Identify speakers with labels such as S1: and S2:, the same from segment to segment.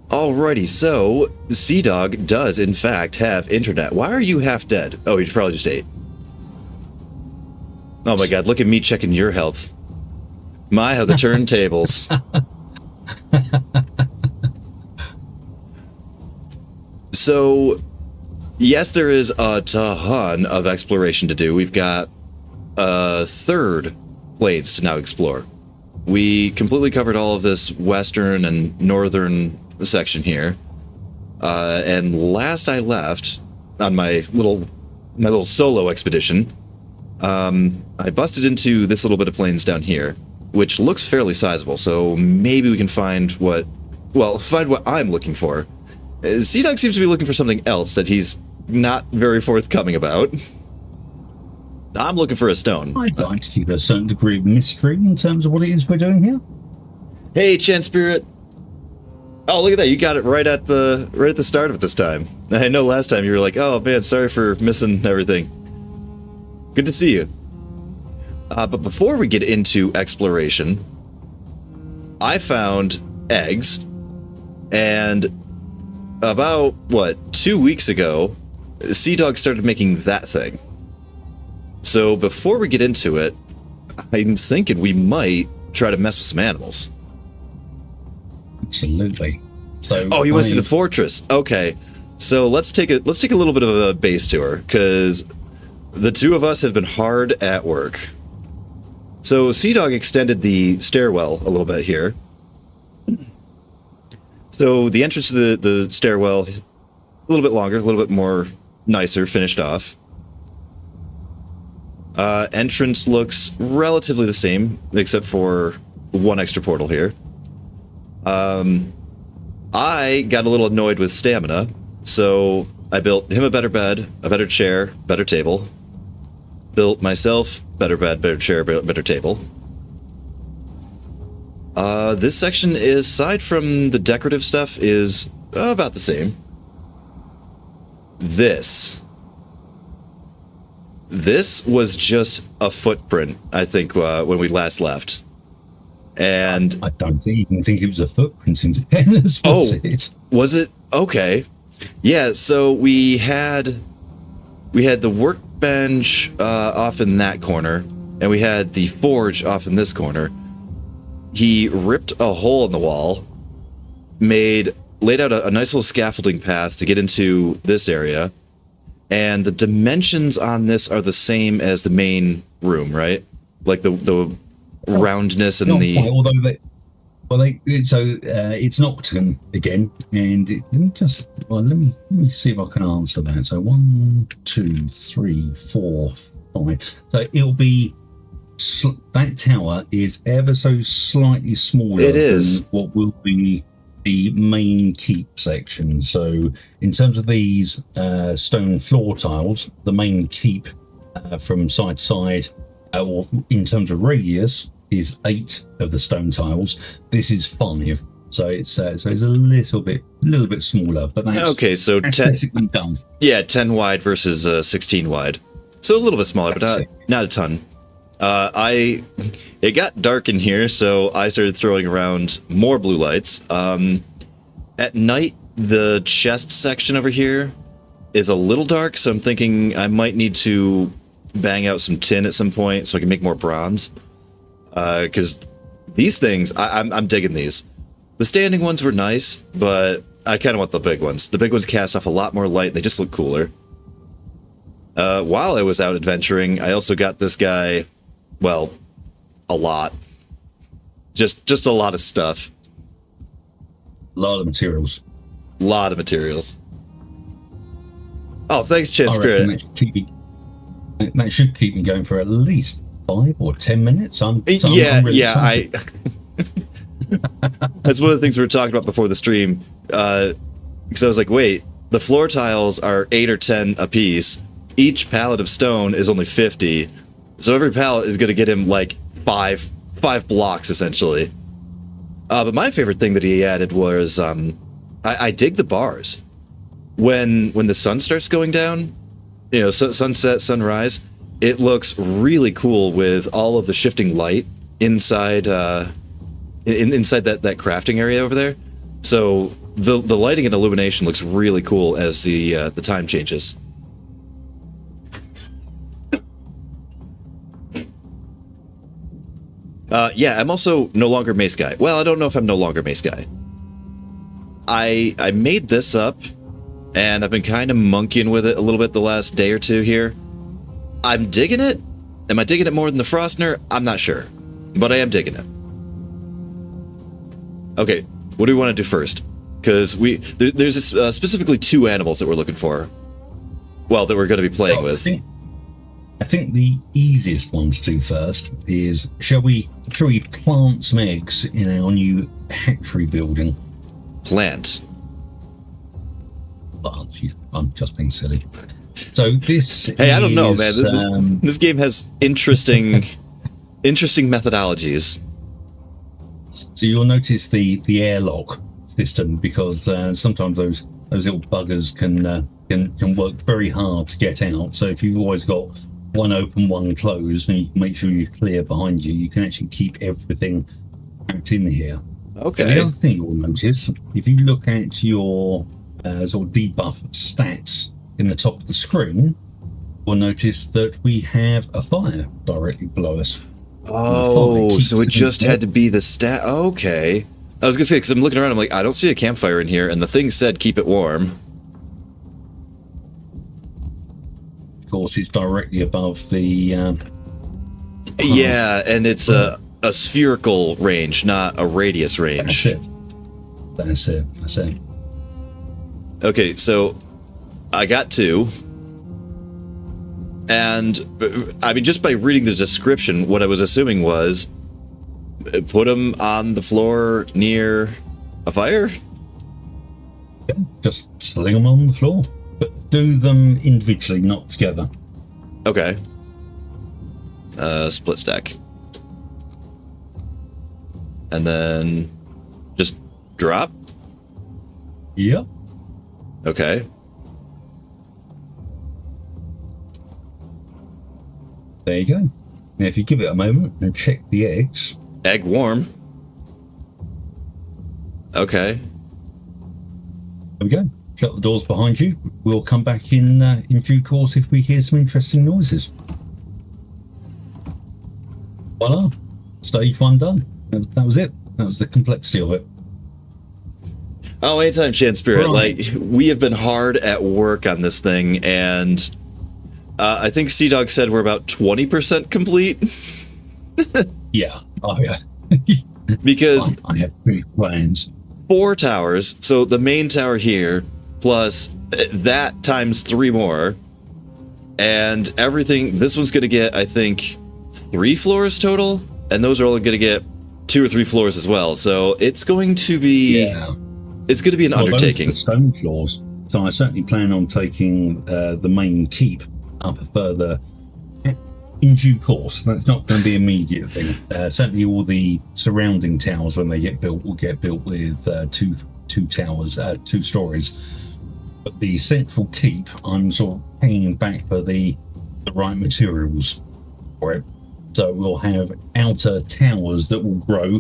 S1: Alrighty, so Sea Dog does in fact have internet. Why are you half dead? Oh, you probably just ate. Oh my god, look at me checking your health. My, how the turntables. So, yes, there is a ton of exploration to do. We've got a third planes to now explore. We completely covered all of this western and northern section here. And last I left on my little solo expedition, I busted into this little bit of plains down here, which looks fairly sizable. So maybe we can find what I'm looking for. Sea Dog seems to be looking for something else that he's not very forthcoming about. I'm looking for a stone.
S2: I'd like to keep a certain degree of mystery in terms of what it is we're doing here.
S1: Hey, Chance Spirit. Oh, look at that. You got it right at the start of it this time. I know last time you were like, oh man, sorry for missing everything. Good to see you. But before we get into exploration, I found eggs, and about, 2 weeks ago, Sea Dog started making that thing. So before we get into it, I'm thinking we might try to mess with some animals.
S2: Absolutely. So
S1: oh, you want to see the fortress? Okay. So let's take a little bit of a base tour, because the two of us have been hard at work. So Sea Dog extended the stairwell a little bit here. So the entrance to the stairwell, a little bit longer, a little bit more nicer, finished off. Entrance looks relatively the same, except for one extra portal here. I got a little annoyed with stamina, so I built him a better bed, a better chair, better table. Built myself better bed, better chair, better table. This section, is, aside from the decorative stuff, is about the same. This was just a footprint, I think, when we last left. And
S2: I don't even think it was a footprint in fairness, was it?
S1: Was it? Okay. Yeah, so we had the workbench off in that corner, and we had the forge off in this corner. He ripped a hole in the wall, laid out a nice little scaffolding path to get into this area, and the dimensions on this are the same as the main room, right? Like the roundness and the...
S2: Although it's an octagon again, and let me see if I can answer that. So 1, 2, 3, 4, 5. So it'll be... that tower is ever so slightly smaller than what will be the main keep section. So in terms of these stone floor tiles, the main keep from side to side, or in terms of radius, is 8 of the stone tiles. This is 5. So it's a little bit smaller, but that's
S1: okay. So 10
S2: done.
S1: Yeah, 10 wide versus 16 wide. So a little bit smaller, but not a ton. It got dark in here, so I started throwing around more blue lights. At night, the chest section over here is a little dark, so I'm thinking I might need to bang out some tin at some point so I can make more bronze. Because these things, I'm digging these. The standing ones were nice, but I kind of want the big ones. The big ones cast off a lot more light, they just look cooler. While I was out adventuring, I also got this guy... well, a lot. Just a lot of stuff.
S2: A lot of materials.
S1: Oh, thanks, Chance Spirit.
S2: That should keep me going for at least 5 or 10 minutes. I'm
S1: really That's one of the things we were talking about before the stream. Because I was like, wait, the floor tiles are 8 or 10 apiece. Each pallet of stone is only 50. So every pallet is going to get him like five blocks, essentially. But my favorite thing that he added was, I dig the bars. When the sun starts going down, sunset, sunrise, it looks really cool with all of the shifting light inside inside that crafting area over there. So the lighting and illumination looks really cool as the time changes. Yeah, I'm also no longer Mace Guy. Well, I don't know if I'm no longer Mace Guy. I made this up, and I've been kind of monkeying with it a little bit the last day or two here. I'm digging it. Am I digging it more than the Frostner? I'm not sure, but I am digging it. Okay, what do we want to do first? Because there's specifically 2 animals that we're looking for. Well, that we're going to be playing with.
S2: I think the easiest one to do first is shall we plant some eggs in our new hatchery building?
S1: Plant.
S2: Oh, geez, I'm just being silly. So this.
S1: Hey, I don't know, man. This game has interesting methodologies.
S2: So you'll notice the airlock system, because sometimes those little buggers can work very hard to get out. So if you've always got one open, one closed, and you can make sure you're clear behind you, you can actually keep everything out in here.
S1: Okay.
S2: The other thing you'll notice, if you look at your sort of debuff stats in the top of the screen, you'll notice that we have a fire directly below us.
S1: Oh, so it just had to be the stat. Okay. I was going to say, because I'm looking around, I'm like, I don't see a campfire in here, and the thing said keep it warm.
S2: Of course, it's directly above the...
S1: yeah, and it's a spherical range, not a radius range.
S2: That's it.
S1: Okay, so I got 2. And, I mean, just by reading the description, what I was assuming was put them on the floor near a fire?
S2: Yeah, just sling them on the floor. But do them individually, not together.
S1: Okay. Split stack. And then just drop?
S2: Yep.
S1: Okay.
S2: There you go. Now, if you give it a moment and check the eggs.
S1: Egg warm. Okay.
S2: There we go. Shut the doors behind you. We'll come back in due course if we hear some interesting noises. Voila. Stage 1 done. That was it. That was the complexity of it.
S1: Oh, anytime, Shan Spirit.
S2: Right.
S1: Like, we have been hard at work on this thing, and I think Sea Dog said we're about 20% complete.
S2: Yeah. Oh, yeah.
S1: Because
S2: I have big plans.
S1: 4 towers, so the main tower here, plus that times 3 more, and everything. This one's going to get, I think, 3 floors total, and those are all going to get 2 or 3 floors as well. So it's going to be, it's going to be an undertaking.
S2: Those are the stone floors. So I certainly plan on taking the main keep up further in due course. That's not going to be an immediate thing. Certainly all the surrounding towers, when they get built, will get built with two towers, 2 stories. But the central keep, I'm sort of paying back for the right materials for it. So we'll have outer towers that will grow,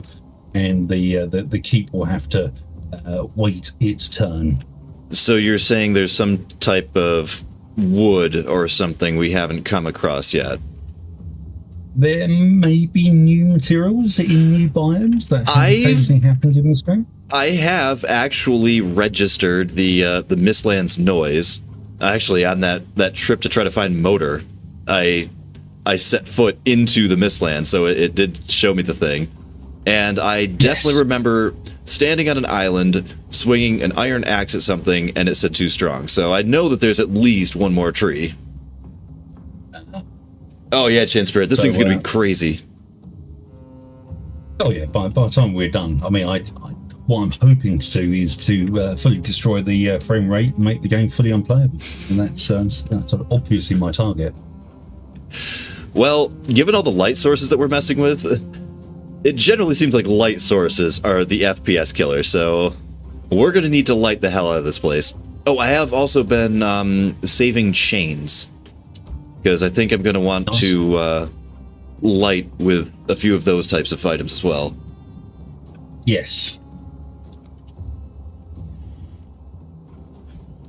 S2: and the keep will have to wait its turn.
S1: So you're saying there's some type of wood or something we haven't come across yet?
S2: There may be new materials in new biomes that occasionally happened in this game.
S1: I have actually registered the Mistlands noise. Actually, on that trip to try to find Motor, I set foot into the Mistlands, so it did show me the thing. And I definitely remember standing on an island, swinging an iron axe at something, and it said too strong. So I know that there's at least 1 more tree. Oh yeah, Chin Spirit, this thing's going to be crazy.
S2: Oh yeah, by the time we're done, I mean, what I'm hoping to do is to fully destroy the frame rate and make the game fully unplayable. And that's obviously my target.
S1: Well, given all the light sources that we're messing with, it generally seems like light sources are the FPS killer, so we're going to need to light the hell out of this place. Oh, I have also been saving chains, because I think I'm going to want to light with a few of those types of items as well.
S2: Yes.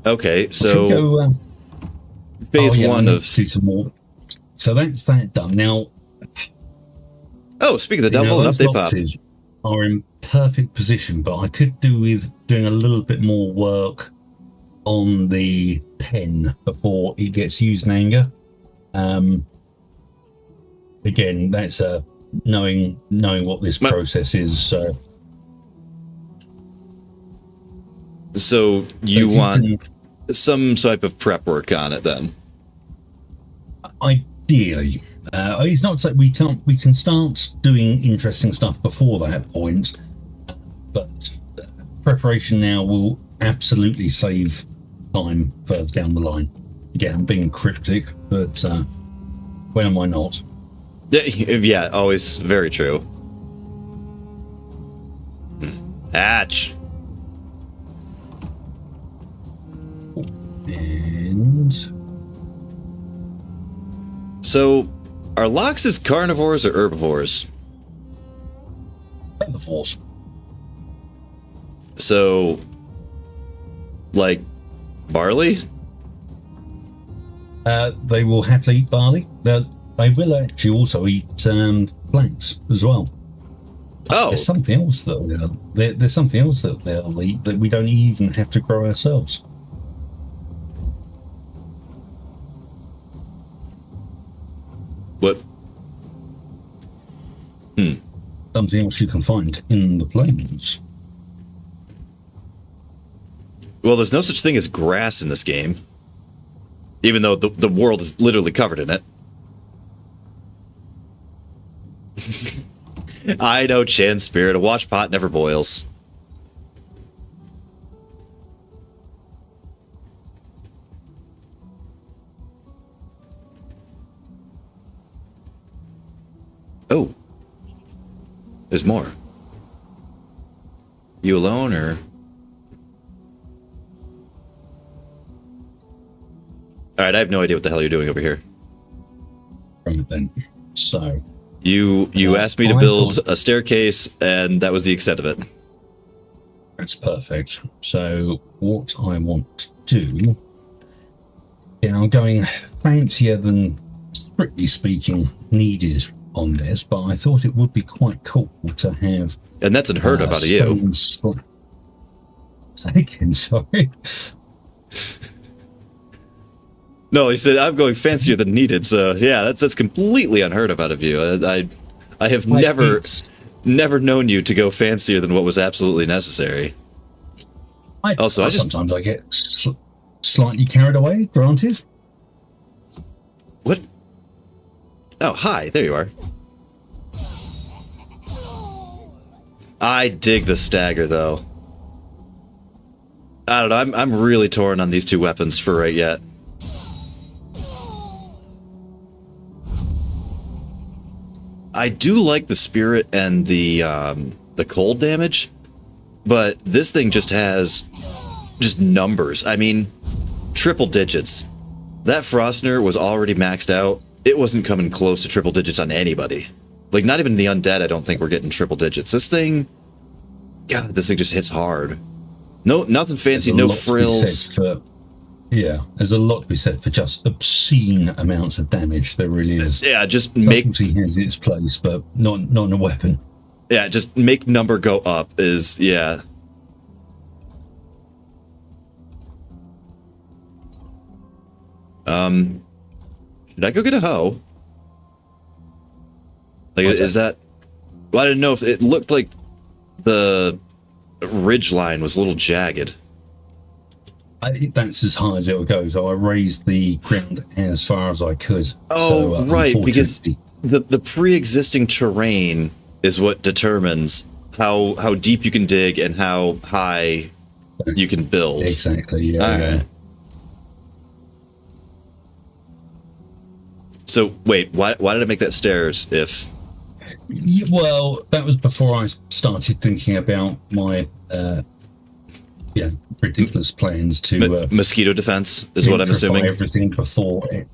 S1: Okay,
S2: Should we
S1: so
S2: go,
S1: phase
S2: I
S1: one
S2: need
S1: of...
S2: to do some more. So that's that done. Now,
S1: Oh, speaking of the
S2: you know,
S1: devil, an
S2: those
S1: update pop.
S2: boxes are in perfect position, but I could do with doing a little bit more work on the pen before it gets used in anger. Again, that's knowing what this process is.
S1: So you want some type of prep work on it then?
S2: Ideally, it's not that we can start doing interesting stuff before that point, but preparation now will absolutely save time further down the line. Again, I'm being cryptic, but when am I not?
S1: Yeah, always very true. Hatch.
S2: And
S1: so, are Loxes carnivores or herbivores?
S2: herbivores.
S1: So, like barley?
S2: They will happily eat barley. They will actually also eat plants as well.
S1: Oh,
S2: There's something else that there's something else that they'll eat that we don't even have to grow ourselves.
S1: what?
S2: Something else you can find in the plains.
S1: Well, there's no such thing as grass in this game. Even though the world is literally covered in it. I know, Chan Spirit. A wash pot never boils. Oh. There's more. You alone, or... Alright, I have no idea what the hell you're doing over here.
S2: Right then. So
S1: You asked me to build a staircase, and that was the extent of it.
S2: that's perfect. So what I want to do, I'm going fancier than strictly speaking needed on this, but I thought it would be quite cool to have.
S1: And that's unheard of out of you.
S2: Say again, sorry.
S1: No, he said I'm going fancier than needed. So yeah, that's completely unheard of out of you. I have never known you to go fancier than what was absolutely necessary.
S2: Sometimes I get slightly carried away. Granted.
S1: What? Oh, hi. There you are. I dig the stagger, though. I don't know. I'm really torn on these two weapons for right yet. I do like the spirit and the cold damage, but this thing just has numbers. I mean, triple digits. That Frostner was already maxed out. It wasn't coming close to triple digits on anybody. Like, not even the undead, I don't think we're getting triple digits. This thing, God, this thing just hits hard. No, nothing fancy, no frills.
S2: There's a lot to be said for just obscene amounts of damage. There really is.
S1: Yeah, just
S2: Subtlety has its place, but not in a weapon.
S1: Yeah, just make number go up is, yeah. Should I go get a hoe? Like, is that... Well, I didn't know if it looked like the ridge line was a little jagged.
S2: That's as high as it'll go, so I raised the ground as far as I could.
S1: Oh, so, right, because the pre-existing terrain is what determines how deep you can dig and how high you can build.
S2: Exactly, yeah.
S1: Okay. So, wait, why did I make that stairs if...
S2: Well, that was before I started thinking about my... ridiculous plans to
S1: mosquito defense is what I'm assuming.
S2: Everything before it.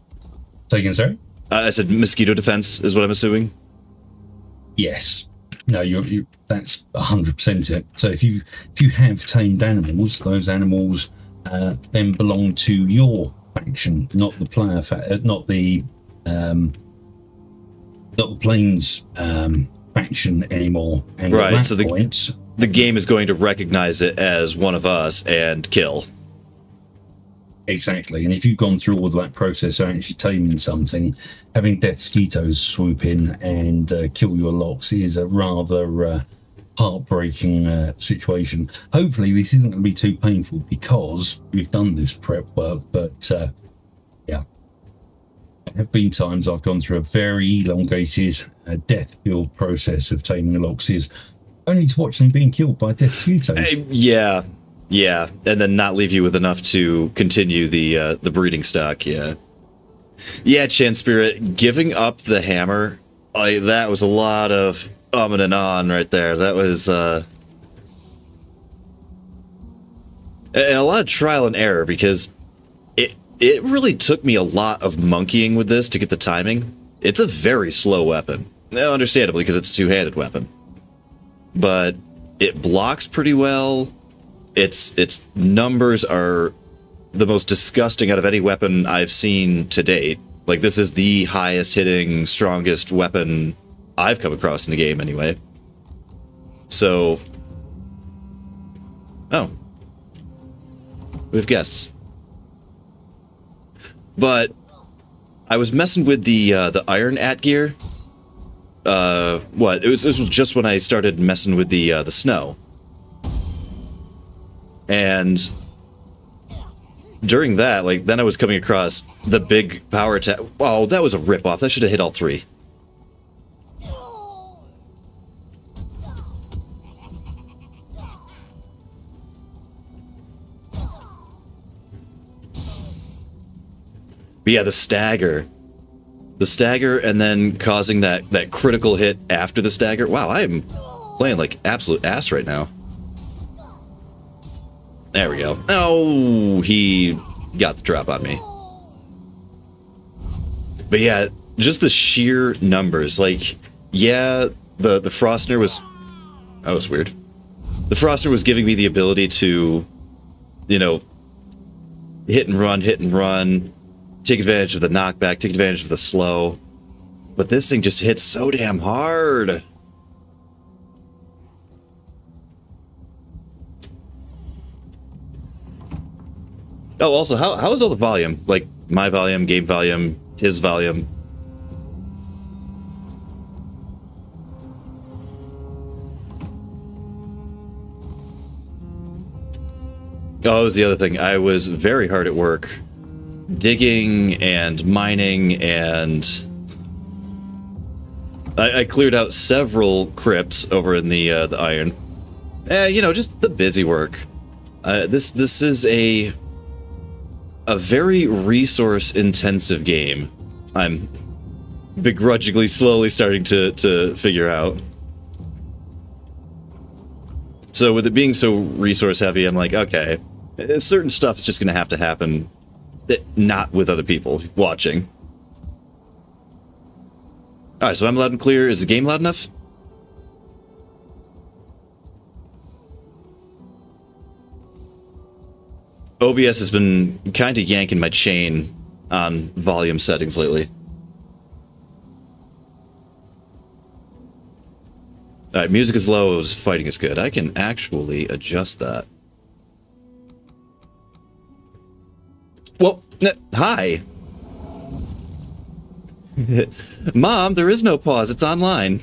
S2: Say again, sorry.
S1: I said mosquito defense is what I'm assuming.
S2: Yes. No, that's 100% it. So if you have tamed animals, those animals then belong to your faction, not the player, not the planes faction anymore. And
S1: right,
S2: at that
S1: so
S2: point,
S1: the game is going to recognize it as one of us and kill.
S2: Exactly. And if you've gone through all of that process of actually taming something, having Death Skeetos swoop in and kill your locks is a rather heartbreaking situation. Hopefully this isn't going to be too painful because we've done this prep work, but yeah. There have been times I've gone through a very elongated death build process of taming locks, only to watch them being killed by Death Skeetos.
S1: Yeah, and then not leave you with enough to continue the breeding stock. Yeah, Chance Spirit, giving up the hammer, that was a lot of and on right there. That was and a lot of trial and error, because it really took me a lot of monkeying with this to get the timing. It's a very slow weapon, understandably, because it's a two-handed weapon, but it blocks pretty well. Its numbers are the most disgusting out of any weapon I've seen to date. Like, this is the highest hitting, strongest weapon I've come across in the game anyway. So, we have guests. But I was messing with the iron gear. This was just when I started messing with the snow. And during that, then I was coming across the big power attack. Wow, that was a ripoff. That should have hit all three. But yeah, the stagger. The stagger, and then causing that critical hit after the stagger. Wow, I am playing like absolute ass right now. There we go. Oh, he got the drop on me. But yeah, just the sheer numbers. The Frostner was... That was weird. The Frostner was giving me the ability to, hit and run, take advantage of the knockback, take advantage of the slow. But this thing just hits so damn hard. Oh, also, how is all the volume? Like, my volume, game volume, his volume? Oh, that was the other thing. I was very hard at work, digging and mining, and I cleared out several crypts over in the iron. Just the busy work. This is a very resource-intensive game. I'm begrudgingly slowly starting to figure out. So with it being so resource-heavy, I'm like, okay, certain stuff is just going to have to happen, not with other people watching. Alright, so I'm loud and clear. Is the game loud enough? OBS has been kind of yanking my chain on volume settings lately. Alright, music is low, fighting is good. I can actually adjust that. Well, hi! Mom, there is no pause, it's online.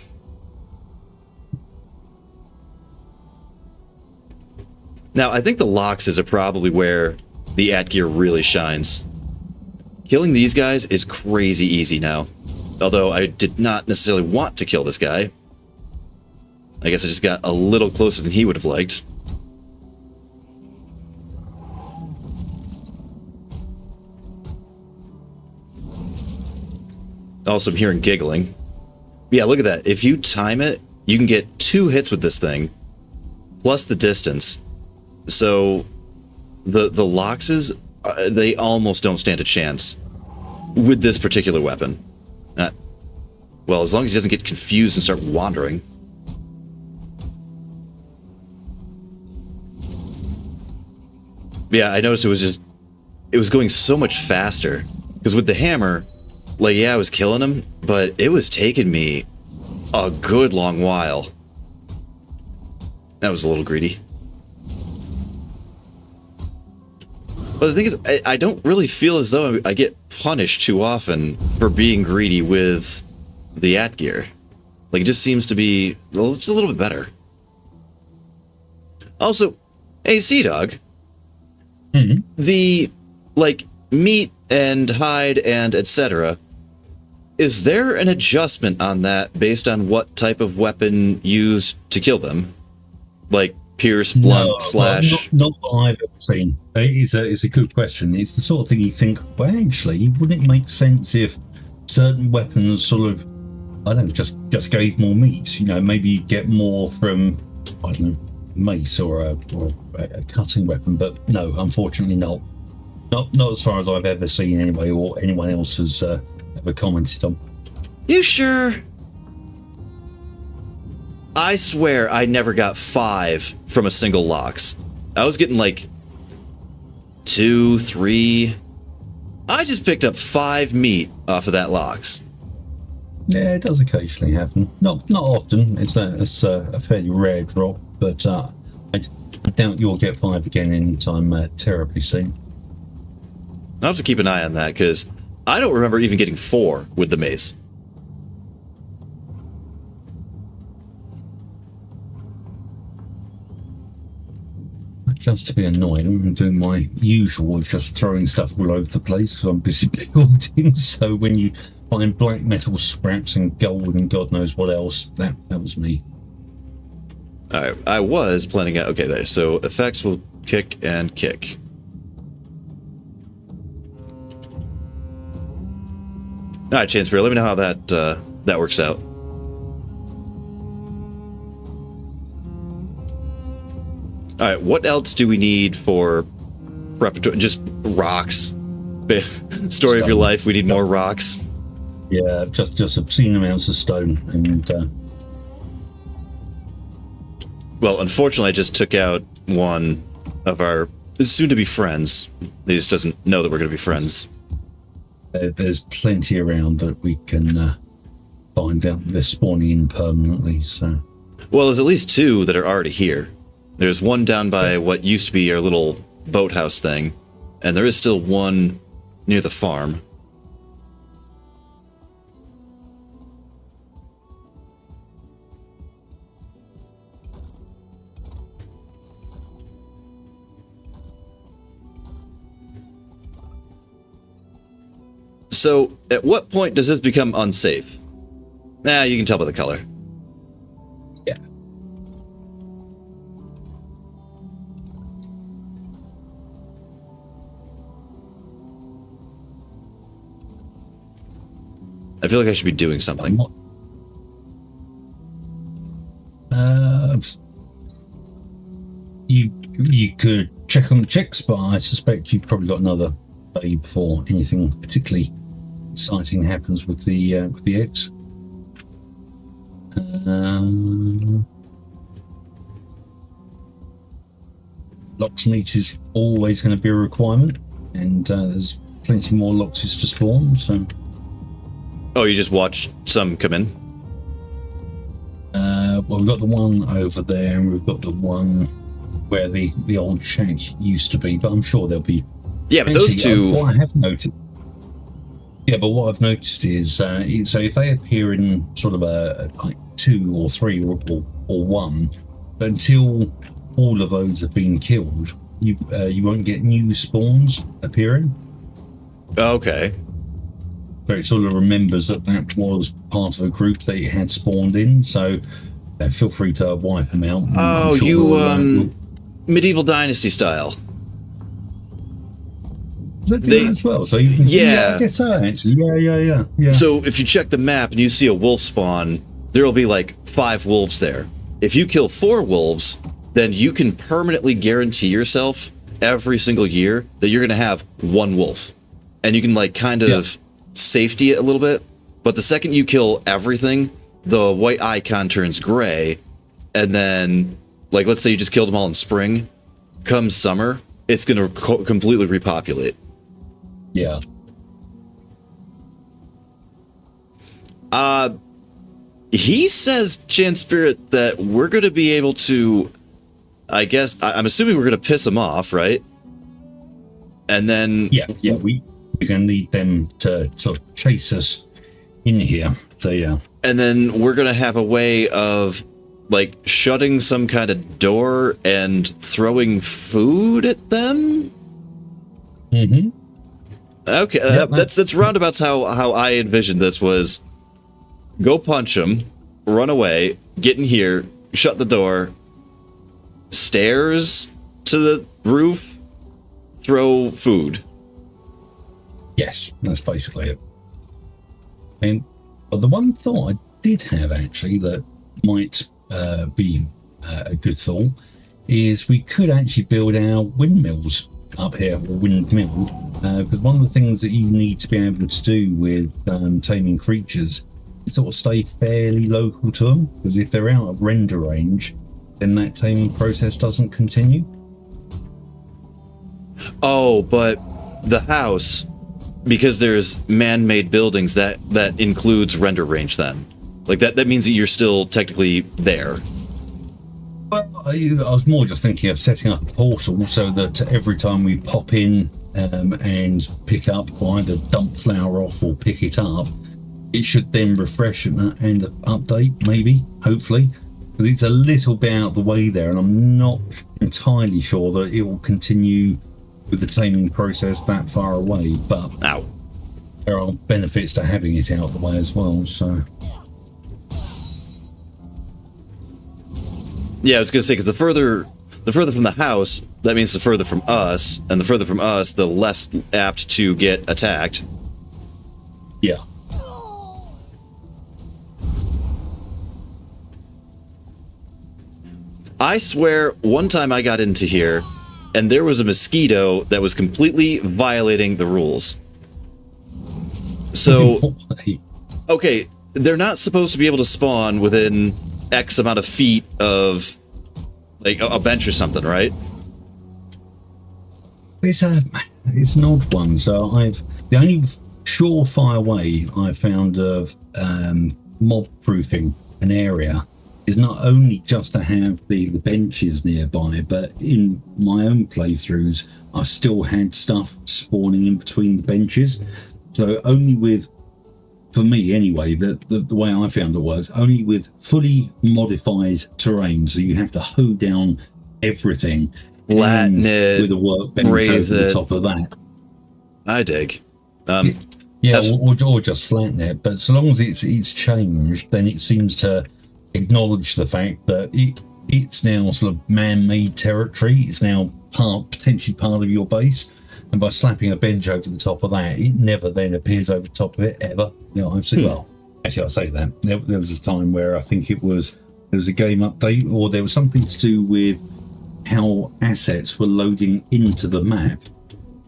S1: Now, I think the Loxes are probably where the gear really shines. Killing these guys is crazy easy now. Although I did not necessarily want to kill this guy. I guess I just got a little closer than he would have liked. Also, I'm hearing giggling. Yeah, look at that. If you time it, you can get 2 hits with this thing, plus the distance. So, the Loxes, they almost don't stand a chance with this particular weapon. Well, as long as he doesn't get confused and start wandering. Yeah, I noticed it was going so much faster. Because with the hammer, like, yeah, I was killing him, but it was taking me a good long while. That was a little greedy. But the thing is, I don't really feel as though I get punished too often for being greedy with the Atgear. Like, it just seems to be just a little bit better. Also, hey, Sea Dog. The, like, meat and hide and etc. Is there an adjustment on that based on what type of weapon used to kill them? Like pierce, blunt, slash?
S2: Not that I've ever seen. It's a good question. It's the sort of thing you think, well, actually, wouldn't it make sense if certain weapons sort of, I don't know, just gave more meat? You know, maybe you get more from, I don't know, mace or a cutting weapon, but no, unfortunately not. Not as far as I've ever seen anyway, or anyone else has ever commented on.
S1: You sure? I swear I never got 5 from a single lox. I was getting like 2, 3. I just picked up 5 meat off of that lox.
S2: Yeah, it does occasionally happen. Not often. It's a fairly rare drop, but I doubt you'll get 5 again anytime terribly soon.
S1: I'll have to keep an eye on that, because I don't remember even getting 4 with the mace.
S2: Just to be annoying, I'm doing my usual, just throwing stuff all over the place because I'm busy building. So when you find black metal scraps and gold and God knows what else, that was me.
S1: Alright, I was planning out... Okay, there. So effects will kick and kick. Alright, Chance, let me know how that works out. Alright, what else do we need for repertoire? Just rocks. Story of your life, we need more rocks.
S2: Yeah, just obscene amounts of stone. And
S1: well, unfortunately, I just took out one of our soon-to-be friends. He just doesn't know that we're going to be friends.
S2: There's plenty around that we can find out. They're spawning in permanently, so...
S1: Well, there's at least 2 that are already here. There's one down by what used to be our little boathouse thing, and there is still one near the farm. So, at what point does this become unsafe? Nah, you can tell by the color.
S2: Yeah.
S1: I feel like I should be doing something.
S2: You could check on the checks, but I suspect you've probably got another day before anything particularly exciting happens with the eggs. Lox meat is always going to be a requirement, and there's plenty more loxes to spawn. So.
S1: Oh, you just watched some come in?
S2: Well, we've got the one over there, and we've got the one where the old shack used to be, but I'm sure there'll be...
S1: Yeah, but those two...
S2: What I have noticed... Yeah, but what I've noticed is, so if they appear in sort of a like 2 or 3 or 1, but until all of those have been killed, you won't get new spawns appearing.
S1: Okay.
S2: So it sort of remembers that was part of a group that it had spawned in, so feel free to wipe them out.
S1: Oh, sure you, Medieval Dynasty style.
S2: Does that do that as well? So you can, yeah, I guess so, actually. Yeah.
S1: So if you check the map and you see a wolf spawn, there will be like 5 wolves there. If you kill 4 wolves, then you can permanently guarantee yourself every single year that you're going to have 1 wolf. And you can like kind of safety it a little bit. But the second you kill everything, the white icon turns gray. And then, like, let's say you just killed them all in spring. Come summer, it's going to completely repopulate.
S2: Yeah.
S1: He says, Jan Spirit, that we're going to be able to, I guess, I'm assuming we're going to piss him off, right? And then...
S2: Yeah, we're going to need them to sort of chase us in here. So, yeah.
S1: And then we're going to have a way of, like, shutting some kind of door and throwing food at them?
S2: Mm-hmm.
S1: Okay,
S2: Yeah,
S1: that's roundabouts how I envisioned this was... Go punch him, run away, get in here, shut the door, stairs to the roof, throw food.
S2: Yes, that's basically it. And but the one thought I did have actually that might be a good thought is we could actually build our windmills up here, or windmill, because one of the things that you need to be able to do with taming creatures is sort of stay fairly local to them, because if they're out of render range, then that taming process doesn't continue.
S1: Oh, but the house, because there's man-made buildings, that includes render range then. Like that means that you're still technically there.
S2: Well, I was more just thinking of setting up a portal so that every time we pop in and pick up, or either dump flour off or pick it up, it should then refresh and update, maybe, hopefully. But it's a little bit out of the way there, and I'm not entirely sure that it will continue with the taming process that far away, but there are benefits to having it out of the way as well, so...
S1: Yeah, I was going to say, because the further from the house, that means the further from us, and the further from us, the less apt to get attacked.
S2: Yeah.
S1: I swear, one time I got into here, and there was a mosquito that was completely violating the rules. So, okay, they're not supposed to be able to spawn within X amount of feet of, like, a bench or something, right?
S2: It's an odd one. So the only surefire way I found of mob proofing an area is not only just to have the benches nearby, but in my own playthroughs, I've still had stuff spawning in between the benches. So only with, for me anyway, the way I found it works, only with fully modified terrain. So you have to hoe down everything,
S1: flatten it,
S2: with a workbench over the top of that.
S1: I dig.
S2: Yeah, or just flatten it. But so long as it's changed, then it seems to acknowledge the fact that it's now sort of man-made territory. It's now potentially part of your base, and by slapping a bench over the top of that, it never then appears over the top of it ever. You know, I've seen. Well, actually, I'll say that there was a time where I think there was a game update, or there was something to do with how assets were loading into the map,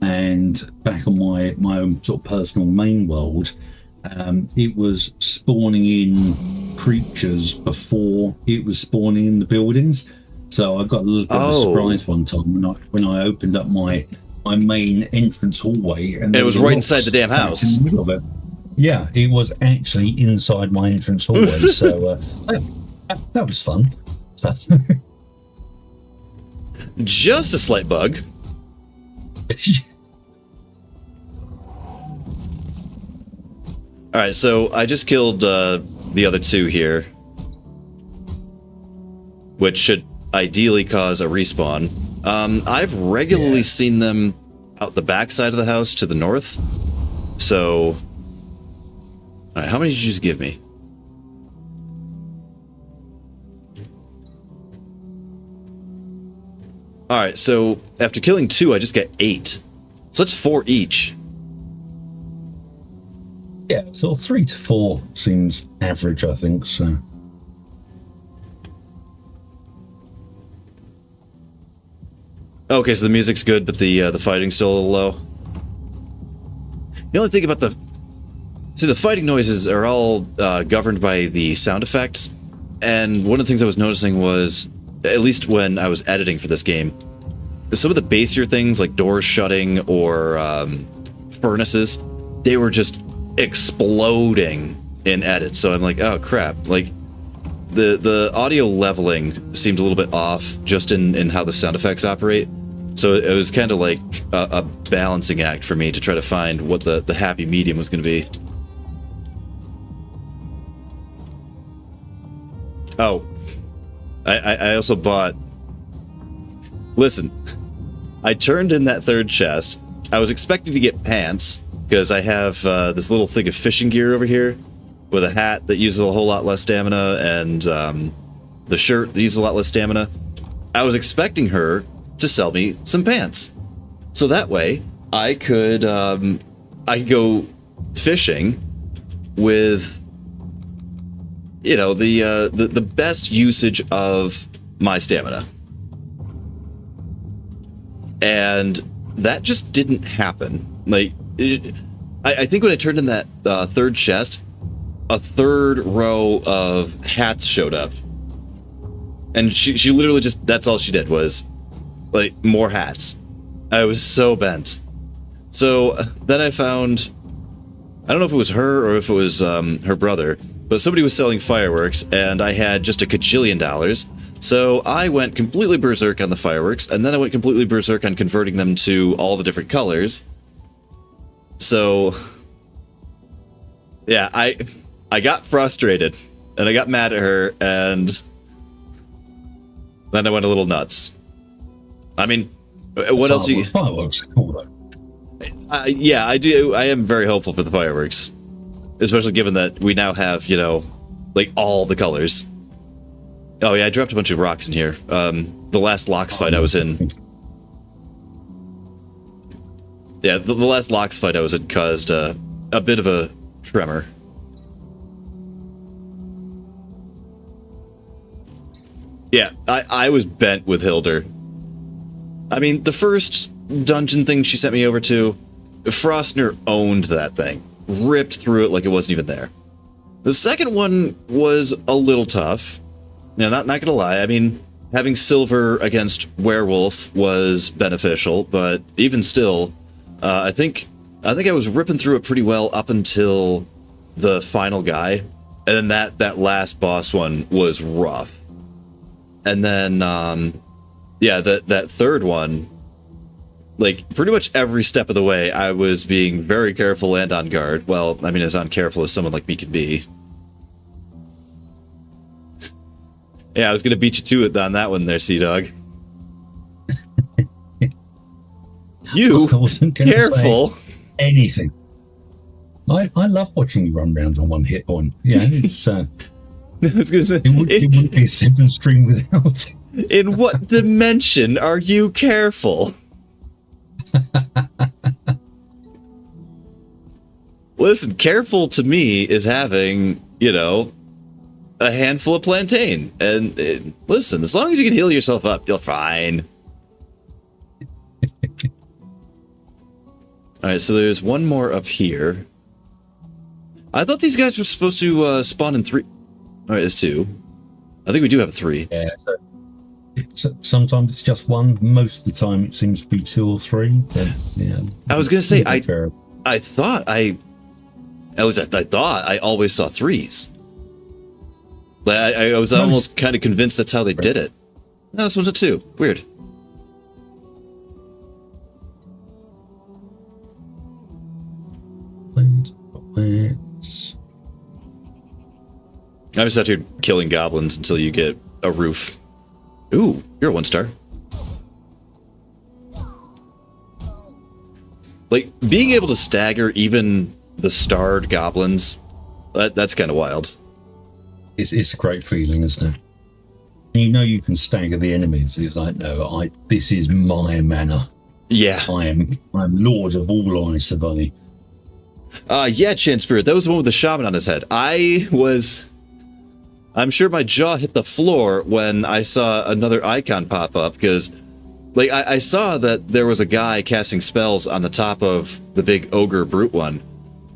S2: and back on my own sort of personal main world, it was spawning in creatures before it was spawning in the buildings. So I got a little bit of a surprise one time when I opened up my main entrance hallway, and
S1: it was right inside the damn house.
S2: In the middle of it. Yeah, it was actually inside my entrance hallway. So that was fun.
S1: Just a slight bug. All right, so I just killed the other two here, which should ideally cause a respawn. I've regularly seen them out the back side of the house to the north. So, all right, how many did you just give me? All right, so after killing two, I just got 8. So that's 4 each.
S2: Yeah, so 3 to 4 seems average, I think. So.
S1: Okay, so the music's good, but the fighting's still a little low. The only thing about the fighting noises are all governed by the sound effects, and one of the things I was noticing was, at least when I was editing for this game, some of the basier things like doors shutting or furnaces, they were just exploding in edits. So I'm like, oh crap, like the audio leveling seemed a little bit off just in how the sound effects operate. So it was kind of like a balancing act for me to try to find what the happy medium was going to be. Oh, I also bought... Listen, I turned in that third chest. I was expecting to get pants, because I have this little thing of fishing gear over here, with a hat that uses a whole lot less stamina, and the shirt that uses a lot less stamina. I was expecting her to sell me some pants. So that way, I could go fishing with, you know, the best usage of my stamina. And that just didn't happen. Like, I think when I turned in that third chest, a third row of hats showed up. And she literally just, that's all she did was, like, more hats. I was so bent. So then I found, I don't know if it was her or if it was her brother, but somebody was selling fireworks, and I had just a kajillion dollars. So I went completely berserk on the fireworks, and then I went completely berserk on converting them to all the different colors. So, yeah, I got frustrated, and I got mad at her, and then I went a little nuts. I mean, what else?
S2: Fireworks, cool though.
S1: Yeah, I do. I am very hopeful for the fireworks, especially given that we now have, you know, like all the colors. Oh yeah, I dropped a bunch of rocks in here. The last Lox fight I was in. Yeah, the last Lox fight I was in caused a bit of a tremor. Yeah, I was bent with Hilder. I mean, the first dungeon thing she sent me over to, Frostner owned that thing. Ripped through it like it wasn't even there. The second one was a little tough. You know, not gonna lie, I mean, having silver against werewolf was beneficial, but even still, I think I was ripping through it pretty well up until the final guy, and then that last boss one was rough. And then, yeah, that third one, like, pretty much every step of the way, I was being very careful and on guard. Well, I mean, as uncareful as someone like me could be. Yeah, I was gonna beat you to it on that one there, Sea-Dog. You, careful.
S2: Anything. I love watching you run around on one hit point. Yeah, it's... I
S1: was gonna say...
S2: It wouldn't be a 7 string without...
S1: In what dimension are you careful? Listen, careful to me is having, you know, a handful of plantain. And listen, as long as you can heal yourself up, you're fine. Alright, so there's one more up here. I thought these guys were supposed to spawn in 3. Alright, there's 2. I think we do have 3.
S2: Yeah, so sometimes it's just 1. Most of the time it seems to be 2 or 3. But, yeah,
S1: I was going to say, I thought I always saw 3s. I was almost kind of convinced that's how they did it. No, this one's a 2. Weird. I'm just out here killing goblins until you get a roof. Ooh, you're a 1-star. Like, being able to stagger even the starred goblins, that's kind of wild.
S2: It's a great feeling, isn't it? You know you can stagger the enemies. It's like, no, this is my manor.
S1: Yeah.
S2: I'm Lord of all Ice Bunny.
S1: Yeah, Chance Spirit, that was the one with the shaman on his head. I'm sure my jaw hit the floor when I saw another icon pop up, because, like, I saw that there was a guy casting spells on the top of the big ogre brute one.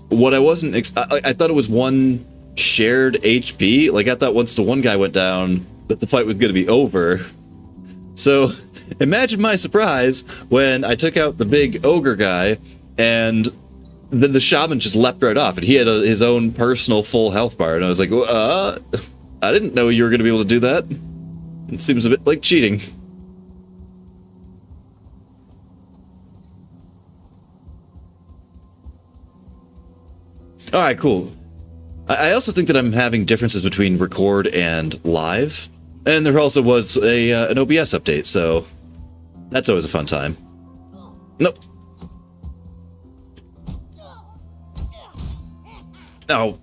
S1: What I wasn't, I thought it was one shared HP. Like, I thought once the one guy went down, that the fight was going to be over. So, Imagine my surprise when I took out the big ogre guy, and then the shaman just leapt right off, and he had his own personal full health bar, and I was like, I didn't know you were going to be able to do that. It seems a bit like cheating. All right, cool. I also think that I'm having differences between record and live, and there also was an OBS update, so that's always a fun time. Nope. Oh,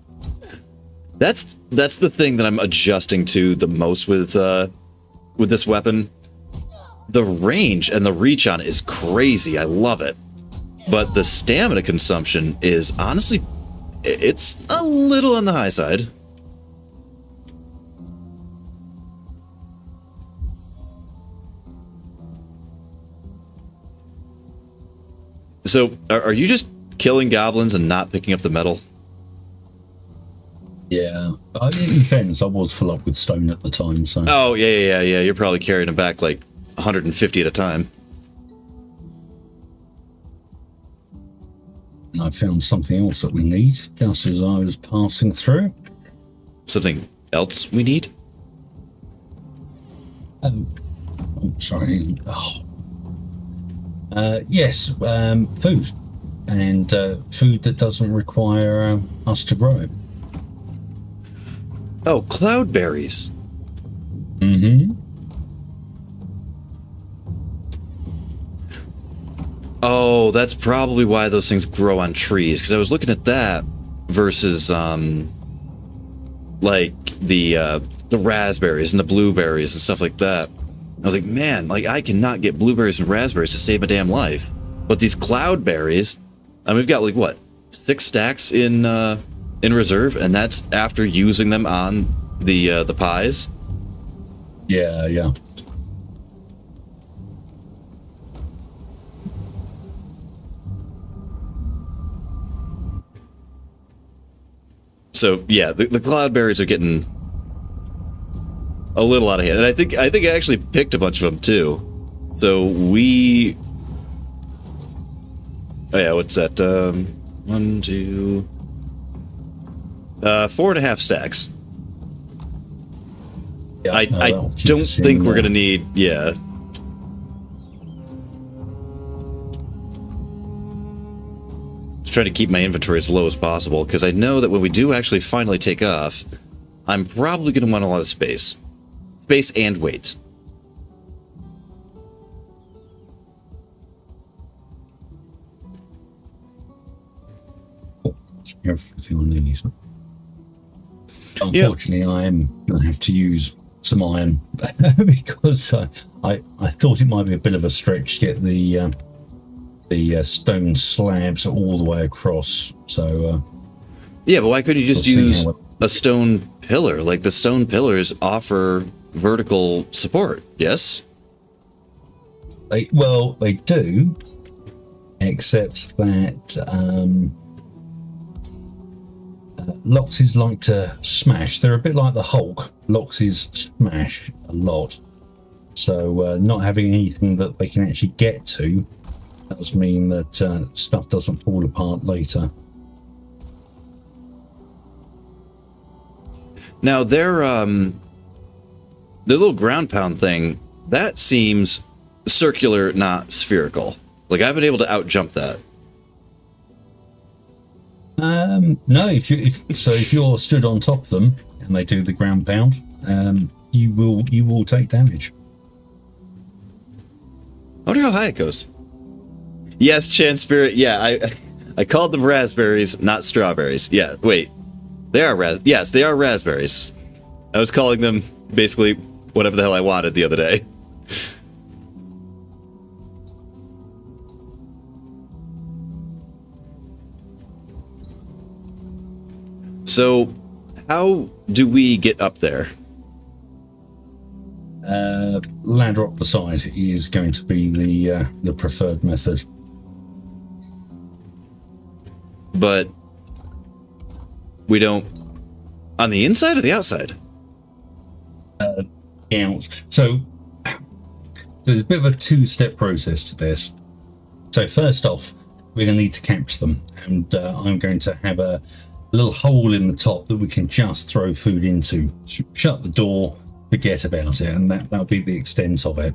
S1: that's the thing that I'm adjusting to the most with this weapon. The range and the reach on it is crazy. I love it, but the stamina consumption is honestly, it's a little on the high side. So, are you just killing goblins and not picking up the metal?
S2: Yeah, in fairness, I was full up with stone at the time, so...
S1: Oh, yeah. You're probably carrying them back like 150 at a time.
S2: And I found something else that we need, just as I was passing through.
S1: Something else we need?
S2: Oh, sorry. Oh. Yes, food. And food that doesn't require us to grow it.
S1: Oh, cloudberries.
S2: Mm-hmm.
S1: Oh, that's probably why those things grow on trees, because I was looking at that versus like the raspberries and the blueberries and stuff like that. I was like, man, like I cannot get blueberries and raspberries to save my damn life. But these cloudberries, and we've got like what, 6 stacks in reserve, and that's after using them on the pies.
S2: Yeah.
S1: So yeah, the cloudberries are getting a little out of hand, and I think I actually picked a bunch of them too. So we, oh yeah, what's that? 1, 2, 4.5 stacks.
S2: Yeah,
S1: I don't think we're gonna need, yeah. Just trying to keep my inventory as low as possible, because I know that when we do actually finally take off, I'm probably gonna want a lot of space. Space and weight.
S2: Everything on these. Unfortunately, I am going to have to use some iron because I thought it might be a bit of a stretch to get the stone slabs all the way across. So
S1: yeah, but why couldn't you just use a stone pillar? Like the stone pillars offer vertical support. Yes.
S2: They do, except that Loxes like to smash. They're a bit like the Hulk. Loxes smash a lot. So not having anything that they can actually get to does mean that stuff doesn't fall apart later.
S1: Now their little ground pound thing, that seems circular, not spherical. Like I've been able to out jump that.
S2: No, if you're stood on top of them and they do the ground pound, you will take damage.
S1: I wonder how high it goes. Yes, Chan Spirit. Yeah, I called them raspberries, not strawberries. Yeah, wait, they are yes, they are raspberries. I was calling them basically whatever the hell I wanted the other day. So, how do we get up there?
S2: Ladder up the side is going to be the preferred method.
S1: But we don't on the inside or the outside?
S2: Out. So there's a bit of a two-step process to this. So first off, we're going to need to capture them, and I'm going to have a little hole in the top that we can just throw food into. Shut the door, forget about it, and that'll be the extent of it.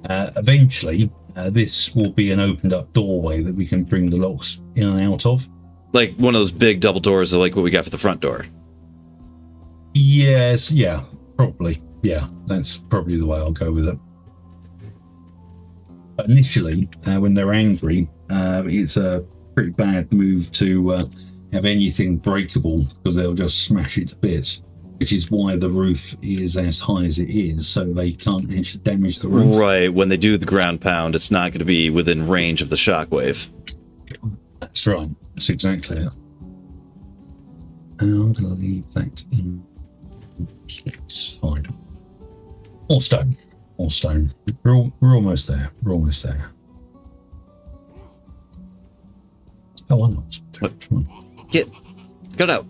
S2: Eventually, this will be an opened up doorway that we can bring the locks in and out of.
S1: Like one of those big double doors, like what we got for the front door.
S2: Yes, yeah, probably. Yeah, that's probably the way I'll go with it. But initially, when they're angry, it's a pretty bad move to have anything breakable, because they'll just smash it to bits, which is why the roof is as high as it is, so they can't actually damage the roof.
S1: Right, when they do the ground pound, it's not going to be within range of the shockwave.
S2: That's right, that's exactly it. And I'm going to leave that in place. Fine. More stone. More stone. We're almost there. We're almost there. Oh, why not? Come on.
S1: Cut out.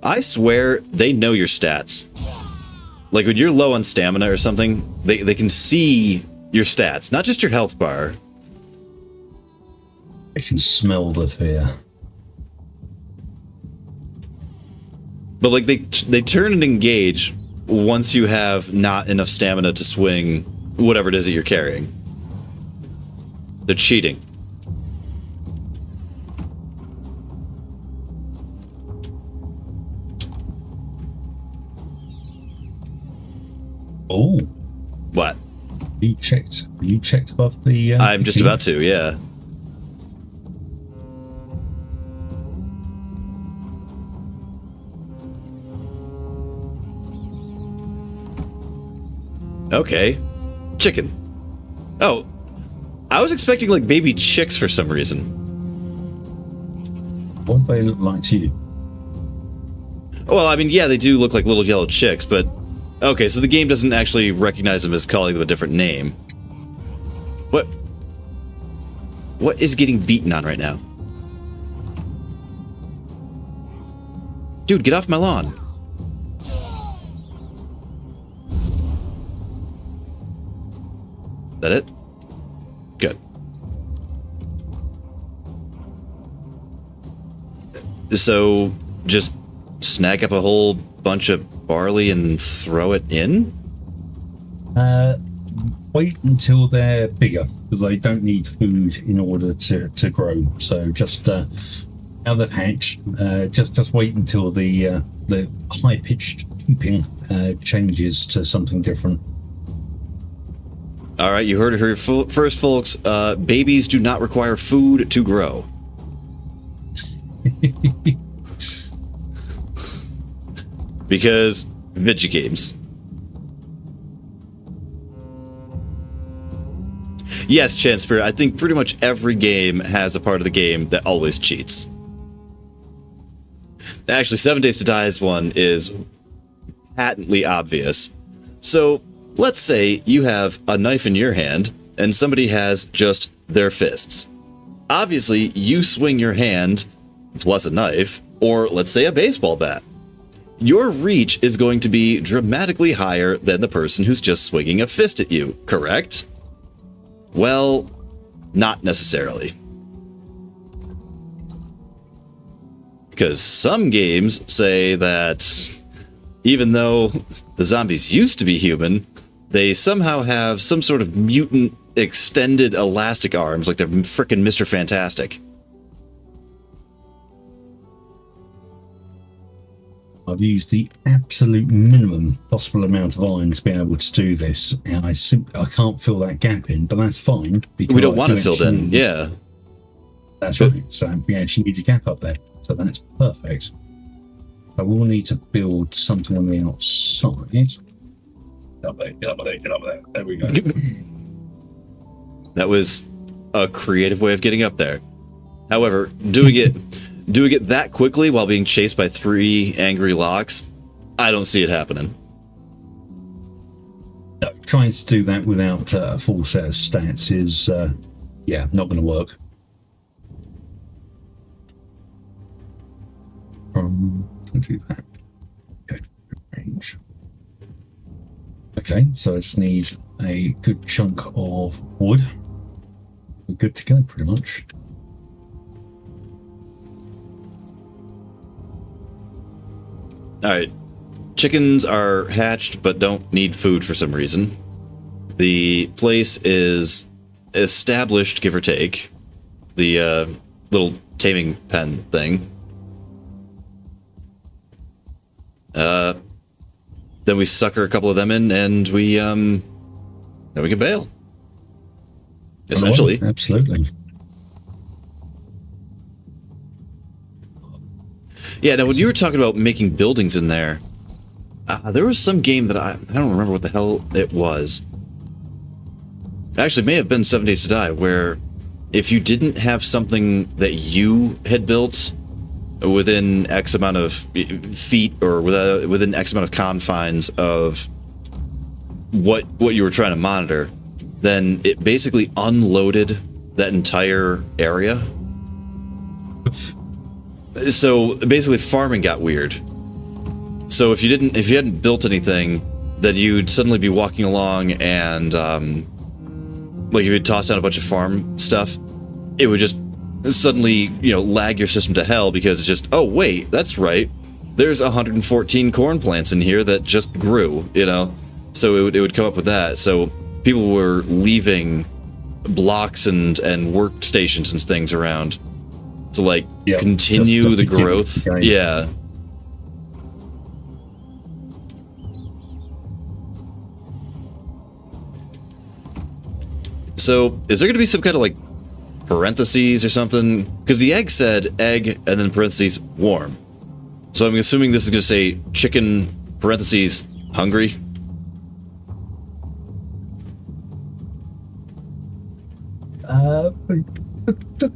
S1: I swear they know your stats. Like when you're low on stamina or something, they can see your stats, not just your health bar.
S2: I can smell the fear.
S1: But like they turn and engage once you have not enough stamina to swing whatever it is that you're carrying. They're cheating.
S2: Oh.
S1: What?
S2: You checked above the...
S1: I'm just about to, yeah. Okay. Chicken. Oh. I was expecting like baby chicks for some reason.
S2: What do they look like to you?
S1: Well, I mean, yeah, they do look like little yellow chicks, but... Okay, so the game doesn't actually recognize them as calling them a different name. What is getting beaten on right now? Dude, get off my lawn. That it? Good. So, just snag up a whole bunch of barley and throw it in?
S2: Wait until they're bigger, because they don't need food in order to grow. So just now they've hatched, just wait until the high-pitched peeping changes to something different.
S1: All right, you heard it here first, folks. Babies do not require food to grow. Because video games. Yes, Chancepear, I think pretty much every game has a part of the game that always cheats. Actually, 7 Days to Die's one is patently obvious. So, let's say you have a knife in your hand, and somebody has just their fists. Obviously, you swing your hand, plus a knife, or let's say a baseball bat. Your reach is going to be dramatically higher than the person who's just swinging a fist at you, correct? Well, not necessarily. Because some games say that even though the zombies used to be human, they somehow have some sort of mutant extended elastic arms like they're frickin' Mr. Fantastic.
S2: I've used the absolute minimum possible amount of iron to be able to do this, and I can't fill that gap in, but that's fine. Because
S1: We don't want it filled in, yeah.
S2: That's right. So we actually need a gap up there, so that's perfect. But we'll need to build something on the outside. Get up there, get up there, get up there. There we go.
S1: That was a creative way of getting up there. However, doing it that quickly while being chased by 3 angry locks, I don't see it happening.
S2: No, trying to do that without a full set of stats is, yeah, not going to work. I'll do that. Okay. Okay, so I just need a good chunk of wood. We're good to go, pretty much.
S1: Alright. Chickens are hatched, but don't need food for some reason. The place is established, give or take. The little taming pen thing. Then we sucker a couple of them in, and we then we can bail. Essentially.
S2: Oh, absolutely.
S1: Yeah, now when you were talking about making buildings in there, there was some game that I don't remember what the hell it was. Actually, it may have been 7 Days to Die, where if you didn't have something that you had built within X amount of feet or within X amount of confines of what you were trying to monitor, then it basically unloaded that entire area. So basically farming got weird. So if you hadn't built anything, then you'd suddenly be walking along and like if you toss down a bunch of farm stuff, it would just suddenly, lag your system to hell because it's just, oh wait, that's right. There's 114 corn plants in here that just grew, So it would come up with that. So people were leaving blocks and workstations and things around to continue just the growth. Yeah. So is there going to be some kind of parentheses or something? Because the egg said egg and then parentheses warm. So I'm assuming this is going to say chicken parentheses hungry.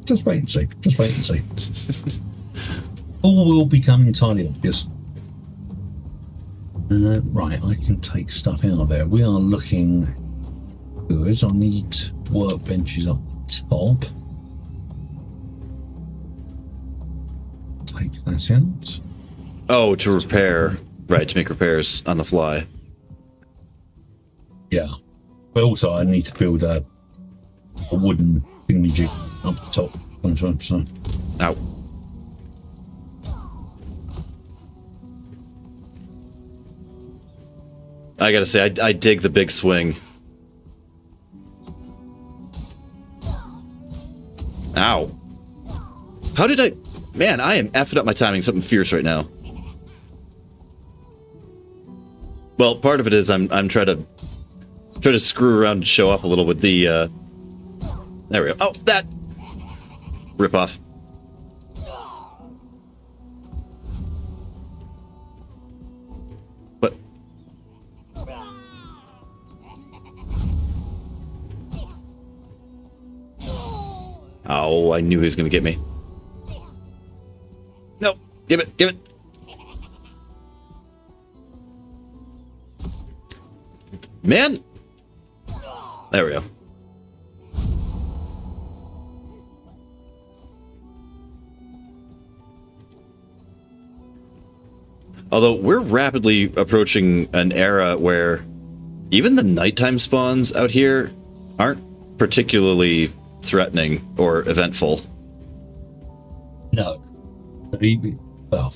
S2: Just wait and see. Just wait and see. All will become entirely obvious. Right, I can take stuff out of there. We are looking good. I need workbenches up the top. Take that out.
S1: Oh, to repair. Right, to make repairs on the fly.
S2: Yeah. But also I need to build a wooden thingamajig up the top sometimes, so.
S1: Ow. I gotta say, I dig the big swing. Ow. How did I... Man, I am effing up my timing something fierce right now. Well, part of it is I'm trying to screw around and show off a little with the, there we go. Oh, that! Rip off. What? Oh, I knew he was going to get me. No, give it, give it. Man! There we go. Although we're rapidly approaching an era where even the nighttime spawns out here aren't particularly threatening or eventful.
S2: No. Well,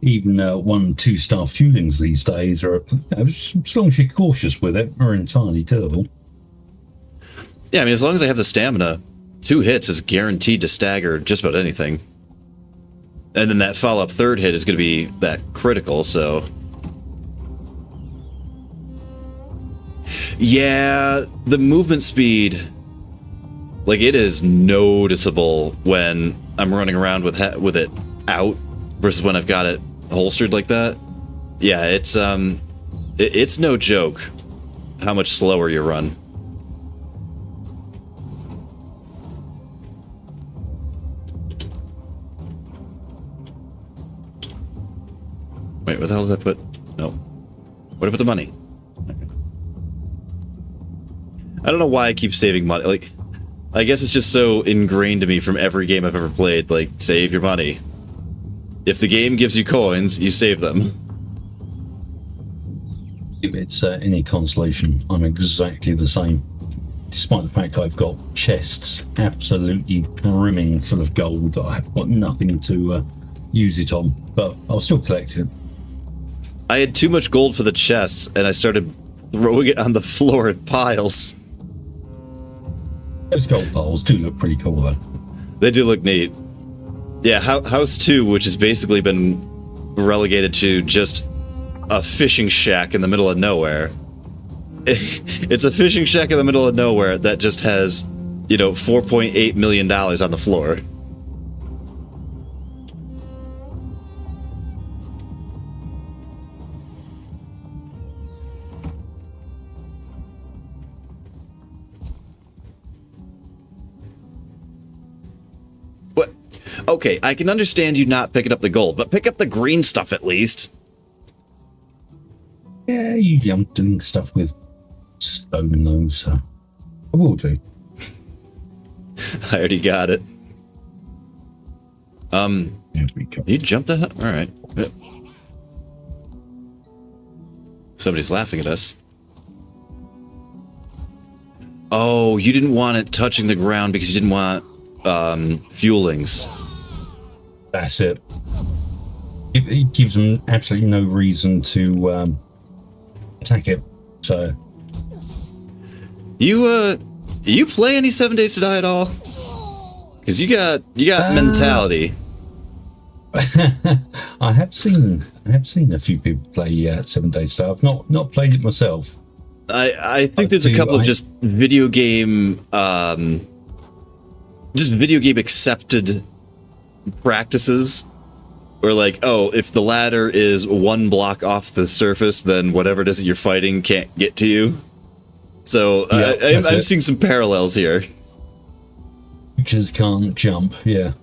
S2: even 1-2 star fuelings these days are, as long as you're cautious with it, are entirely doable.
S1: Yeah, I mean, as long as I have the stamina, 2 hits is guaranteed to stagger just about anything. And then that follow-up third hit is going to be that critical, so... Yeah, the movement speed... it is noticeable when I'm running around with it out versus when I've got it holstered like that. Yeah, it's no joke how much slower you run. Wait, where the hell did I put... No. Where did I put the money? Okay. I don't know why I keep saving money. I guess it's just so ingrained to me from every game I've ever played. Save your money. If the game gives you coins, you save them.
S2: If it's any consolation, I'm exactly the same. Despite the fact I've got chests absolutely brimming full of gold, I've got nothing to use it on, but I'll still collect it.
S1: I had too much gold for the chests, and I started throwing it on the floor in piles.
S2: Those gold piles do look pretty cool, though.
S1: They do look neat. Yeah, House 2, which has basically been relegated to just a fishing shack in the middle of nowhere. It's a fishing shack in the middle of nowhere that just has, $4.8 million on the floor. What? Okay, I can understand you not picking up the gold, but pick up the green stuff at least.
S2: Yeah, usually I'm doing stuff with stone, though, so I will do.
S1: I already got it.
S2: There we go.
S1: You jumped that? All right. Somebody's laughing at us. Oh, you didn't want it touching the ground because you didn't want fuelings.
S2: That's it. It gives them absolutely no reason to attack it. So,
S1: you play any 7 Days to Die at all? Because you got mentality.
S2: I have seen a few people play 7 Days to Die. I've not played it myself.
S1: I think there's a couple of just video game accepted practices. Or like, oh, if the ladder is one block off the surface, then whatever it is that you're fighting can't get to you. So yeah, I'm seeing some parallels here.
S2: Creatures can't jump, yeah.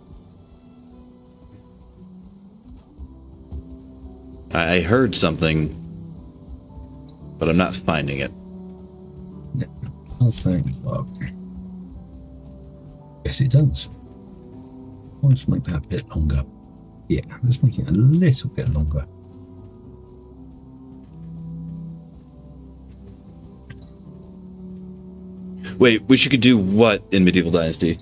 S1: I heard something, but I'm not finding it.
S2: Does that work? Yes, it does. I'll just make that a bit longer. Yeah, let's make it a little bit longer.
S1: Wait, wish you could do what in Medieval Dynasty?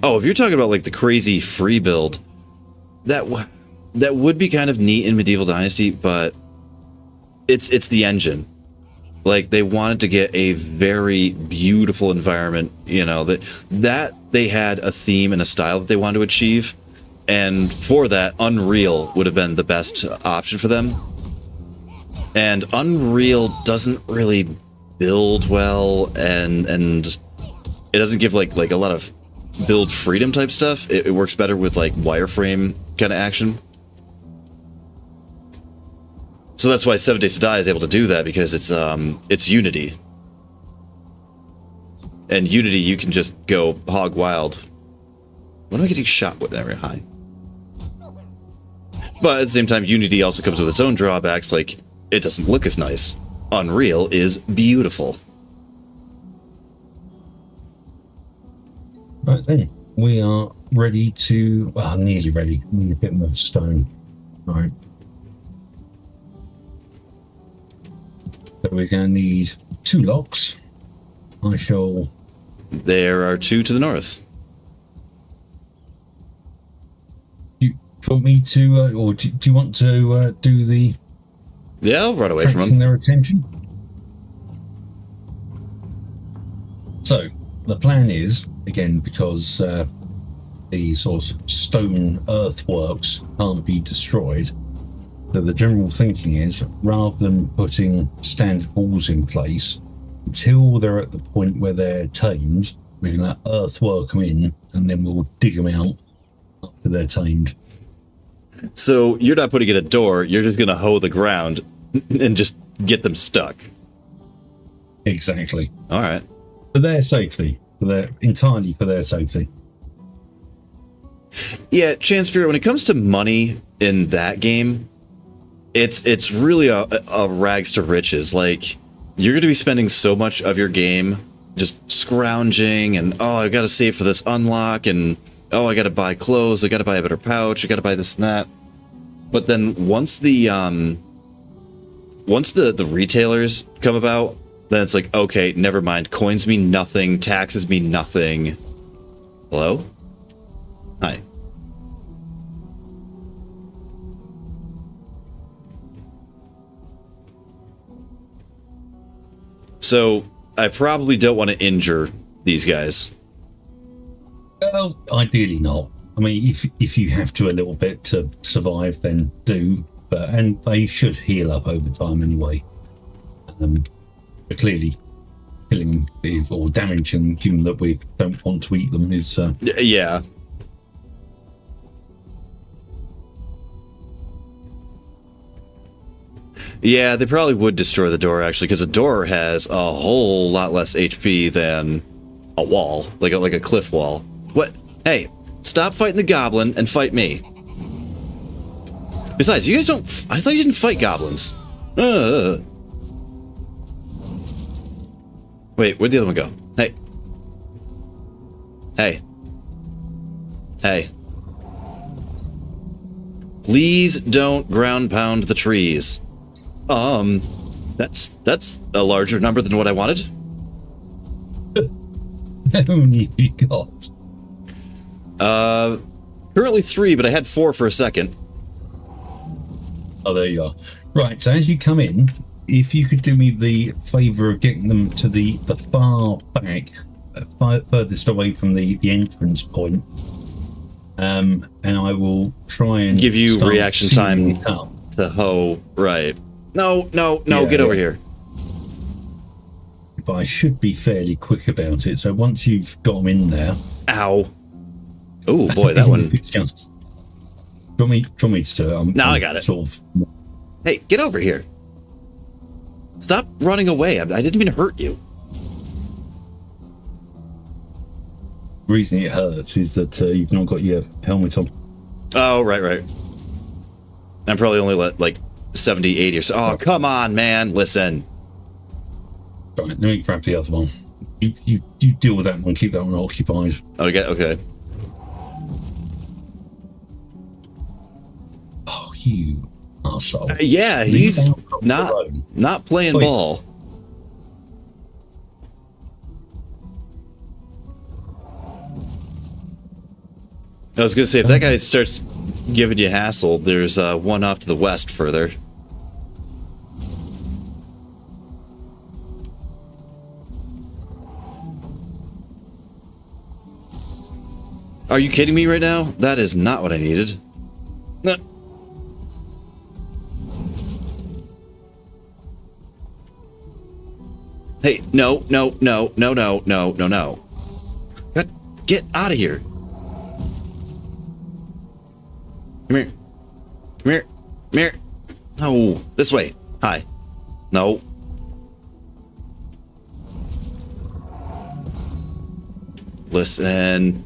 S1: Oh, if you're talking about like the crazy free build, that would be kind of neat in Medieval Dynasty, but it's the engine. Like, they wanted to get a very beautiful environment, that they had a theme and a style that they wanted to achieve. And for that, Unreal would have been the best option for them. And Unreal doesn't really build well, and it doesn't give like a lot of build freedom type stuff. It works better with like wireframe kind of action. So that's why 7 Days to Die is able to do that, because it's Unity. And Unity, you can just go hog wild. What am I getting shot with very high? But at the same time, Unity also comes with its own drawbacks, like it doesn't look as nice. Unreal is beautiful.
S2: Right then, we are ready to, well, nearly ready. We need a bit more stone. All right. So we're going to need 2 logs. I shall...
S1: There are 2 to the north.
S2: Do you want me to, or do you want to do the...
S1: Yeah, I'll run away from them.
S2: Their attention? So, the plan is, again, because the sort of stone earthworks can't be destroyed, so the general thinking is, rather than putting standard walls in place, until they're at the point where they're tamed, we're going to earthwork them in, and then we'll dig them out after they're tamed.
S1: So you're not putting in a door, you're just going to hoe the ground and just get them stuck.
S2: Exactly.
S1: All right.
S2: For their safety. Entirely for their safety.
S1: Yeah, Chance Spirit, when it comes to money in that game, it's really a rags to riches. Like, you're going to be spending so much of your game just scrounging and, oh, I've got to save for this unlock, and oh, I gotta buy clothes, I gotta buy a better pouch, I gotta buy this and that. But then once the retailers come about, then it's like, okay, never mind. Coins mean nothing, taxes mean nothing. Hello? Hi. So, I probably don't want to injure these guys.
S2: Well, ideally not. I mean, if you have to a little bit to survive, then do. And they should heal up over time anyway. But clearly, killing them or damaging them that we don't want to eat them is...
S1: Yeah. Yeah, they probably would destroy the door, actually, because a door has a whole lot less HP than a wall, like a cliff wall. What? Hey, stop fighting the goblin and fight me. Besides, you guys don't... I thought you didn't fight goblins. Wait, where'd the other one go? Hey. Hey. Hey. Please don't ground pound the trees. That's a larger number than what I wanted.
S2: How many have you got?
S1: Currently 3, but I had 4 for a second.
S2: Oh, there you are. Right, so as you come in, if you could do me the favour of getting them to the far back, furthest away from the entrance point, and I will try and
S1: give you reaction time to hoe. Right. No, yeah, get over here.
S2: But I should be fairly quick about it. So once you've got them in there...
S1: Ow. Oh, boy, that one...
S2: It's just... Do you want me to do it?
S1: No, I got it.
S2: Sort of...
S1: Hey, get over here. Stop running away. I didn't even hurt you.
S2: The reason it hurts is that you've not got your helmet on.
S1: Oh, right. I'm probably only like 70, 80 or so. Oh, come on, man. Listen.
S2: Right, let me grab the other one. You deal with that one. Keep that one occupied.
S1: Okay.
S2: Oh, you arsehole.
S1: Yeah, he's not playing ball. I was gonna say, if that guy starts giving you hassle, there's one off to the west further. Are you kidding me right now? That is not what I needed. No. Hey, no. God, get out of here. Come here. No, this way. Hi. No. Listen.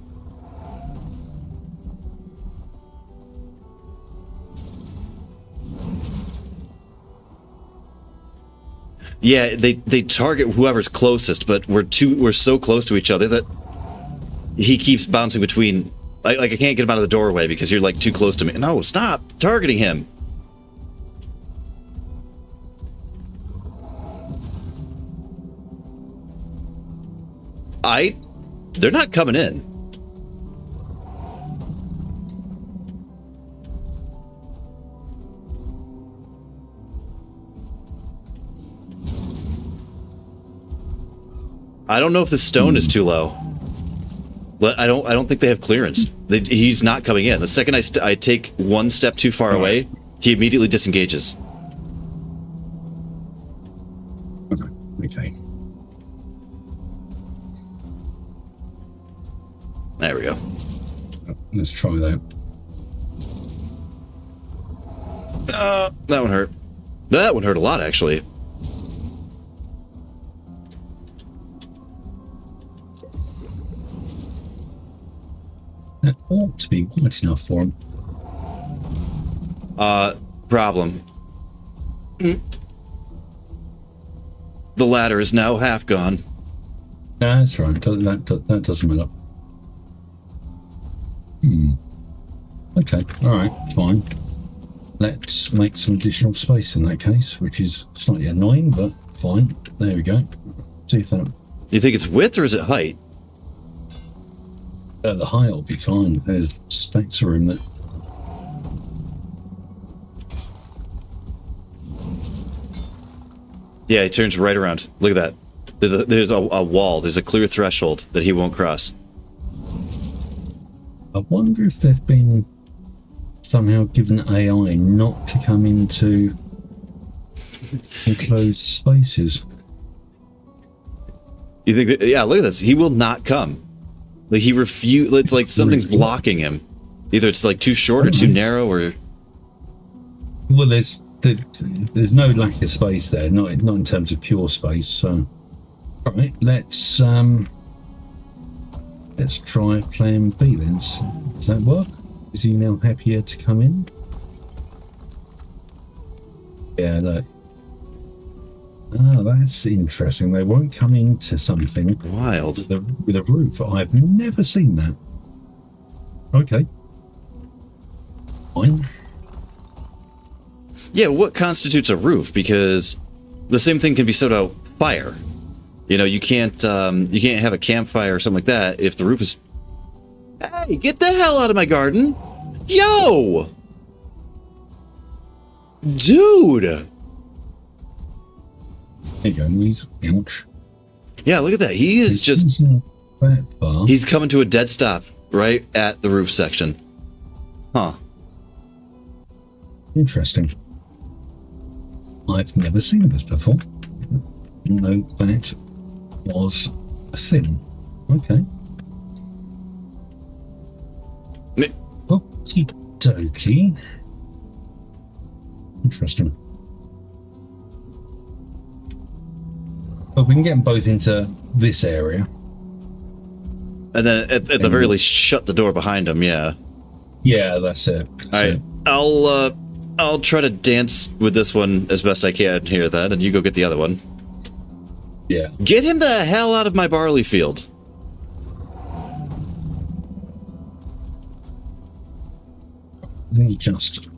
S1: Yeah, they target whoever's closest, but we're so close to each other that he keeps bouncing between. Like I can't get him out of the doorway because you're like too close to me. No, stop targeting him. They're not coming in. I don't know if the stone is too low. I don't think they have clearance. He's not coming in. The second I take one step too far away, he immediately disengages.
S2: Okay.
S1: There we go.
S2: Let's try that.
S1: That one hurt. That one hurt a lot, actually.
S2: That ought to be wide enough for him.
S1: Problem. The ladder is now half gone.
S2: No, that's right. That doesn't matter. Okay, all right, fine. Let's make some additional space in that case, which is slightly annoying, but fine. There we go. See if that...
S1: You think it's width or is it height?
S2: The height will be fine. There's stacks of room there.
S1: Yeah, he turns right around. Look at that. There's a wall. There's a clear threshold that he won't cross.
S2: I wonder if they've been somehow given AI not to come into enclosed spaces.
S1: You think that, yeah, look at this. He will not come. Like he refuse. It's like something's blocking him. Either it's like too short or too narrow, or
S2: well, there's no lack of space there. Not in terms of pure space. So, all right, let's try plan B then. Does that work? Is he now happier to come in? Yeah, look. Ah, that's interesting. They won't come into something
S1: wild
S2: with a roof. I've never seen that. Okay. Fine.
S1: Yeah, what constitutes a roof? Because the same thing can be said about fire. You know, you can't have a campfire or something like that if the roof is... Hey, get the hell out of my garden! Yo! Dude!
S2: There you go, Louise. Ouch.
S1: Yeah, look at that. He is just... He's coming to a dead stop right at the roof section. Huh.
S2: Interesting. I've never seen this before. No, that was a thing. Okay. Okie dokie. Interesting. Well, we can get them both into this area.
S1: And then at the very least, shut the door behind him, yeah.
S2: Yeah, that's it.
S1: All right. I'll try to dance with this one as best I can here then, and you go get the other one.
S2: Yeah.
S1: Get him the hell out of my barley field.
S2: Let me just...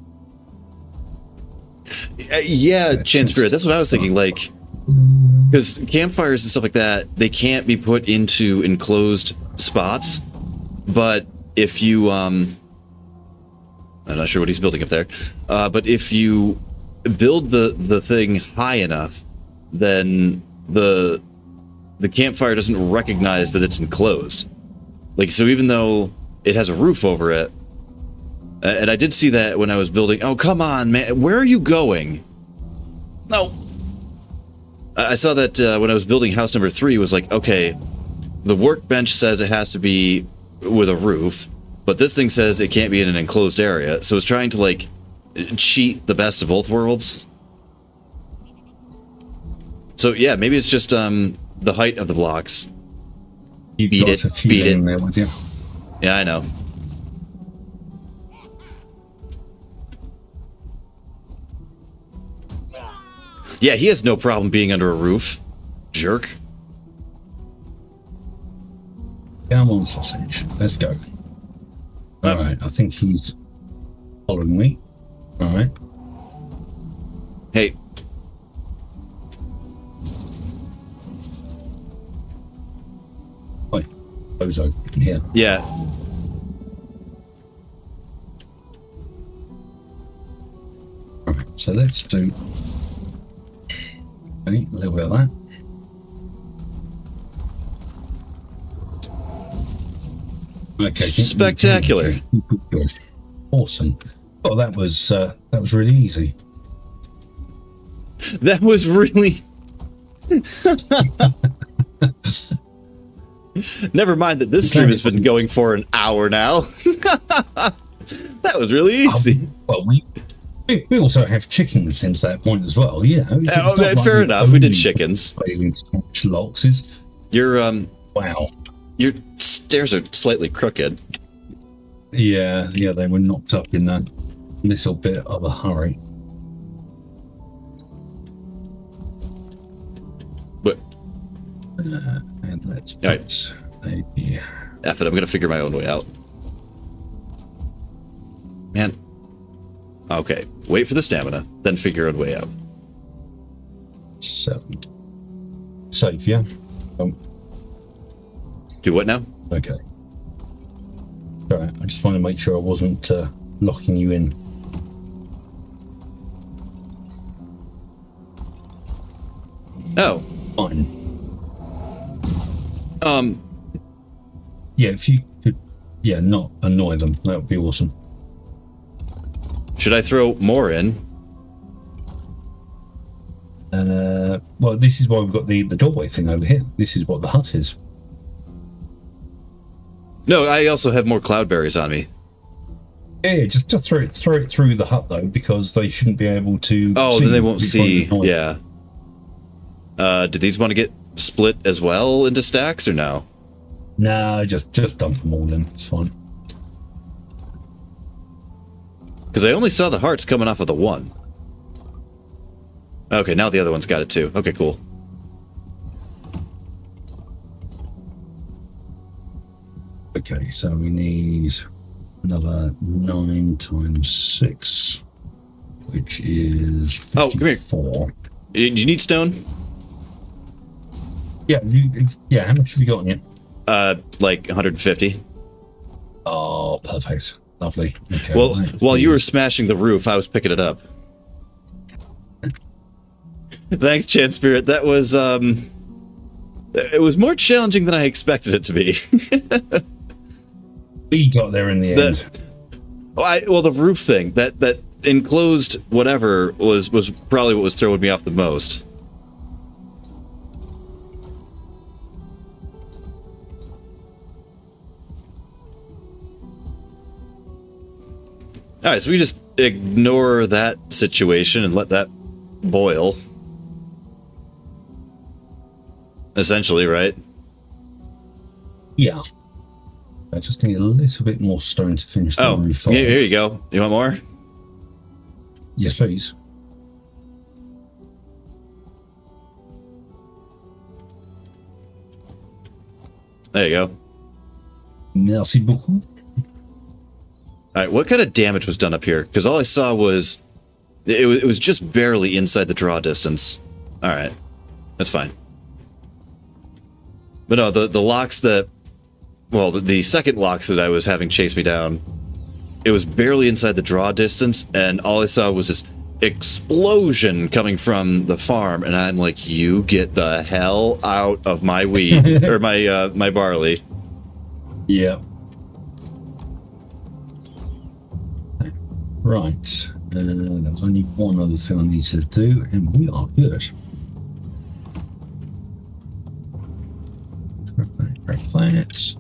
S1: Yeah, Chance Spirit, that's what I was thinking, like... Because campfires and stuff like that, they can't be put into enclosed spots, but if you, I'm not sure what he's building up there, but if you build the thing high enough, then the campfire doesn't recognize that it's enclosed. Like, so even though it has a roof over it, and I did see that when I was building... Oh, come on, man. Where are you going? No. I saw that when I was building house number 3, was like, okay, the workbench says it has to be with a roof, but this thing says it can't be in an enclosed area. So it's trying to, like, cheat the best of both worlds. So, yeah, maybe it's just the height of the blocks.
S2: You've
S1: beat
S2: got
S1: it,
S2: a few
S1: beat
S2: in
S1: it.
S2: there with you.
S1: Yeah, I know. Yeah, he has no problem being under a roof. Jerk.
S2: Come on, sausage. Let's go. Alright, I think he's following me. Alright.
S1: Hey.
S2: Wait. Bozo, in here.
S1: Yeah.
S2: Alright, so let's do... Okay, a little bit of that. Okay,
S1: Spectacular.
S2: Good. Awesome. Oh, that was really easy.
S1: That was really... Never mind that this stream has been going for an hour now. That was really easy.
S2: Well, we also have chickens since that point as well. Yeah.
S1: Fair enough. We did chickens.
S2: Locks is...
S1: Your
S2: wow.
S1: Your stairs are slightly crooked.
S2: Yeah, they were knocked up in a little bit of a hurry.
S1: But
S2: and let's
S1: right.
S2: put a...
S1: F it, I'm gonna figure my own way out. Man. Okay. Wait for the stamina, then figure a way out.
S2: 7. Safe, yeah?
S1: Do what now?
S2: Okay. Sorry, I just want to make sure I wasn't locking you in.
S1: Oh.
S2: Fine. Yeah, if you could, not annoy them, that would be awesome.
S1: Should I throw more in?
S2: Well, this is why we've got the doorway thing over here. This is what the hut is.
S1: No, I also have more cloudberries on me.
S2: Yeah, just throw it through the hut though, because they shouldn't be able to.
S1: Oh, then they won't see. Yeah. Do these want to get split as well into stacks or no?
S2: No, just dump them all in. It's fine.
S1: Because I only saw the hearts coming off of the one. Okay, now the other one's got it too. Okay, cool.
S2: Okay, so we need another 9 times 6, which is 54.
S1: Oh, come here. Do you need stone?
S2: Yeah, how much have you got on you?
S1: Like 150.
S2: Oh, perfect. Lovely. Okay,
S1: well, while you were smashing the roof, I was picking it up. Thanks, Chance Spirit. That was, it was more challenging than I expected it to be.
S2: We got there in the end.
S1: Well, the roof thing, that enclosed whatever was probably what was throwing me off the most. Alright, so we just ignore that situation and let that boil. Essentially, right?
S2: Yeah. I just need a little bit more stone to finish the roof off.
S1: Here you go. You want more?
S2: Yes, please.
S1: There you go.
S2: Merci beaucoup.
S1: Alright, what kind of damage was done up here? Because all I saw was... It was just barely inside the draw distance. Alright. That's fine. But no, the locks that... Well, the second locks that I was having chase me down, it was barely inside the draw distance, and all I saw was this explosion coming from the farm, and I'm like, you get the hell out of my weed, or my barley.
S2: Yeah. Right. There was only one other thing I need to do, and we are good. Grab that.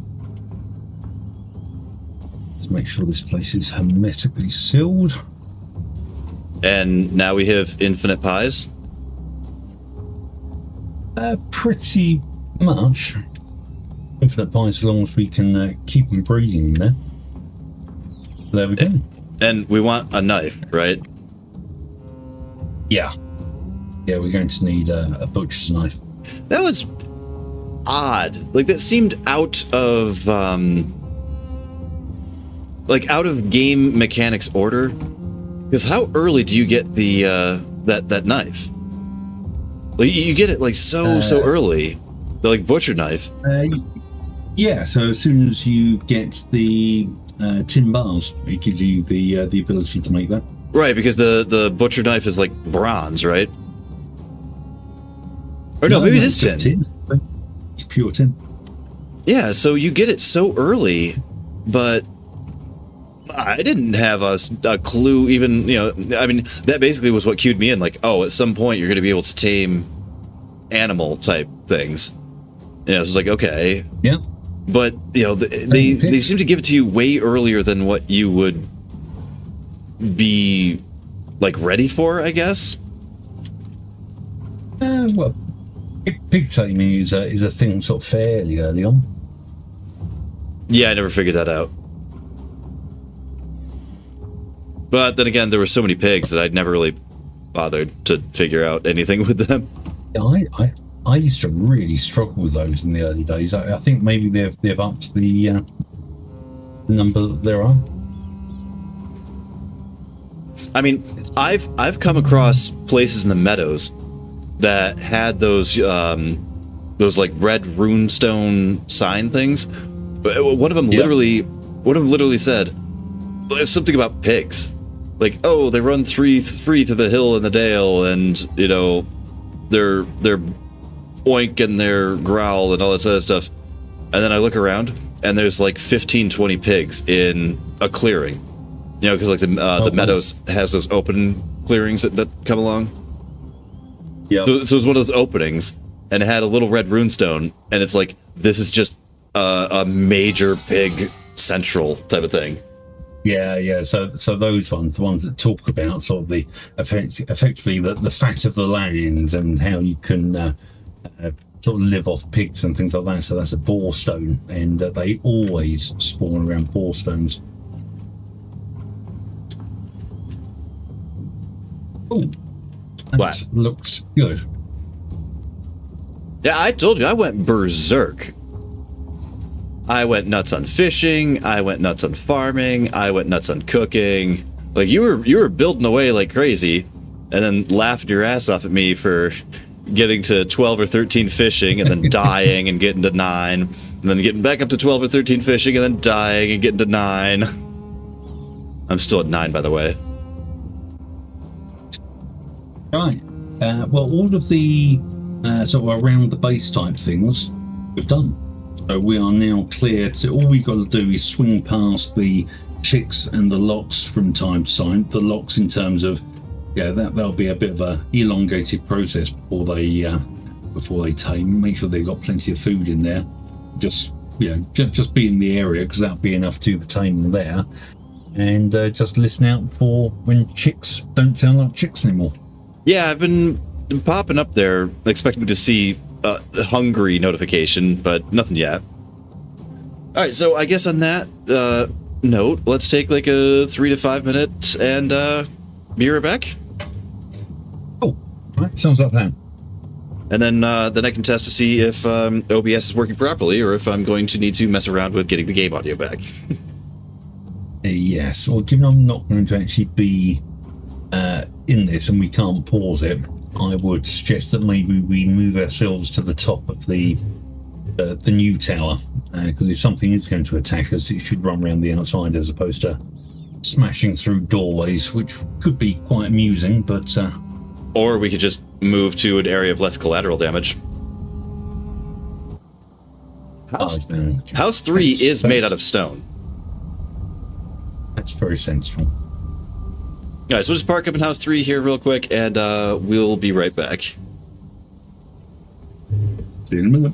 S2: Let's make sure this place is hermetically sealed.
S1: And now we have infinite pies?
S2: Pretty much. Infinite pies, as long as we can keep them breeding in there. There we go.
S1: And we want a knife, right?
S2: Yeah. Yeah, we're going to need a butcher's knife.
S1: That was odd. Like, that seemed out of, out of game mechanics order. Because how early do you get the, that knife? Like, you get it, like, so early. The, like, butcher knife.
S2: Yeah, so as soon as you get the tin bars, it gives you the ability to make that.
S1: Right, because the butcher knife is, like, bronze, right? Or no, maybe it is tin.
S2: It's pure tin.
S1: Yeah, so you get it so early, but I didn't have a clue even, I mean, that basically was what cued me in, like, oh, at some point you're going to be able to tame animal type things. It's like, okay.
S2: Yeah.
S1: But, they seem to give it to you way earlier than what you would be, like, ready for, I guess?
S2: Well, pig taming is a thing sort of fairly early on.
S1: Yeah, I never figured that out. But then again, there were so many pigs that I'd never really bothered to figure out anything with them.
S2: Yeah, I used to really struggle with those in the early days. I think maybe they've upped the number that there are.
S1: I mean, I've come across places in the meadows that had those like red runestone sign things. One of them literally said something about pigs. Like, oh, they run free through the hill and the dale, and you know, they're oink and their growl and all that sort of stuff. And then I look around and there's like 15, 20 pigs in a clearing. You know, because like the meadows has those open clearings that come along. Yeah. So it was one of those openings, and it had a little red runestone, and it's like, this is just a major pig central type of thing.
S2: Yeah. So those ones, the ones that talk about sort of the effectively the fat of the land and how you can sort of live off pigs and things like that. So that's a boarstone, and they always spawn around boarstones. Oh, that looks good.
S1: Yeah, I told you, I went berserk. I went nuts on fishing, I went nuts on farming, I went nuts on cooking. Like, you were building away like crazy, and then laughing your ass off at me for getting to 12 or 13 fishing, and then dying and getting to 9, and then getting back up to 12 or 13 fishing, and then dying and getting to 9. I'm still at 9, by the way.
S2: Right. Well, all of the sort of around the base type things we've done. So we are now clear to, all we've got to do is swing past the chicks and the locks from time to time. The locks in terms of, that'll be a bit of a elongated process before they tame. Make sure they've got plenty of food in there. Just be in the area, because that'll be enough to do the taming there. And just listen out for when chicks don't sound like chicks anymore.
S1: Yeah, I've been popping up there expecting to see a hungry notification, but nothing yet. Alright, so I guess on that note, let's take like a 3 to 5 minute and be right back.
S2: Oh, right, sounds like a plan.
S1: And then I can test to see if OBS is working properly, or if I'm going to need to mess around with getting the game audio back.
S2: Yes, well, given I'm not going to actually be in this and we can't pause it, I would suggest that maybe we move ourselves to the top of the new tower, because if something is going to attack us, it should run around the outside as opposed to smashing through doorways, which could be quite amusing. But
S1: or we could just move to an area of less collateral damage. House 3 is made out of stone.
S2: That's very sensible.
S1: Alright, so we'll just park up in House 3 here real quick, and we'll be right back.
S2: See you in a minute.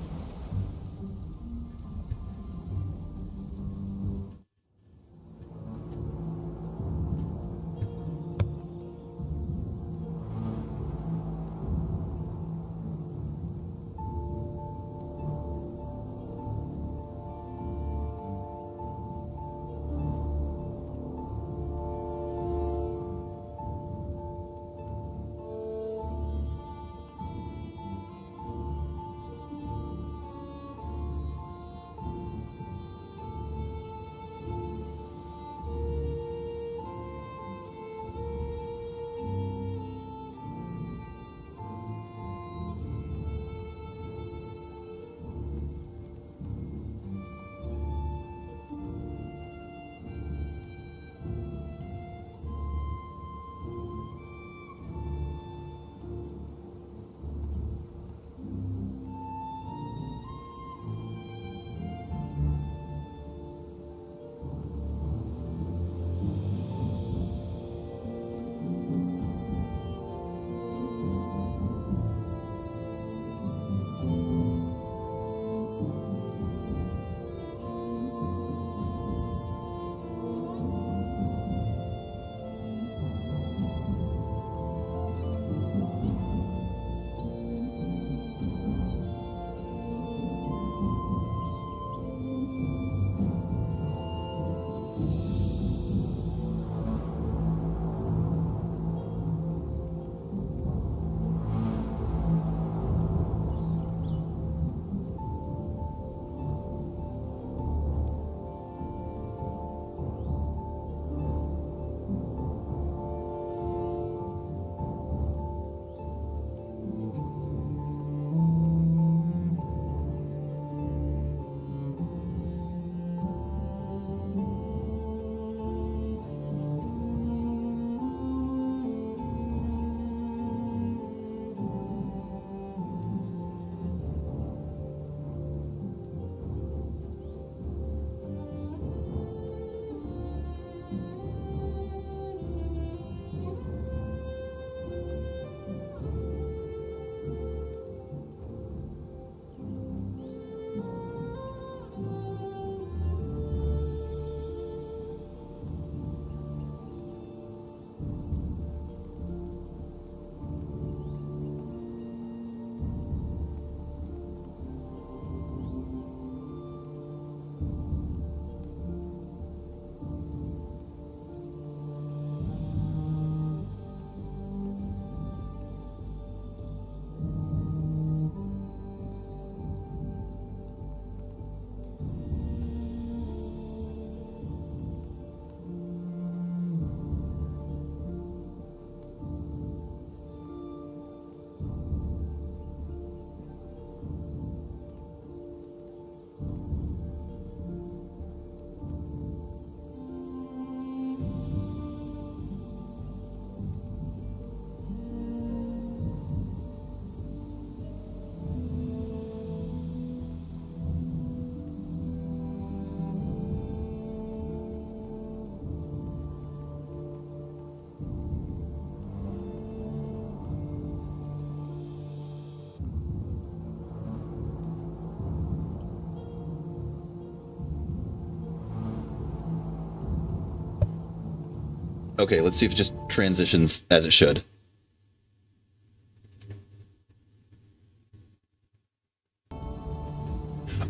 S1: Okay, let's see if it just transitions as it should.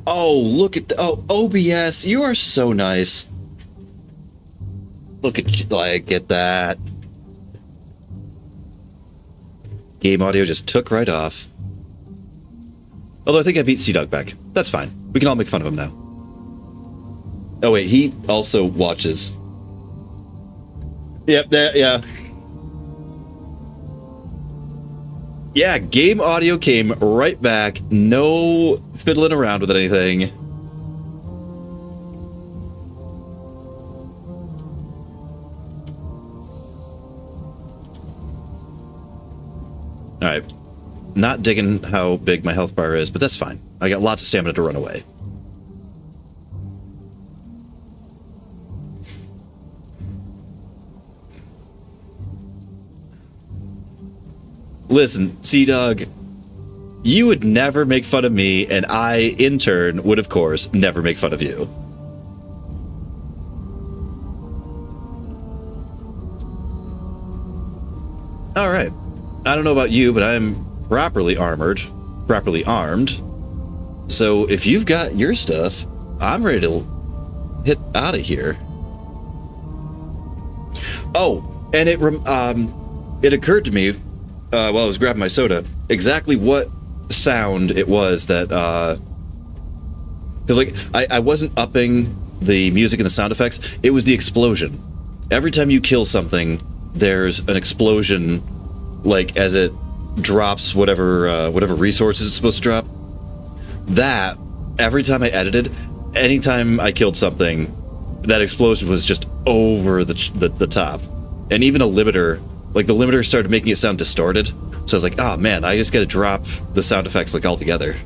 S1: Oh, look at the... Oh, OBS, you are so nice. Look at you, like, get that. Game audio just took right off. Although I think I beat Sea-Dog back. That's fine. We can all make fun of him now. Oh wait, he also watches. Yep, there, yeah. Yeah, game audio came right back. No fiddling around with anything. Alright. Not digging how big my health bar is, but that's fine. I got lots of stamina to run away. Listen, Sea-Dog, you would never make fun of me, and I, in turn, would, of course, never make fun of you. Alright. I don't know about you, but I'm properly armored, properly armed. So if you've got your stuff, I'm ready to hit out of here. Oh, and it occurred to me while I was grabbing my soda exactly what sound it was that because like I wasn't upping the music and the sound effects. It was the explosion. Every time you kill something, there's an explosion, like as it drops whatever resources it's supposed to drop. That every time I edited, anytime I killed something, that explosion was just over the top. And even a limiter, like the limiter started making it sound distorted. So I was like, oh man, I just gotta drop the sound effects like altogether.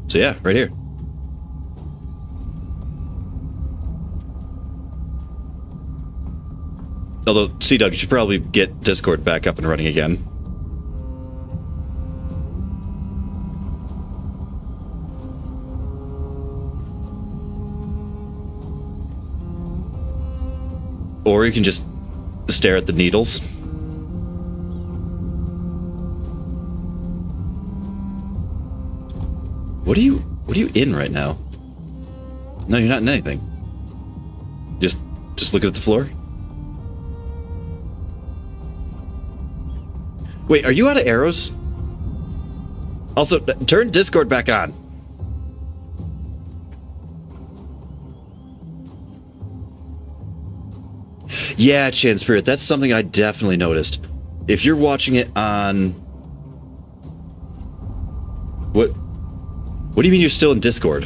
S1: So yeah, right here. Although, Sea-Dog, you should probably get Discord back up and running again. Or you can just stare at the needles. What are you in right now? No, you're not in anything. Just looking at the floor? Wait, are you out of arrows? Also, turn Discord back on. Yeah, Chan Spirit, that's something I definitely noticed. If you're watching it on... What do you mean you're still in Discord?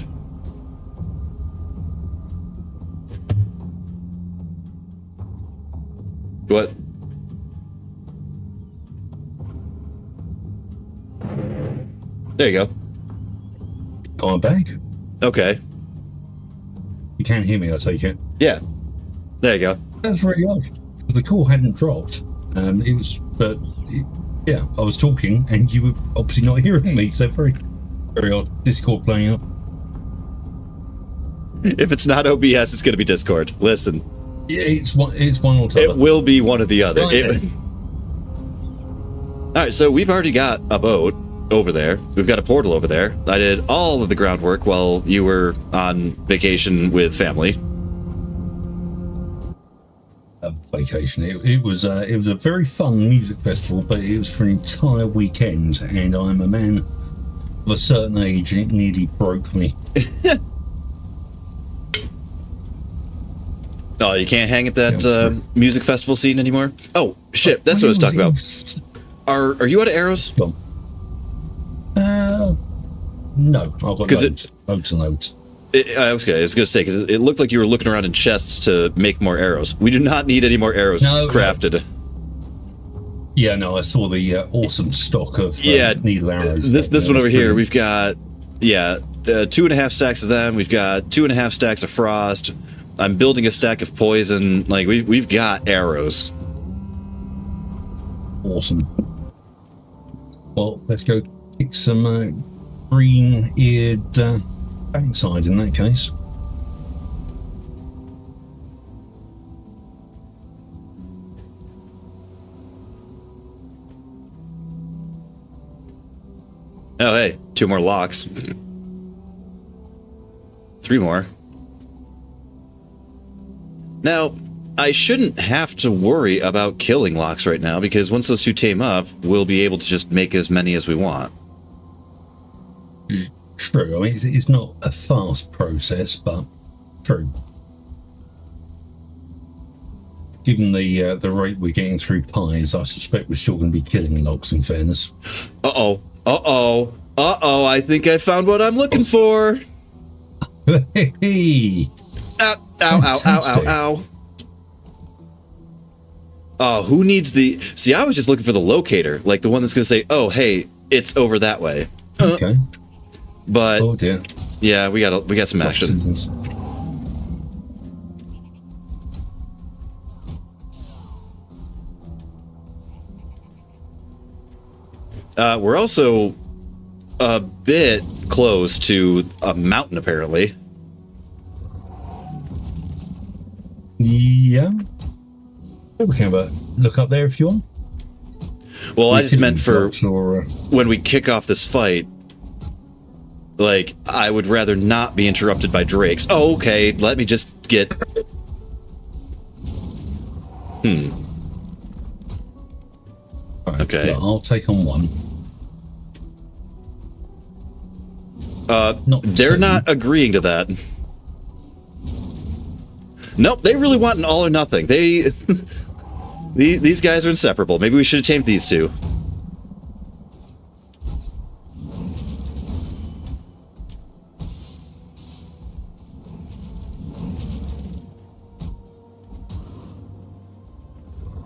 S1: What? There you go.
S2: Going back.
S1: Okay.
S2: You can't hear me, I take it.
S1: Yeah. There you go.
S2: That's very odd. The call hadn't dropped. Yeah, I was talking and you were obviously not hearing me, so very, very odd. Discord playing up.
S1: If it's not OBS, it's going to be Discord. Listen.
S2: Yeah, it's one or the other.
S1: It will be one or the other.
S2: Right.
S1: Alright, so we've already got a boat over there. We've got a portal over there. I did all of the groundwork while you were on vacation with family.
S2: Vacation. It was a very fun music festival, but it was for an entire weekend, and I'm a man of a certain age, and it nearly broke me.
S1: Oh, you can't hang at that music festival scene anymore? Oh, shit, that's what I was talking about. Are you out of arrows?
S2: No, I've got loads and loads.
S1: I was going to say, because it looked like you were looking around in chests to make more arrows. We do not need any more arrows crafted.
S2: Yeah, no, I saw the awesome stock of needle arrows.
S1: This one over here, we've got, 2.5 stacks of them. We've got 2.5 stacks of frost. I'm building a stack of poison. Like, we've got arrows.
S2: Awesome. Well, let's go pick some green-eared backside in that case.
S1: Oh, hey, 2 more locks. 3 more. Now, I shouldn't have to worry about killing locks right now, because once those 2 tame up, we'll be able to just make as many as we want.
S2: True. I mean, it's not a fast process, but true. Given the rate we're getting through pies, I suspect we're still going to be killing locks, in fairness.
S1: Uh-oh. Uh-oh. Uh-oh. I think I found what I'm looking for.
S2: Hey!
S1: Ow, ow, ow, ow, ow, ow. Oh, who needs the... See, I was just looking for the locator. Like the one that's going to say, oh, hey, it's over that way.
S2: Okay.
S1: But...
S2: Oh, dear.
S1: Yeah, we got some action. We're also a bit close to a mountain, apparently.
S2: Yeah. We can have a look up there if you want.
S1: Well, I just meant for
S2: or,
S1: when we kick off this fight, like, I would rather not be interrupted by drakes. Oh, okay, let me just get...
S2: Right,
S1: okay.
S2: Yeah, I'll take on one.
S1: They're not agreeing to that. Nope, they really want an all or nothing. They... These guys are inseparable. Maybe we should have tamed these 2.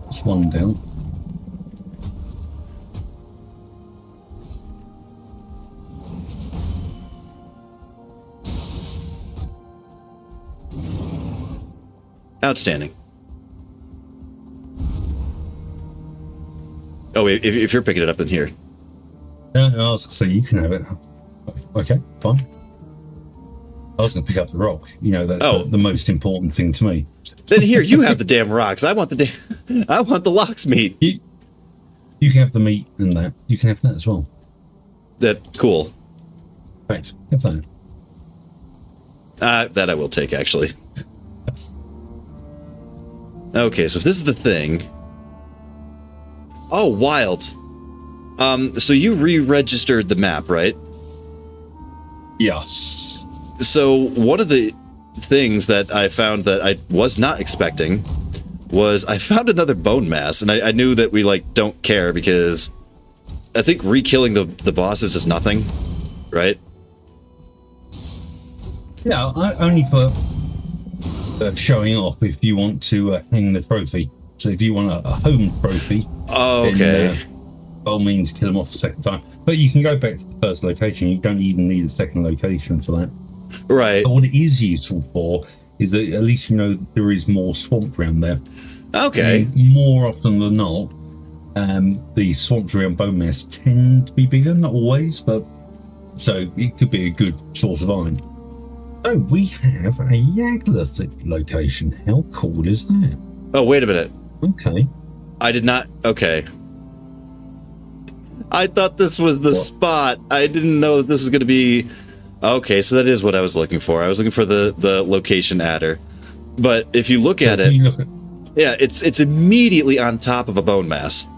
S2: That's one down.
S1: Outstanding. Oh, if you're picking it up in here.
S2: Yeah, I was going to say you can have it. Okay, fine. I was going to pick up the rock. You know, that's the most important thing to me.
S1: Then here, you have the damn rocks. I want the lox meat.
S2: You can have the meat and that. You can have that as well.
S1: Cool.
S2: Thanks. Have that.
S1: That I will take, actually. Okay, so if this is the thing... Oh, wild. So you re-registered the map, right?
S2: Yes.
S1: So one of the things that I found that I was not expecting was I found another bone mass, and I knew that we, like, don't care because I think re-killing the bosses is nothing, right?
S2: Yeah, only for showing off if you want to hang the trophy. So if you want a home trophy,
S1: okay,
S2: then, by all means kill them off the second time. But you can go back to the first location. You don't even need a second location for that.
S1: Right.
S2: But what it is useful for is that at least you know that there is more swamp around there.
S1: Okay.
S2: And more often than not, the swamps around bone mass tend to be bigger, not always, but so it could be a good source of iron. Oh, we have a Yagler location. How cool is that?
S1: Oh, wait a minute.
S2: Okay.
S1: I did not... Okay. I thought this was the spot. I didn't know that this was going to be... Okay, so that is what I was looking for. I was looking for the location adder. But if you look at it... Yeah, it's immediately on top of a bone mass.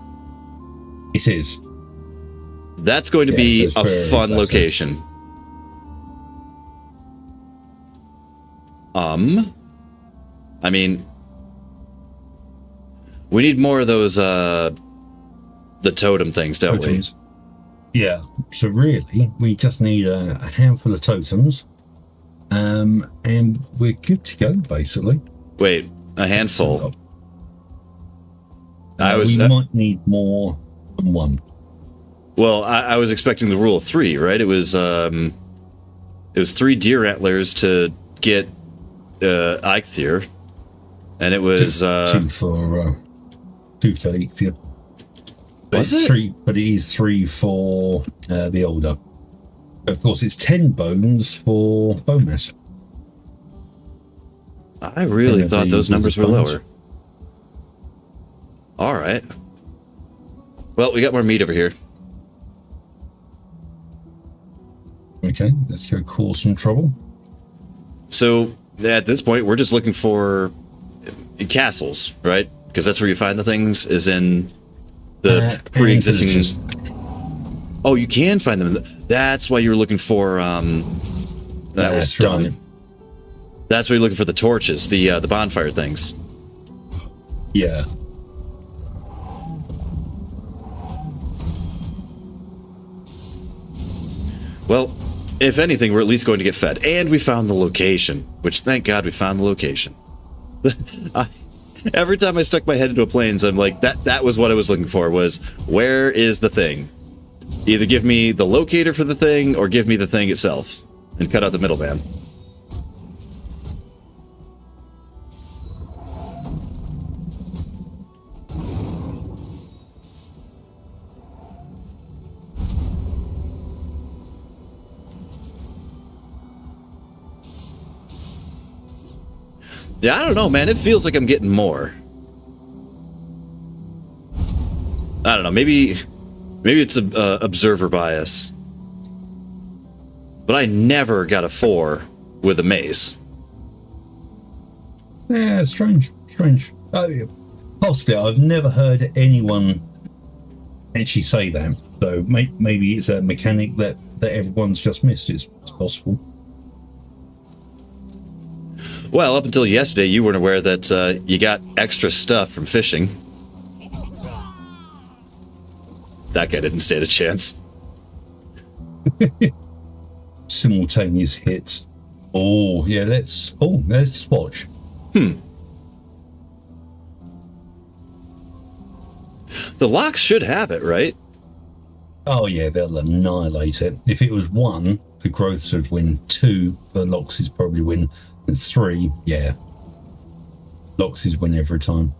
S2: It is.
S1: That's going to be a fun location. I mean... We need more of those, the totem things, don't we?
S2: Yeah, so really, we just need a handful of totems, and we're good to go, basically.
S1: Wait, a handful?
S2: We might need more than one.
S1: Well, I was expecting the rule of 3, right? It was 3 deer antlers to get Eikthyr, and it was...
S2: 2 for Eikthyr. But
S1: Was
S2: it's
S1: it?
S2: 3, but it is 3 for the older. Of course, it's 10 bones for bone mass.
S1: I really thought those numbers were
S2: bones.
S1: lower. All right. Well, we got more meat over here.
S2: Okay, let's go cause some trouble.
S1: So at this point, we're just looking for castles, right? Because that's where you find the things, is in the pre-existing. Oh, you can find them. That's why you were looking for. That was dumb. Right. That's why you're looking for the torches, the bonfire things.
S2: Yeah.
S1: Well, if anything, we're at least going to get fed. And we found the location, which, thank God we found the location. Every time I stuck my head into a plains, I'm like, that was what I was looking for, was where is the thing? Either give me the locator for the thing, or give me the thing itself, and cut out the middleman. Yeah, I don't know, man. It feels like I'm getting more. I don't know. Maybe it's a observer bias. But I never got a 4 with a mace.
S2: Yeah, strange. Possibly, I've never heard anyone actually say that. So maybe it's a mechanic that everyone's just missed. It's possible.
S1: Well, up until yesterday, you weren't aware that you got extra stuff from fishing. That guy didn't stand a chance.
S2: Simultaneous hits. Oh, yeah, let's just watch.
S1: The locks should have it, right?
S2: Oh, yeah, they'll annihilate it. If it was 1, the growths would win. 2, the Loxies probably win. And 3, yeah. Loxies win every time.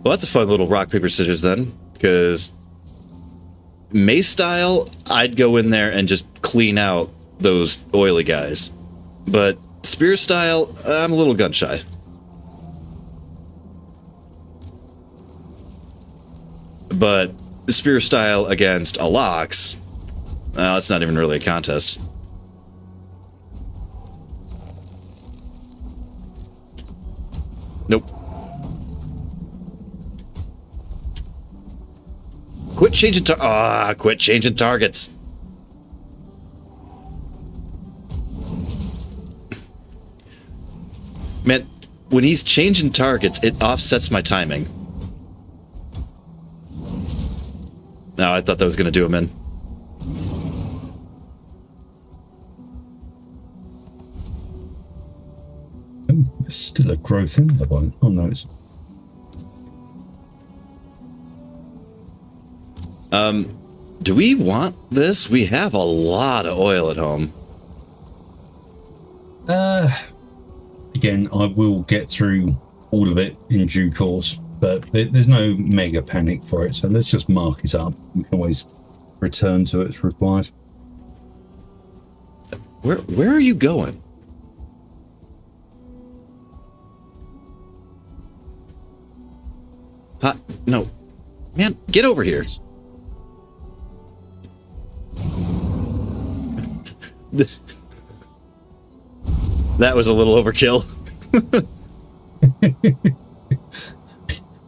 S1: Well, that's a fun little rock, paper, scissors then. Because mace style, I'd go in there and just clean out those oily guys. But spear style, I'm a little gun shy. But spear style against a Lox, it's not even really a contest. Nope. Quit changing targets. Man, when he's changing targets, it offsets my timing. No, I thought that was going to do him in.
S2: There's still a growth in the one. Oh, no, it's...
S1: Do we want this? We have a lot of oil at home.
S2: Again, I will get through all of it in due course, but there's no mega panic for it, so let's just mark it up. We can always return to it as required.
S1: Where are you going? No. Man, get over here. That was a little overkill.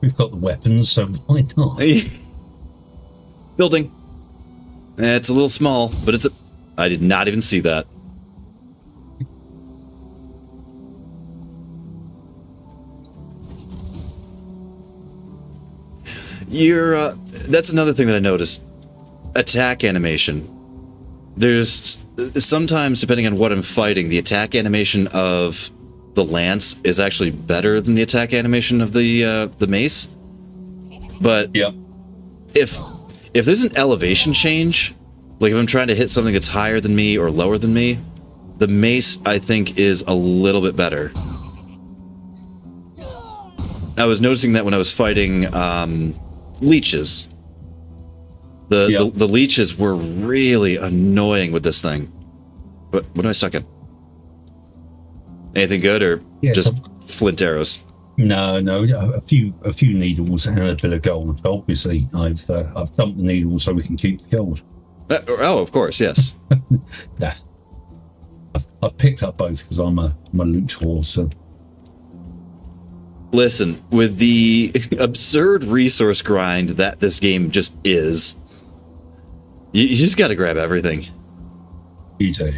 S2: We've got the weapons, so why not?
S1: Building. It's a little small, but it's a... I did not even see that. That's another thing that I noticed. Attack animation. There's sometimes, depending on what I'm fighting, the attack animation of the lance is actually better than the attack animation of the mace. But
S2: yeah,
S1: if there's an elevation change, like if I'm trying to hit something that's higher than me or lower than me, the mace, I think, is a little bit better. I was noticing that when I was fighting leeches. The leeches were really annoying with this thing. What am I stuck in? Anything good or just flint arrows?
S2: No, a few needles and a bit of gold. Obviously, I've dumped the needles so we can keep the gold.
S1: Oh, of course, yes.
S2: Nah. I've picked up both because I'm a loot horse. So.
S1: Listen, with the absurd resource grind that this game just is, you just got to grab everything.
S2: You do.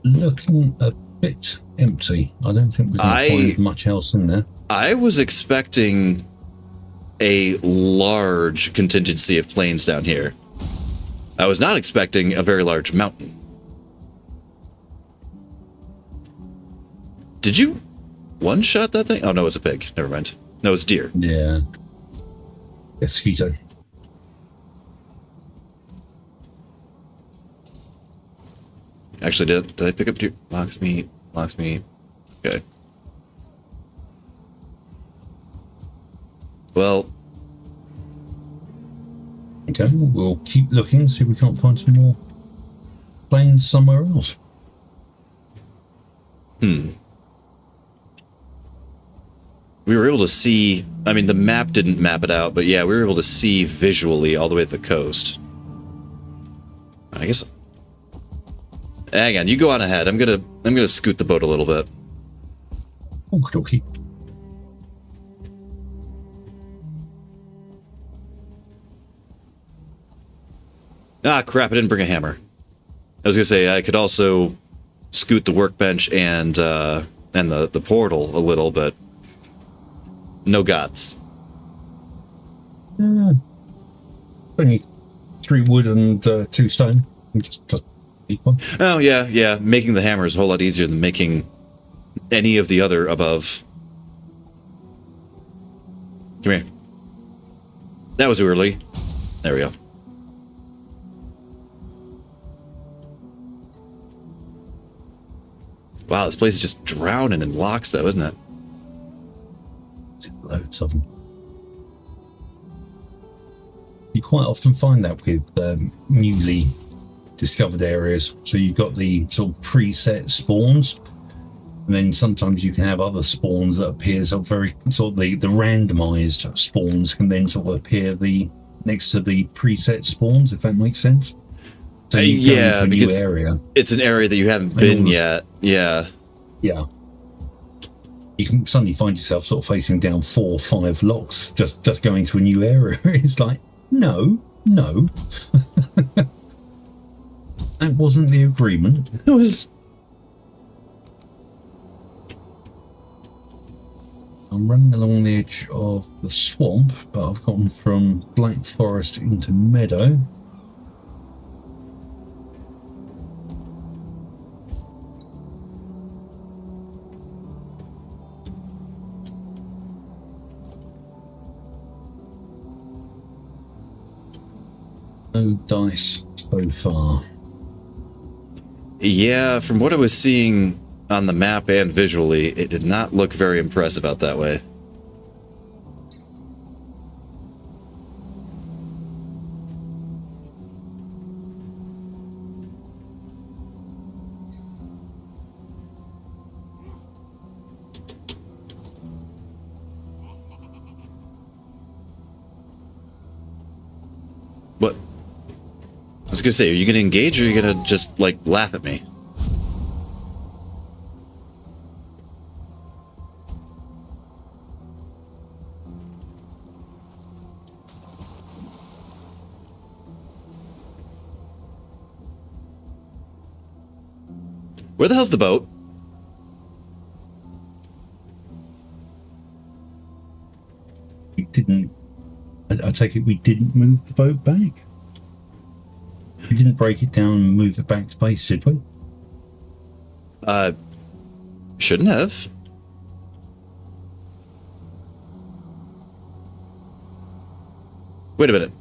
S2: Looking a bit empty. I don't think we're going to find much else in there.
S1: I was expecting a large contingency of planes down here. I was not expecting a very large mountain. Did you one-shot that thing? Oh, no, it's a pig. Never mind. No, it's deer.
S2: Yeah. Mosquito.
S1: Actually, did I pick up deer? Locksmeat. Okay. Well.
S2: Okay, we'll keep looking, see if we can't find some more planes somewhere else.
S1: We were able to see, I mean, the map didn't map it out, but yeah, we were able to see visually all the way to the coast. I guess. Hang on, you go on ahead. I'm gonna scoot the boat a little bit.
S2: Okie dokie.
S1: Ah, crap! I didn't bring a hammer. I was gonna say I could also scoot the workbench and the portal a little, but no gods.
S2: Only 3 wood and 2 stone. Just one.
S1: Oh yeah. Making the hammer is a whole lot easier than making any of the other above. Come here. That was early. There we go. Wow, this place is just drowning in locks, though, isn't it?
S2: Loads of them. You quite often find that with newly discovered areas. So you've got the sort of preset spawns, and then sometimes you can have other spawns that appear sort of very sort of the randomized spawns can then sort of appear next to the preset spawns, if that makes sense. So
S1: yeah, because
S2: area.
S1: It's an area that you haven't been yet. Yeah.
S2: You can suddenly find yourself sort of facing down 4 or 5 locks just going to a new area. It's like, no. That wasn't the agreement.
S1: It was.
S2: I'm running along the edge of the swamp, but I've gone from Black Forest into Meadow. No dice so far.
S1: Yeah, from what I was seeing on the map and visually, it did not look very impressive out that way. What? I was gonna say, are you gonna engage or are you gonna just, like, laugh at me? Where the hell's the boat?
S2: We didn't. I take it we didn't move the boat back? We didn't break it down and move it back to base, did we?
S1: Shouldn't have. Wait a minute.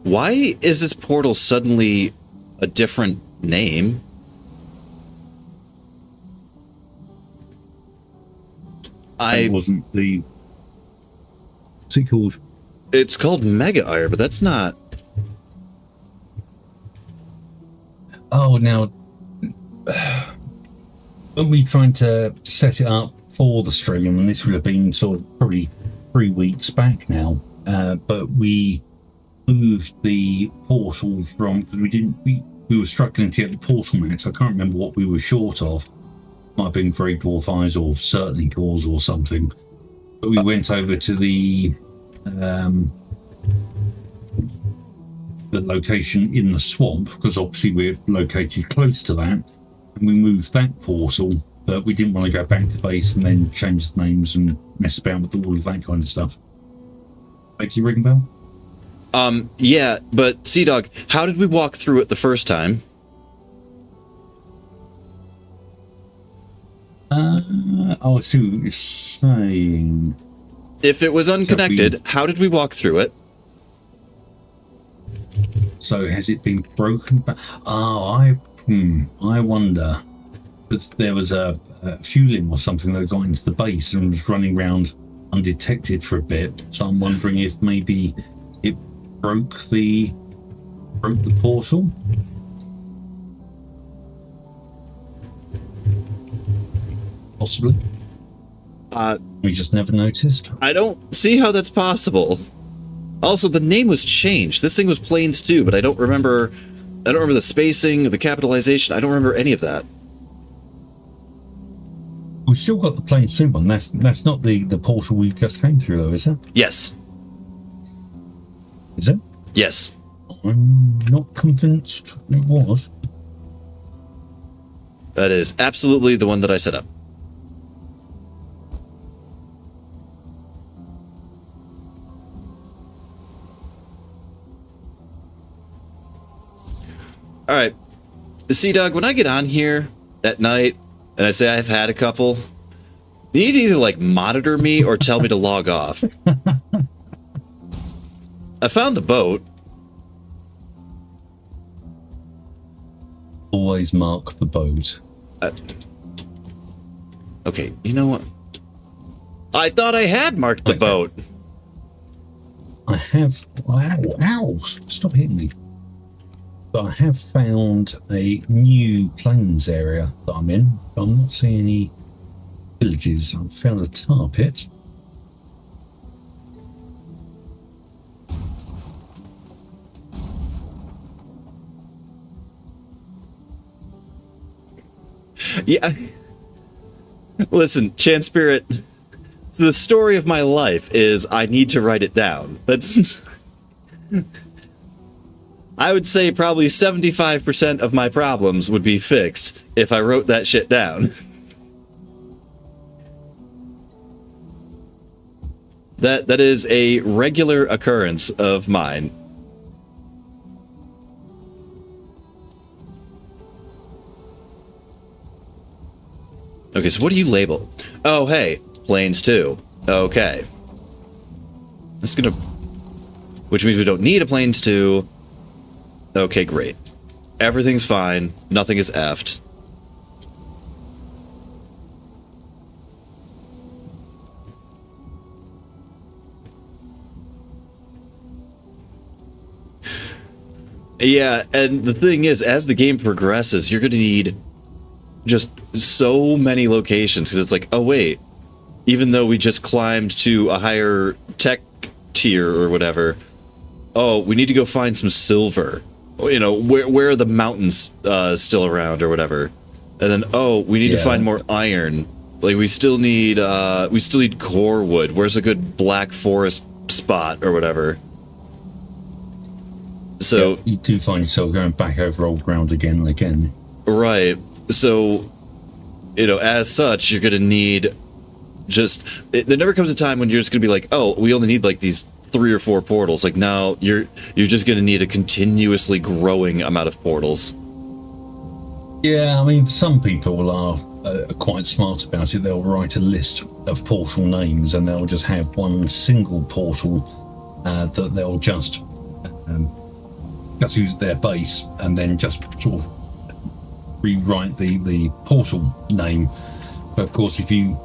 S1: Why is this portal suddenly a different name?
S2: It wasn't the... What's it called?
S1: It's called Mega Iron, but that's not...
S2: Oh, now... When we tried to set it up for the stream, and this would have been sort of probably 3 weeks back now, but we moved the portal from... Because we were struggling to get the portal max. I can't remember what we were short of. Might have been Great Dwarf Eyes or certainly Cores or something. But we went over to the location in the swamp, because obviously we're located close to that, and we moved that portal, but we didn't want to go back to base and then change the names and mess about with all of that kind of stuff. Make you ring bell?
S1: Yeah, but Sea Dog, how did we walk through it the first time?
S2: I see what you're saying.
S1: If it was unconnected, how did we walk through it?
S2: So has it been broken? I wonder. Because there was a fueling or something that got into the base and was running around undetected for a bit. So I'm wondering if maybe it broke the portal. Possibly. We just never noticed.
S1: I don't see how that's possible. Also, the name was changed. This thing was Plains 2, but I don't remember the spacing, the capitalization. I don't remember any of that.
S2: We've still got the Plains 2 one. That's not the portal we just came through, though, is it?
S1: Yes.
S2: Is it?
S1: Yes.
S2: I'm not convinced it was.
S1: That is absolutely the one that I set up. All right, Sea Dog, when I get on here at night and I say I've had a couple, you need to either like monitor me or tell me to log off. I found the boat.
S2: Always mark the boat.
S1: Okay, you know what? I thought I had marked the boat.
S2: I have... Ow! Stop hitting me. But I have found a new plains area that I'm in. But I'm not seeing any villages. I've found a tar pit.
S1: Yeah. Listen, Chance Spirit, so the story of my life is I need to write it down. That's... I would say probably 75% of my problems would be fixed if I wrote that shit down. That is a regular occurrence of mine. Okay, so what do you label? Oh, hey, Plains 2. Okay. That's gonna... Which means we don't need a Plains 2. Okay, great. Everything's fine. Nothing is effed. Yeah, and the thing is, as the game progresses, you're going to need just so many locations, because it's like, oh wait, even though we just climbed to a higher tech tier or whatever, oh, we need to go find some silver. You know, where are the mountains still around or whatever? And then, oh, we need to find more iron. Like, we still need core wood. Where's a good black forest spot or whatever? So
S2: you do find yourself going back over old ground again and again.
S1: Right. So, you know, as such, you're going to need there never comes a time when you're just going to be like, oh, we only need like these 3 or 4 portals. Like, no, you're just going to need a continuously growing amount of portals.
S2: Yeah, I mean, some people are quite smart about it. They'll write a list of portal names and they'll just have one single portal that they'll just use their base and then just sort of rewrite the portal name. But of course, if you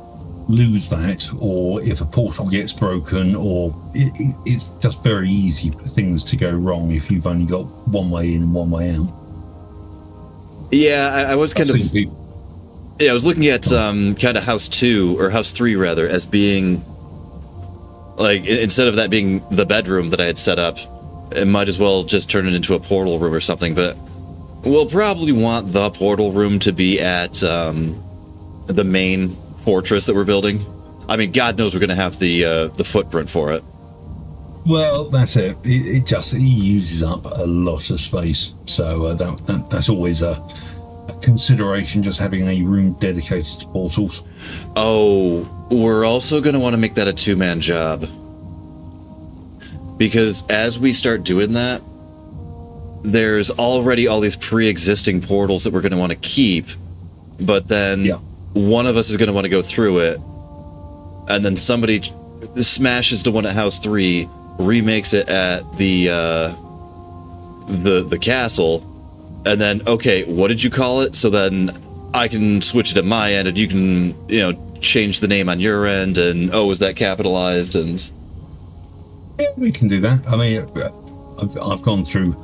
S2: lose that, or if a portal gets broken, or it's just very easy for things to go wrong if you've only got one way in and one way out.
S1: Yeah, I was kind of... Yeah, I was looking at kind of House 2, or House 3 rather, as being... Like, instead of that being the bedroom that I had set up, it might as well just turn it into a portal room or something, but we'll probably want the portal room to be at the main fortress that we're building. I mean, God knows we're going to have the footprint for it.
S2: Well, that's it. It uses up a lot of space, so that's always a consideration, just having a room dedicated to portals.
S1: Oh, we're also going to want to make that a two-man job. Because as we start doing that, there's already all these pre-existing portals that we're going to want to keep, but then one of us is going to want to go through it, and then somebody smashes to one at House 3, remakes it at the castle, and then, okay, what did you call it? So then I can switch it at my end, and you can, change the name on your end, and, oh, is that capitalized? And
S2: yeah, we can do that. I mean, I've gone through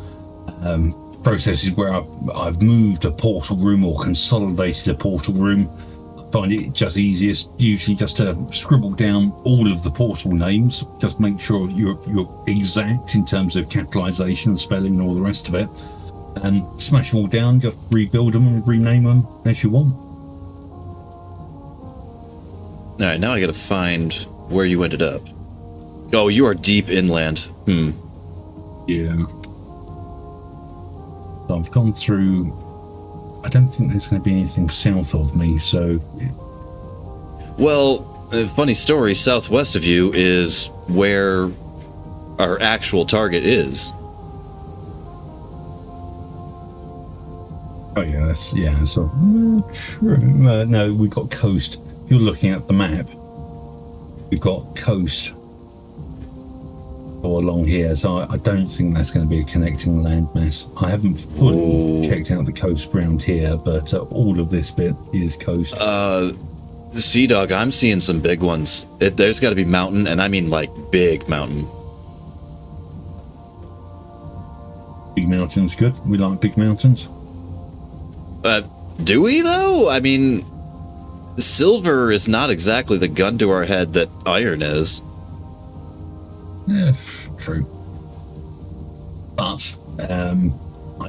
S2: processes where I've moved a portal room or consolidated a portal room. I find it just easiest, usually, just to scribble down all of the portal names. Just make sure you're exact in terms of capitalization, spelling, and all the rest of it. And smash them all down, just rebuild them and rename them as you want.
S1: All right, now I gotta find where you ended up. Oh, you are deep inland.
S2: Yeah. So I've gone through. I don't think there's going to be anything south of me, so.
S1: Well, funny story, southwest of you is where our actual target is.
S2: Oh yeah, so true. No, we've got coast. If you're looking at the map, we've got coast all along here, so I don't think that's going to be a connecting landmass. I haven't fully checked out the coast around here, but all of this bit is coast.
S1: Sea Dog, I'm seeing some big ones. There's got to be mountain, and I mean like big mountain.
S2: Big mountains, good. We like big mountains.
S1: Do we though? I mean, silver is not exactly the gun to our head that iron is.
S2: Yeah, true. But I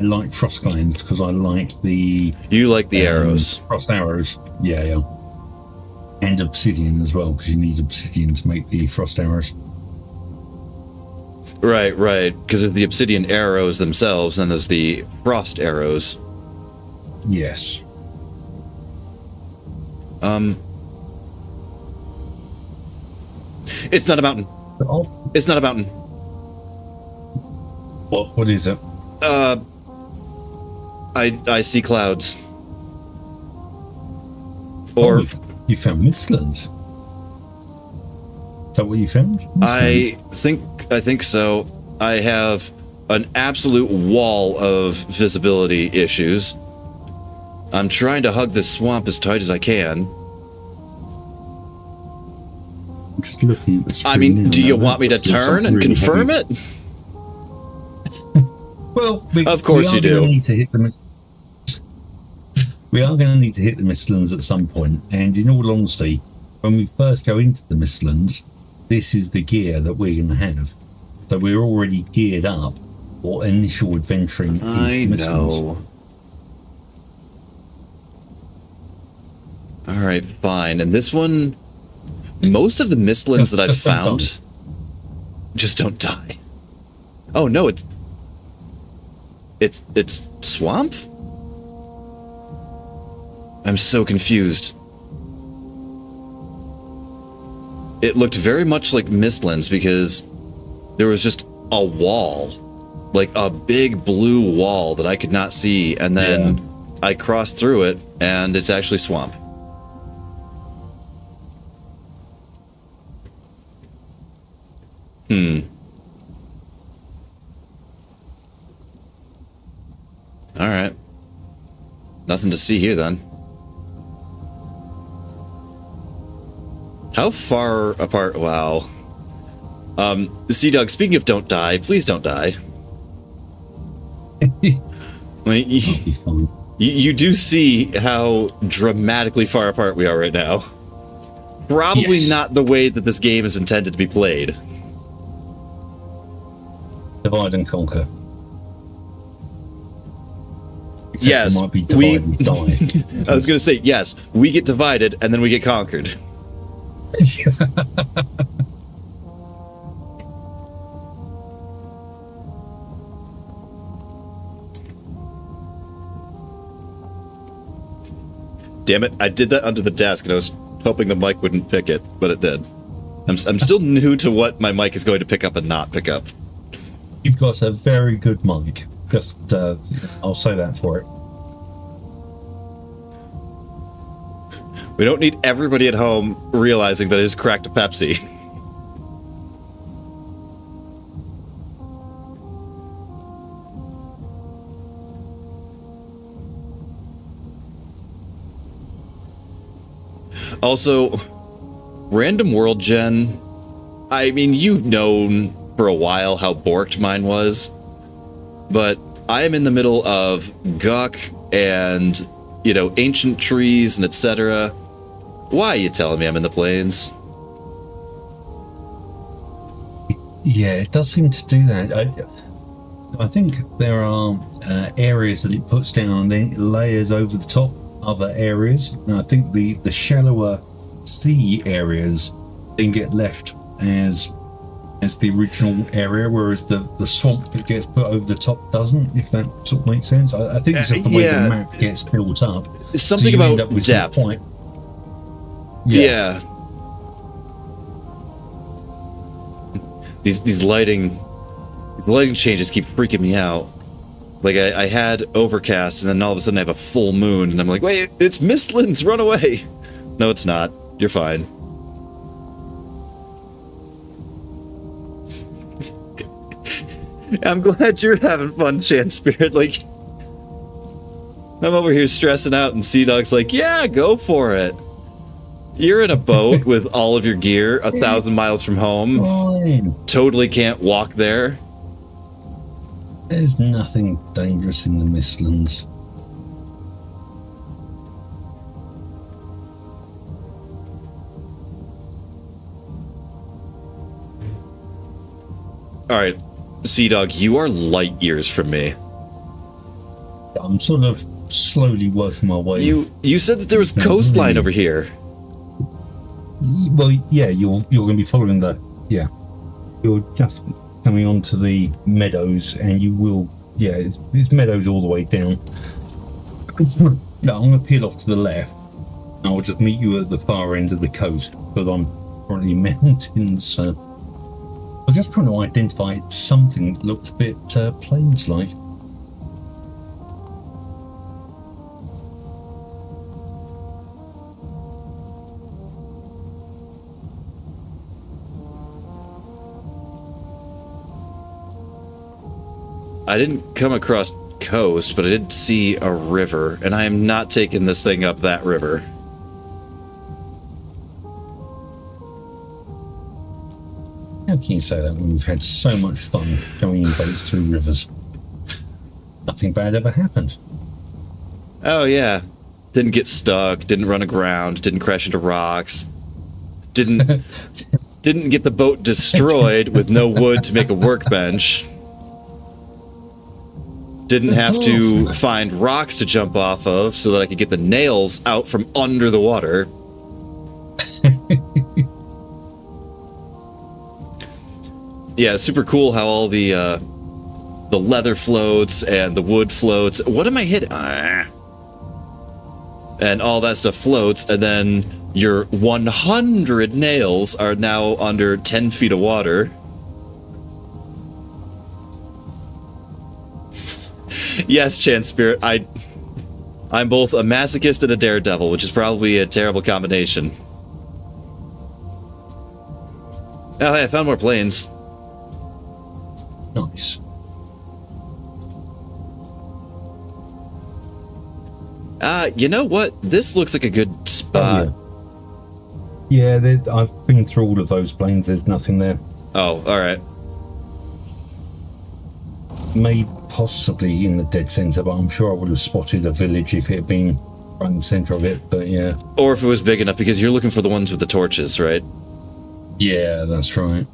S2: like Frostglands because I like the...
S1: You like the arrows.
S2: Frost arrows. Yeah. And obsidian as well, because you need obsidian to make the frost arrows.
S1: Right. Because there's the obsidian arrows themselves, and there's the frost arrows.
S2: Yes.
S1: It's not a mountain. It's not a mountain.
S2: What is it?
S1: I see clouds. Or
S2: you found Mistlands. Is that what you found?
S1: I think so. I have an absolute wall of visibility issues. I'm trying to hug this swamp as tight as I can.
S2: I'm just looking at the screen.
S1: I mean,
S2: now.
S1: do you want me to turn and really confirm it?
S2: Well,
S1: of course you do.
S2: We are going to need to hit the Mistlands at some point, and in all honesty, when we first go into the Mistlands, this is the gear that we're going to have. So we're already geared up for initial adventuring into the Mistlands.
S1: Know. All right, fine. And this one, most of the Mistlands that I've found just don't die. Oh no, it's swamp? I'm so confused. It looked very much like Mistlands because there was just a wall, like a big blue wall that I could not see, and then I crossed through it, and it's actually swamp. All right. Nothing to see here then. How far apart? Wow. Sea Dog, speaking of don't die, please don't die. Like, you do see how dramatically far apart we are right now. Probably
S2: Yes.
S1: not the way that this game is intended to be played.
S2: Divide and conquer. Except
S1: Yes,
S2: it might be divide and die.
S1: I was going to say, yes, we get divided and then we get conquered. Damn it, I did that under the desk and I was hoping the mic wouldn't pick it, but it did. I'm still new to what my mic is going to pick up and not pick up.
S2: You've got a very good mic. Just, I'll say that for it.
S1: We don't need everybody at home realizing that I just cracked a Pepsi. Also, random world gen. I mean, you've known for a while how borked mine was, but I am in the middle of Guk and, you know, ancient trees and etc. Why are you telling me I'm in the plains?
S2: Yeah, it does seem to do that. I think there are areas that it puts down and then it layers over the top other areas. And I think the shallower sea areas then get left as the original area, whereas the swamp that gets put over the top doesn't, if that sort of makes sense. I think it's just the way
S1: yeah.
S2: the map gets built up.
S1: Something
S2: so you end
S1: about
S2: up with
S1: depth.
S2: some quite-
S1: Yeah. These lighting changes keep freaking me out. Like I had overcast and then all of a sudden I have a full moon and I'm like, wait, it's Mistlands, run away. No, it's not. You're fine. I'm glad you're having fun, Chance Spirit. Like, I'm over here stressing out and Sea Dog's like, yeah, go for it. You're in a boat with all of your gear 1,000 miles from home.
S2: Fine.
S1: Totally can't walk there.
S2: There's nothing dangerous in the Mistlands.
S1: Alright, Sea Dog, you are light years from me.
S2: I'm sort of slowly working my way.
S1: You said that there was coastline over here.
S2: Well, yeah, you're going to be following the... Yeah. You're just coming onto the meadows and you will... Yeah, it's meadows all the way down. No, I'm going to peel off to the left. And I'll just meet you at the far end of the coast, but I'm currently mountains, so... I was just trying to identify something that looked a bit plains-like.
S1: I didn't come across coast, but I did see a river, and I am not taking this thing up that river.
S2: How can you say that when we've had so much fun going in boats through rivers? Nothing bad ever happened.
S1: Oh yeah. Didn't get stuck, didn't run aground, didn't crash into rocks. Didn't get the boat destroyed with no wood to make a workbench. Didn't have to find rocks to jump off of so that I could get the nails out from under the water. Yeah, super cool how all the leather floats and the wood floats. What am I hitting? And all that stuff floats, and then your 100 nails are now under 10 feet of water. Yes, Chance Spirit, I'm both a masochist and a daredevil, which is probably a terrible combination. Oh, hey, I found more planes.
S2: Nice.
S1: You know what? This looks like a good spot.
S2: Oh, Yeah, I've been through all of those planes. There's nothing there.
S1: Oh, all right.
S2: Maybe possibly in the dead center, but I'm sure I would have spotted a village if it had been right in the center of it. But yeah.
S1: Or if it was big enough, because you're looking for the ones with the torches, right?
S2: Yeah, that's right.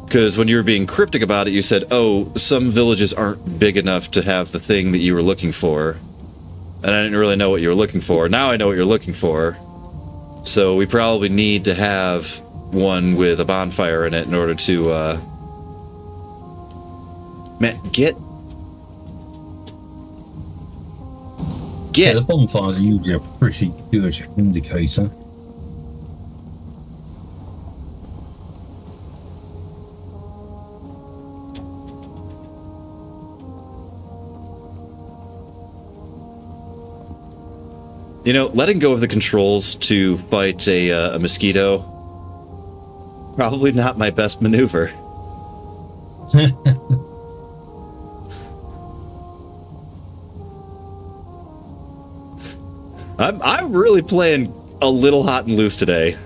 S1: Because when you were being cryptic about it, you said, oh, some villages aren't big enough to have the thing that you were looking for. And I didn't really know what you were looking for. Now I know what you're looking for. So we probably need to have one with a bonfire in it in order to, Man, get...
S2: Yeah, the bonfires are usually a pretty good indicator.
S1: You know, letting go of the controls to fight a mosquito, probably not my best maneuver. I'm really playing a little hot and loose today.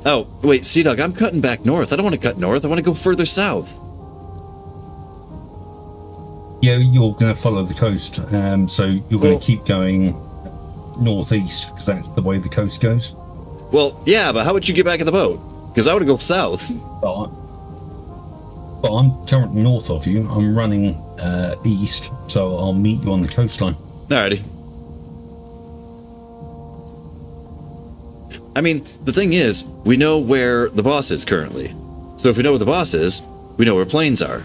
S1: Oh, wait, Sea Dog, I'm cutting back north. I don't want to cut north. I want to go further south.
S2: Yeah, you're going to follow the coast, so you're going to keep going northeast because that's the way the coast goes.
S1: Well, yeah, but how would you get back in the boat? Because I want to go south.
S2: But I'm currently north of you. I'm running east, so I'll meet you on the coastline.
S1: Alrighty. I mean, the thing is, we know where the boss is currently. So if we know where the boss is, we know where planes are.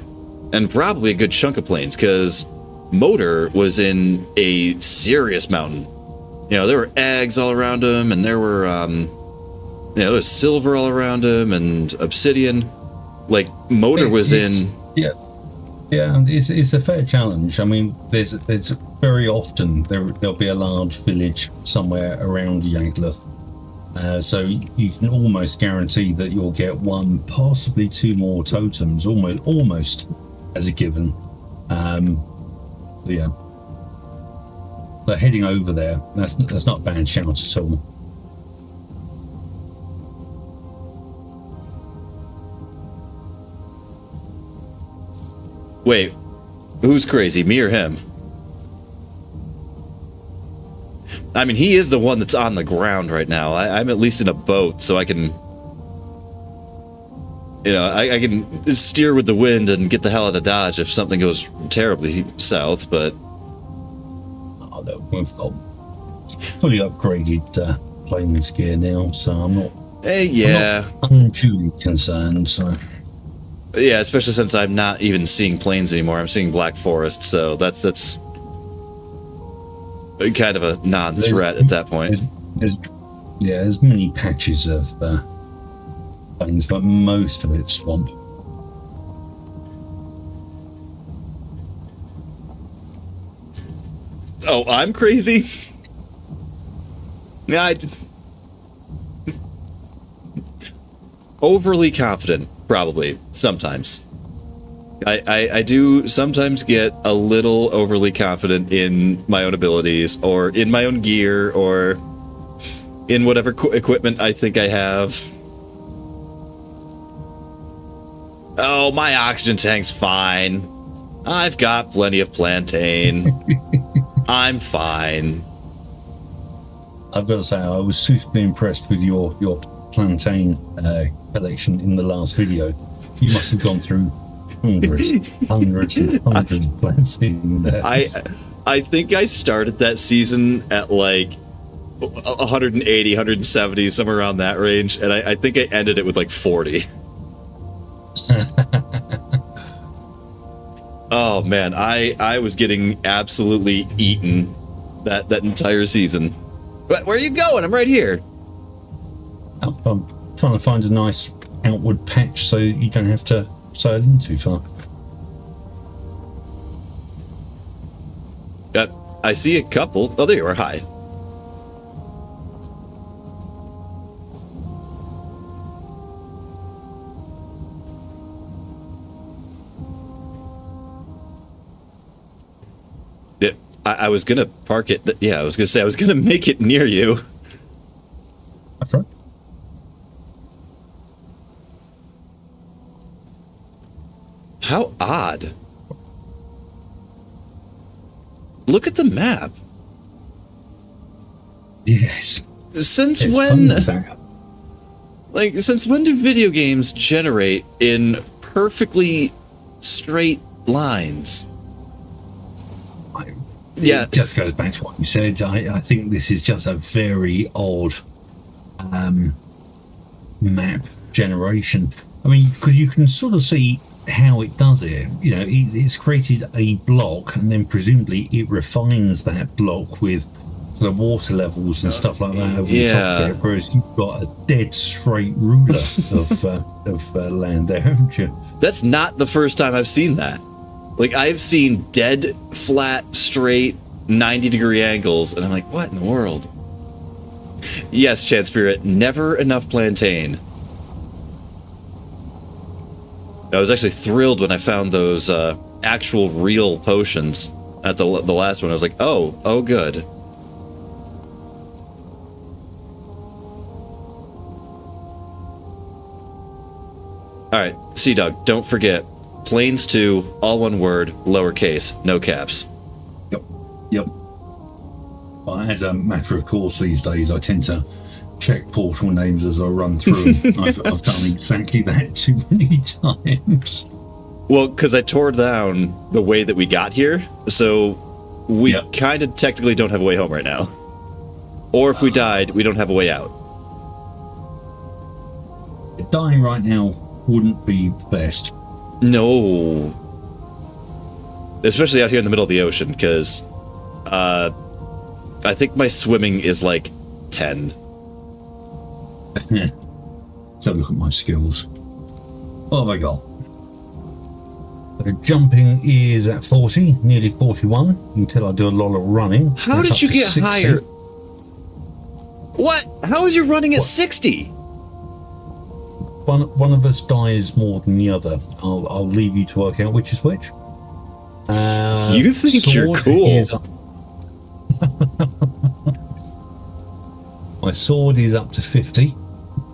S1: And probably a good chunk of planes, because Motor was in a serious mountain. You know, there were eggs all around him, and there were, there was silver all around him, and obsidian. Like, Motor was in...
S2: Yeah, it's a fair challenge. I mean, there's very often there'll be a large village somewhere around Yagluth. So you can almost guarantee that you'll get one, possibly two more totems, almost as a given. Yeah. But heading over there, that's not a bad shout at all.
S1: Wait, who's crazy, me or him? I mean, he is the one that's on the ground right now. I'm at least in a boat, so I can... You know, I can steer with the wind and get the hell out of Dodge if something goes terribly south, but...
S2: Oh, no, we've got fully upgraded planes gear now, so I'm not...
S1: Hey, yeah.
S2: I'm not unduly concerned, so...
S1: Yeah, especially since I'm not even seeing planes anymore. I'm seeing Black Forest, so that's kind of a non-threat at that point.
S2: There's many patches of plains, but most of it's swamp.
S1: Oh, I'm crazy? Yeah, overly confident, probably, sometimes. I do sometimes get a little overly confident in my own abilities, or in my own gear, or in whatever equipment I think I have. Oh, my oxygen tank's fine. I've got plenty of plantain. I'm fine.
S2: I've got to say, I was super impressed with your plantain collection in the last video. You must have gone through hundreds of plantain there.
S1: I think I started that season at like 180, 170, somewhere around that range, and I think I ended it with like 40. Oh man, I was getting absolutely eaten that entire season. But where are you going? I'm right here.
S2: I'm trying to find a nice outward patch so you don't have to sail in too far.
S1: I see a couple. Oh, there you are. Hi. I was gonna park it. Yeah, I was gonna say I was gonna make it near you. God. Look at the map.
S2: Yes.
S1: Since
S2: It's
S1: when...
S2: fun,
S1: Like, since when do video games generate in perfectly straight lines?
S2: It just goes back to what you said. I think this is just a very odd map generation. I mean, because you can sort of see how it does it. You know, it's created a block, and then presumably it refines that block with the water levels and stuff like that over the top of it, whereas you've got a dead straight ruler of land there, haven't you?
S1: That's not the first time I've seen that. Like, I've seen dead, flat, straight, 90-degree angles, and I'm like, what in the world? Yes, Chance Spirit, never enough plantain. I was actually thrilled when I found those actual real potions at the last one. I was like, oh, good. All right, Sea Dog, don't forget, Planes 2, all one word, lowercase, no caps.
S2: Yep. Well, as a matter of course, these days I tend to check portal names as I run through. I've done exactly that too many times.
S1: Well, because I tore down the way that we got here, so we kind of technically don't have a way home right now. Or if we died, we don't have a way out.
S2: Dying right now wouldn't be best.
S1: No. Especially out here in the middle of the ocean, because I think my swimming is like 10.
S2: Let's have a look at my skills. What have I got? So jumping is at 40, nearly 41, until I do a lot of running.
S1: How did you get 60. Higher? What? How is you running at 60?
S2: One of us dies more than the other. I'll leave you to work out which is which.
S1: You think you're cool.
S2: My sword is up to 50.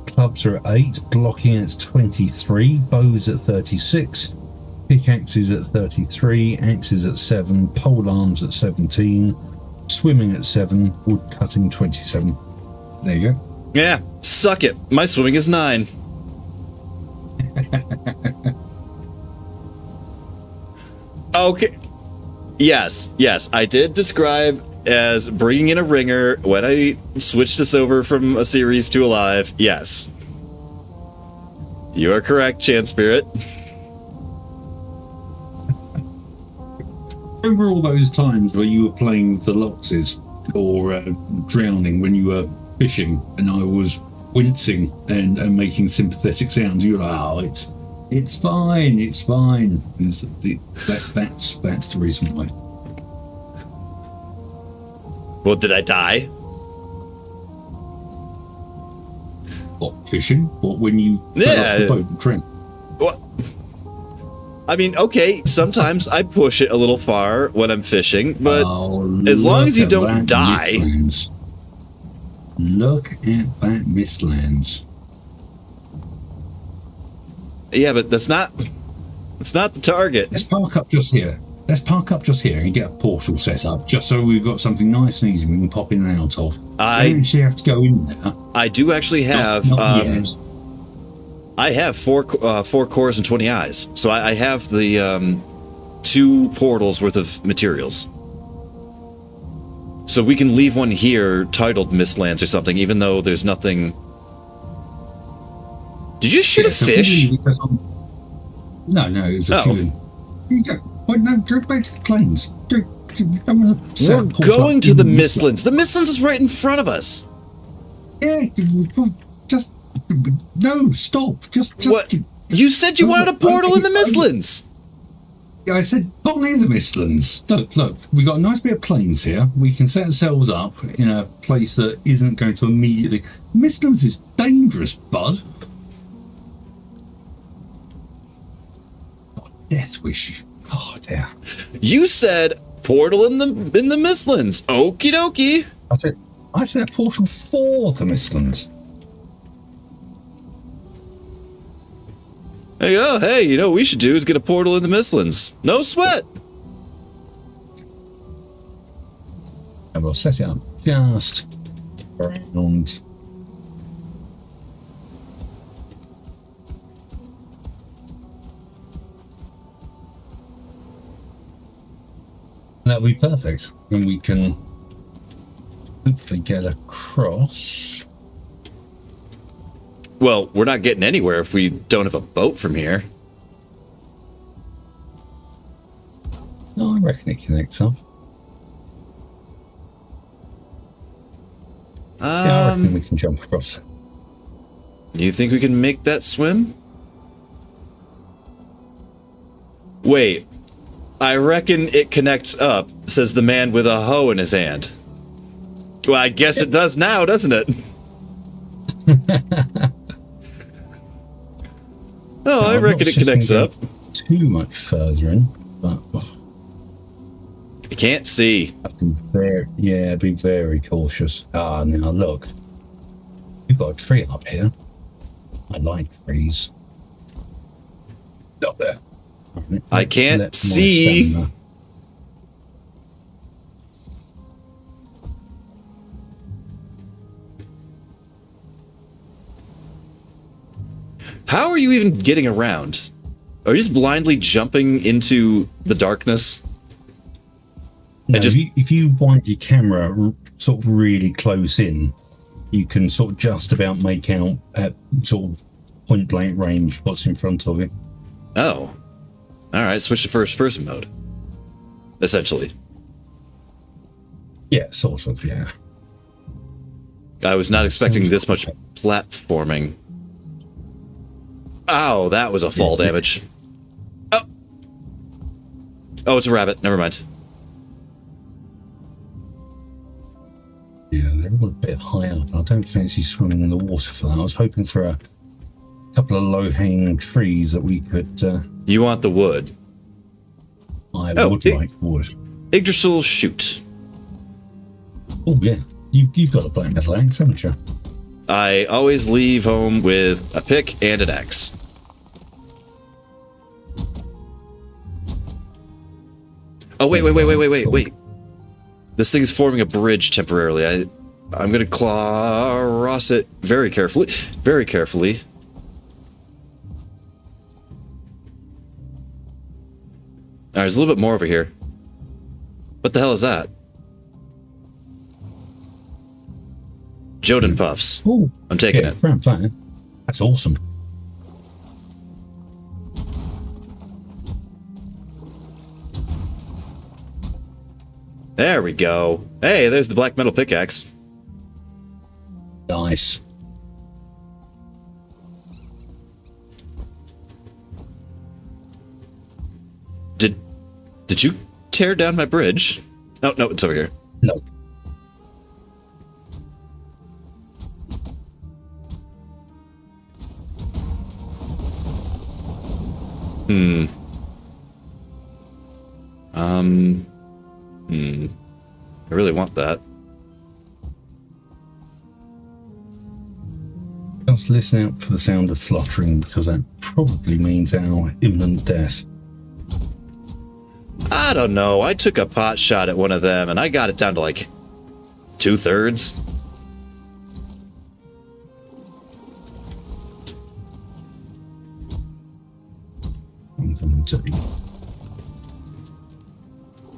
S2: Clubs are at 8. Blocking at 23. Bows at 36. Pickaxes at 33. Axes at 7. Pole arms at 17. Swimming at 7. Wood cutting 27. There you go.
S1: Yeah, suck it. My swimming is 9. Okay. Yes, I did describe as bringing in a ringer when I switched this over from a series to a live. Yes. You are correct, Chance Spirit.
S2: Remember all those times where you were playing with the loxes or drowning when you were fishing and I was wincing and making sympathetic sounds? You're like, oh, it's fine. That's the reason why.
S1: Well, did I die?
S2: What, fishing? What, when you fell off the boat and drowned?
S1: What? I mean, okay, sometimes I push it a little far when I'm fishing, but as long as you don't die...
S2: Mistlands. Look at that Mistlands.
S1: Yeah, but that's not the target.
S2: Let's park up just here and get a portal set up, just so we've got something nice and easy we can pop in and out of. I don't actually have to go in there.
S1: I do actually have.
S2: Not yet.
S1: I have four cores and 20 eyes, so I have the 2 portals worth of materials. So we can leave one here titled Mistlands or something, even though there's nothing. Did you shoot a fish?
S2: No, it was a few. You go. Wait, no, drink back to the plains. We're
S1: going to the Mistlands. The Mistlands is right in front of us.
S2: Yeah, just no, stop. Just
S1: what? You said you wanted a portal in the Mistlands.
S2: Yeah, I said not near the Mistlands. Look, we got a nice bit of plains here. We can set ourselves up in a place that isn't going to immediately. Mistlands is dangerous, bud. Death wish. Oh dear.
S1: You said portal in the Mistlands. Okie dokie.
S2: I said a portal for the Mistlands.
S1: Hey, oh, hey, you know what we should do is get a portal in the Mistlands. No sweat.
S2: And we'll set it up just around. That'll be perfect. And we can hopefully get across.
S1: Well, we're not getting anywhere if we don't have a boat from here.
S2: No, I reckon it connects up. Yeah, I reckon we can jump across.
S1: You think we can make that swim? Wait, I reckon it connects up, says the man with a hoe in his hand. Well, I guess it does now, doesn't it? Oh, I reckon it connects up.
S2: Too much further in, but
S1: I can't see.
S2: Be very cautious. Ah, now look, you've got a tree up here. I like trees. Up there. Right,
S1: I can't see. How are you even getting around? Are you just blindly jumping into the darkness?
S2: No, if you point your camera sort of really close in, you can sort of just about make out at sort of point blank range what's in front of you.
S1: Oh. Alright, switch to first person mode. Essentially.
S2: Yeah, sort of, yeah.
S1: I was not expecting this much platforming. Ow, that was a fall damage. Oh! Oh, it's a rabbit. Never mind.
S2: Yeah, they're all a bit high up. I don't fancy swimming in the water for that. I was hoping for a couple of low-hanging trees that we could...
S1: You want the wood?
S2: I would like wood.
S1: Yggdrasil shoot.
S2: Oh, yeah. You've got a black metal axe, haven't you?
S1: I always leave home with a pick and an axe. Oh, wait. This thing is forming a bridge temporarily. I'm going to cross it very carefully. Very carefully. Alright, there's a little bit more over here. What the hell is that? Joden puffs.
S2: Oh,
S1: I'm taking it.
S2: That's awesome.
S1: There we go. Hey, there's the black metal pickaxe.
S2: Nice.
S1: Did you tear down my bridge? No, it's over here.
S2: No.
S1: I really want that.
S2: Just listen out for the sound of fluttering, because that probably means our imminent death.
S1: I don't know. I took a pot shot at one of them and I got it down to like 2/3.
S2: I'm going to tell you.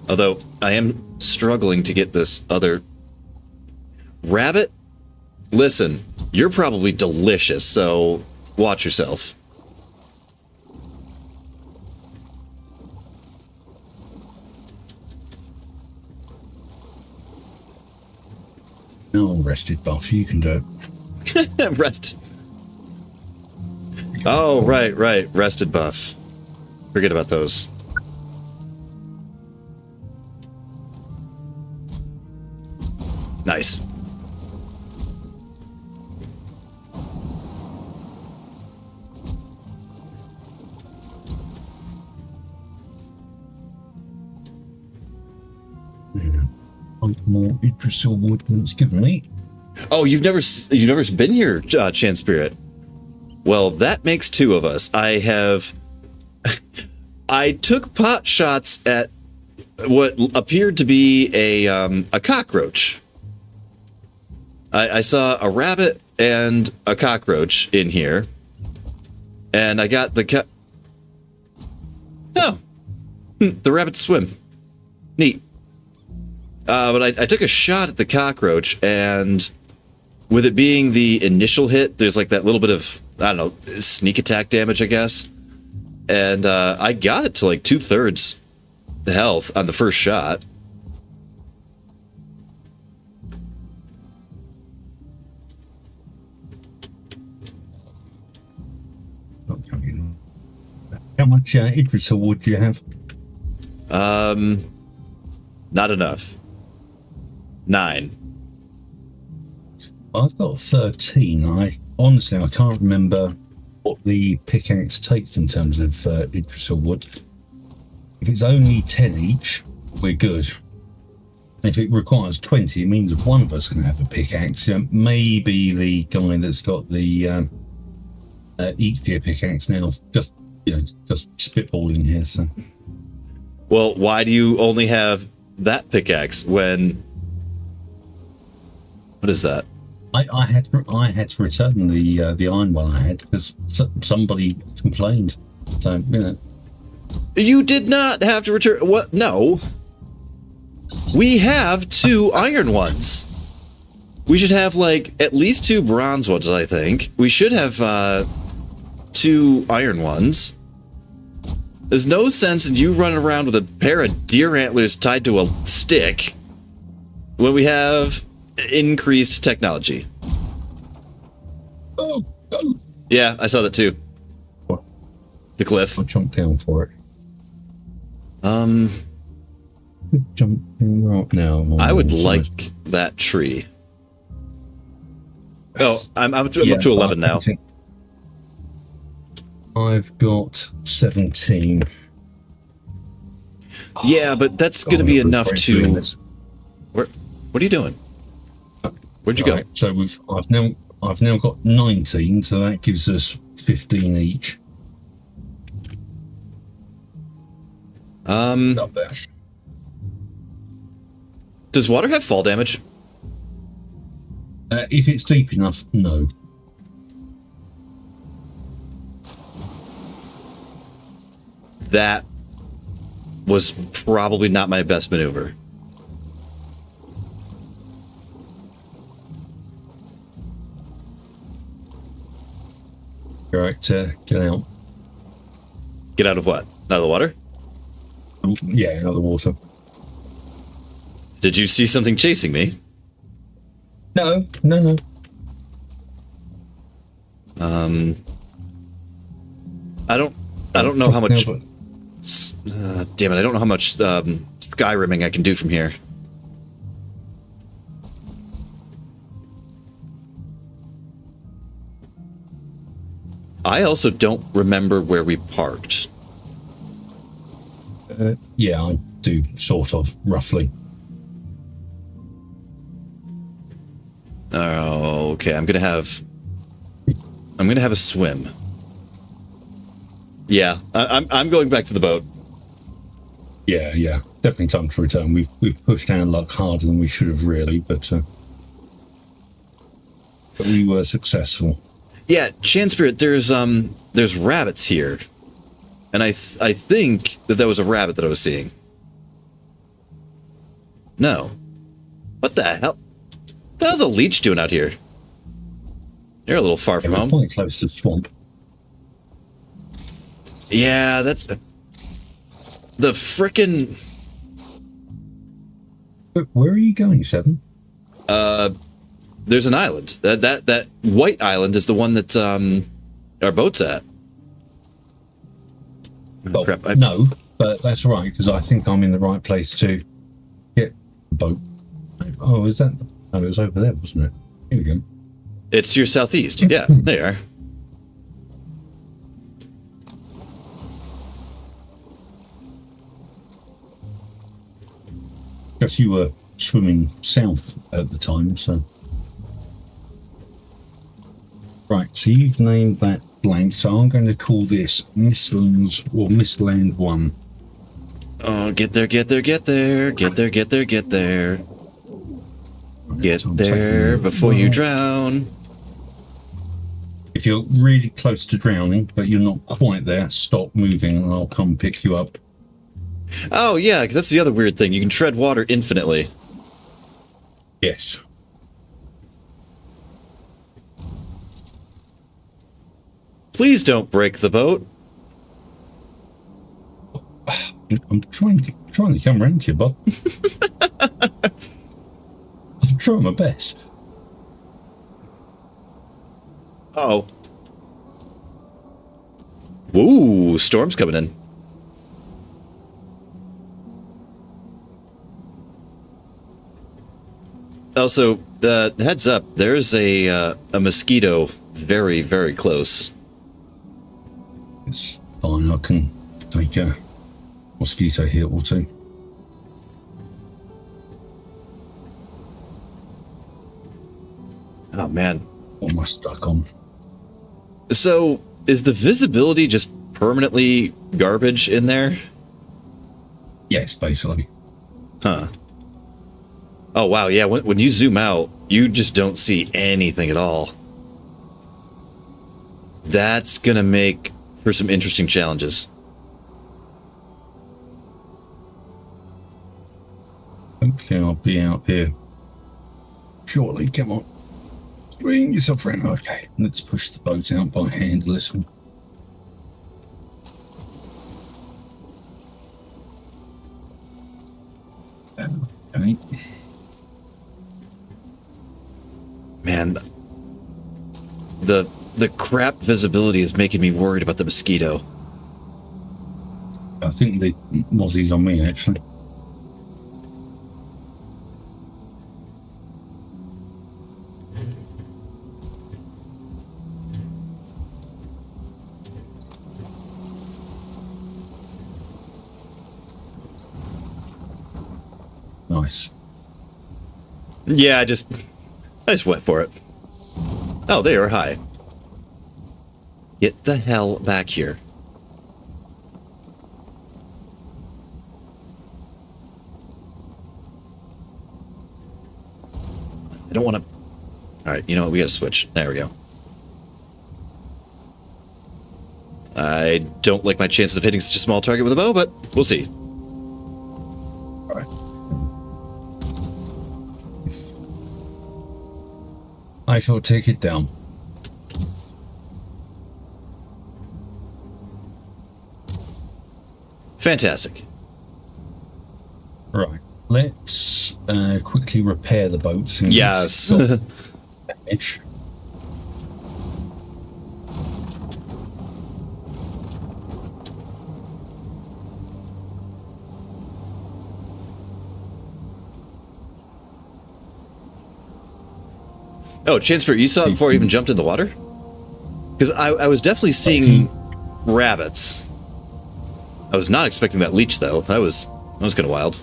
S1: Although I am struggling to get this other rabbit. Listen, you're probably delicious, so watch yourself.
S2: No, I'm rested, Buff. You can do it.
S1: Rest. Oh, right. Rested buff. Forget about those. Nice.
S2: More Yggdrasil wood than it's given me.
S1: Oh, you've never been here, Chan Spirit. Well, that makes two of us. I took pot shots at what appeared to be a cockroach. I saw a rabbit and a cockroach in here, and I got the the rabbits swim. Neat. But I took a shot at the cockroach, and with it being the initial hit, there's like that little bit of, I don't know, sneak attack damage, I guess. And I got it to like 2/3 the health on the first shot.
S2: How much Idris wood do you have?
S1: Not enough. 9.
S2: I've got 13. I can't remember what the pickaxe takes in terms of Idris wood. If it's only 10 each, we're good. If it requires 20, it means one of us can have a pickaxe. You know, maybe the guy that's got the eat for your pickaxe now, just spitballing here. So,
S1: well, why do you only have that pickaxe when? What is that?
S2: I had to return the iron one I had because somebody complained. So
S1: You did not have to return. What? No. We have 2 iron ones. We should have like at least 2 bronze ones. I think we should have 2 iron ones. There's no sense in you running around with a pair of deer antlers tied to a stick when we have increased technology.
S2: oh,
S1: Yeah, I saw that too.
S2: What?
S1: The cliff.
S2: I'll jump down for it. Jump right now.
S1: I would like that tree. Oh, I'm up to 11 now.
S2: I've got 17.
S1: Yeah, but that's going to be enough to. What are you doing? Where'd you go?
S2: Right, so I've now got 19, so that gives us 15 each. Up there.
S1: Does water have fall damage?
S2: If it's deep enough, no.
S1: That was probably not my best maneuver.
S2: All right, get out.
S1: Get out of what? Out of the water?
S2: Yeah, out of the water.
S1: Did you see something chasing me?
S2: No.
S1: I don't know how much. Damn it! I don't know how much Skyrimming I can do from here. I also don't remember where we parked.
S2: Yeah, I do, sort of, roughly.
S1: Oh, okay. I'm gonna have a swim. Yeah, I'm going back to the boat.
S2: Yeah, definitely time to return. We've pushed our luck harder than we should have, really, but we were successful.
S1: Yeah, Chan Spirit, there's rabbits here, and I think that was a rabbit that I was seeing. No, what the hell? What the hell's a leech doing out here? You're a little far from home.
S2: Quite close to the swamp.
S1: Yeah, that's the frickin'.
S2: Where are you going, Seven?
S1: There's an island. That white island is the one that our boat's at.
S2: Oh,
S1: crap!
S2: No, but that's right because I think I'm in the right place to get the boat. Oh, is that? Oh, it was over there, wasn't it? Here we go.
S1: It's your southeast. Yeah, there you are.
S2: Guess you were swimming south at the time, so. Right, so you've named that land, so I'm going to call this Mistlands or Mistland 1.
S1: Oh, get there, get there, get there, get there, get there, get there. Get there before you drown.
S2: If you're really close to drowning, but you're not quite there, stop moving and I'll come pick you up.
S1: Oh, yeah, because that's the other weird thing. You can tread water infinitely.
S2: Yes.
S1: Please don't break the boat.
S2: I'm trying to come around to you, bud. I'm trying my best.
S1: Oh. Woo, storm's coming in. Also, heads up, there's a mosquito very, very close.
S2: It's fine, I can take a mosquito hit or two.
S1: Oh, man.
S2: What am I stuck on?
S1: So, is the visibility just permanently garbage in there?
S2: Yes, basically.
S1: Huh. Oh, wow, yeah, when you zoom out, you just don't see anything at all. That's gonna make for some interesting challenges.
S2: Hopefully I'll be out here shortly. Come on. Swing yourself around. Okay, let's push the boat out by hand a little. Okay.
S1: Man, the crap visibility is making me worried about the mosquito.
S2: I think the mozzie's on me, actually. Nice.
S1: Yeah, I just went for it. Oh, they are high. Get the hell back here. I don't want to... Alright, you know what? We gotta switch. There we go. I don't like my chances of hitting such a small target with a bow, but we'll see.
S2: I shall take it down.
S1: Fantastic.
S2: Right. Let's quickly repair the boats.
S1: Yes.
S2: Damage.
S1: Oh, Chanceper, you saw it before I even jumped in the water? Because I was definitely seeing rabbits. I was not expecting that leech, though. That was kind of wild.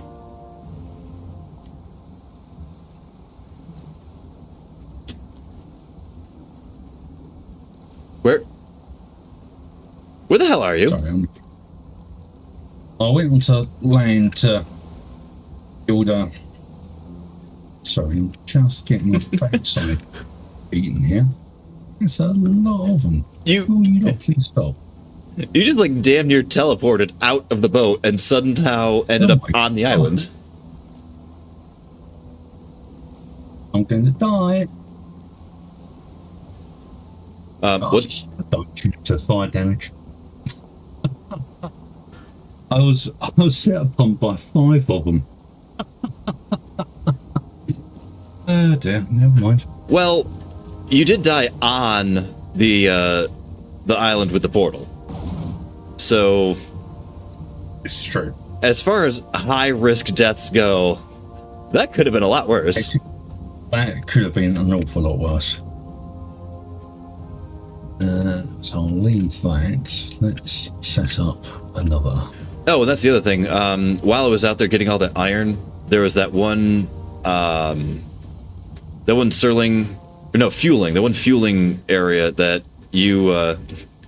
S1: Where the hell are you?
S2: Sorry, I went onto land to build a... Sorry, I'm just getting my backside beaten here. There's a lot of them. Will you not please stop?
S1: You just like damn near teleported out of the boat and somehow ended up on the island.
S2: I'm going to die.
S1: What?
S2: Don't shoot to fire damage. I was set upon by 5 of them. Oh dear, never mind.
S1: Well, you did die on the island with the portal. So,
S2: It's true.
S1: as far as high-risk deaths go, that could have been a lot worse.
S2: That could have been an awful lot worse. So I'll leave that. Let's set up another.
S1: Oh, and that's the other thing. While I was out there getting all that iron, there was that one fueling area that you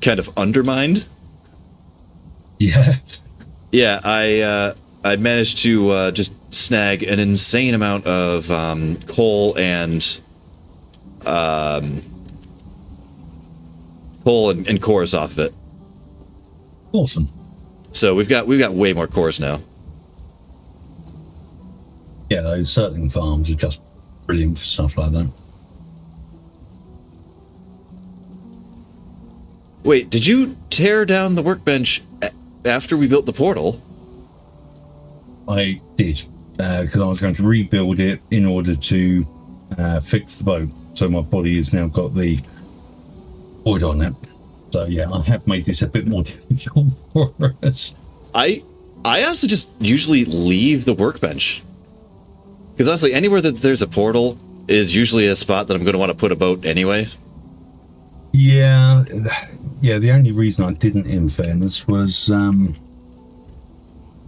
S1: kind of undermined.
S2: Yeah.
S1: Yeah, I managed to just snag an insane amount of coal and cores off of it.
S2: Awesome.
S1: So we've got way more cores now.
S2: Yeah, those certain farms are just brilliant for stuff like that.
S1: Wait, did you tear down the workbench after we built the portal?
S2: I did, because I was going to rebuild it in order to fix the boat. So my body has now got the wood on it. So yeah, I have made this a bit more difficult for us.
S1: I honestly just usually leave the workbench. Because honestly, anywhere that there's a portal is usually a spot that I'm going to want to put a boat anyway.
S2: Yeah, the only reason I didn't, in fairness, was that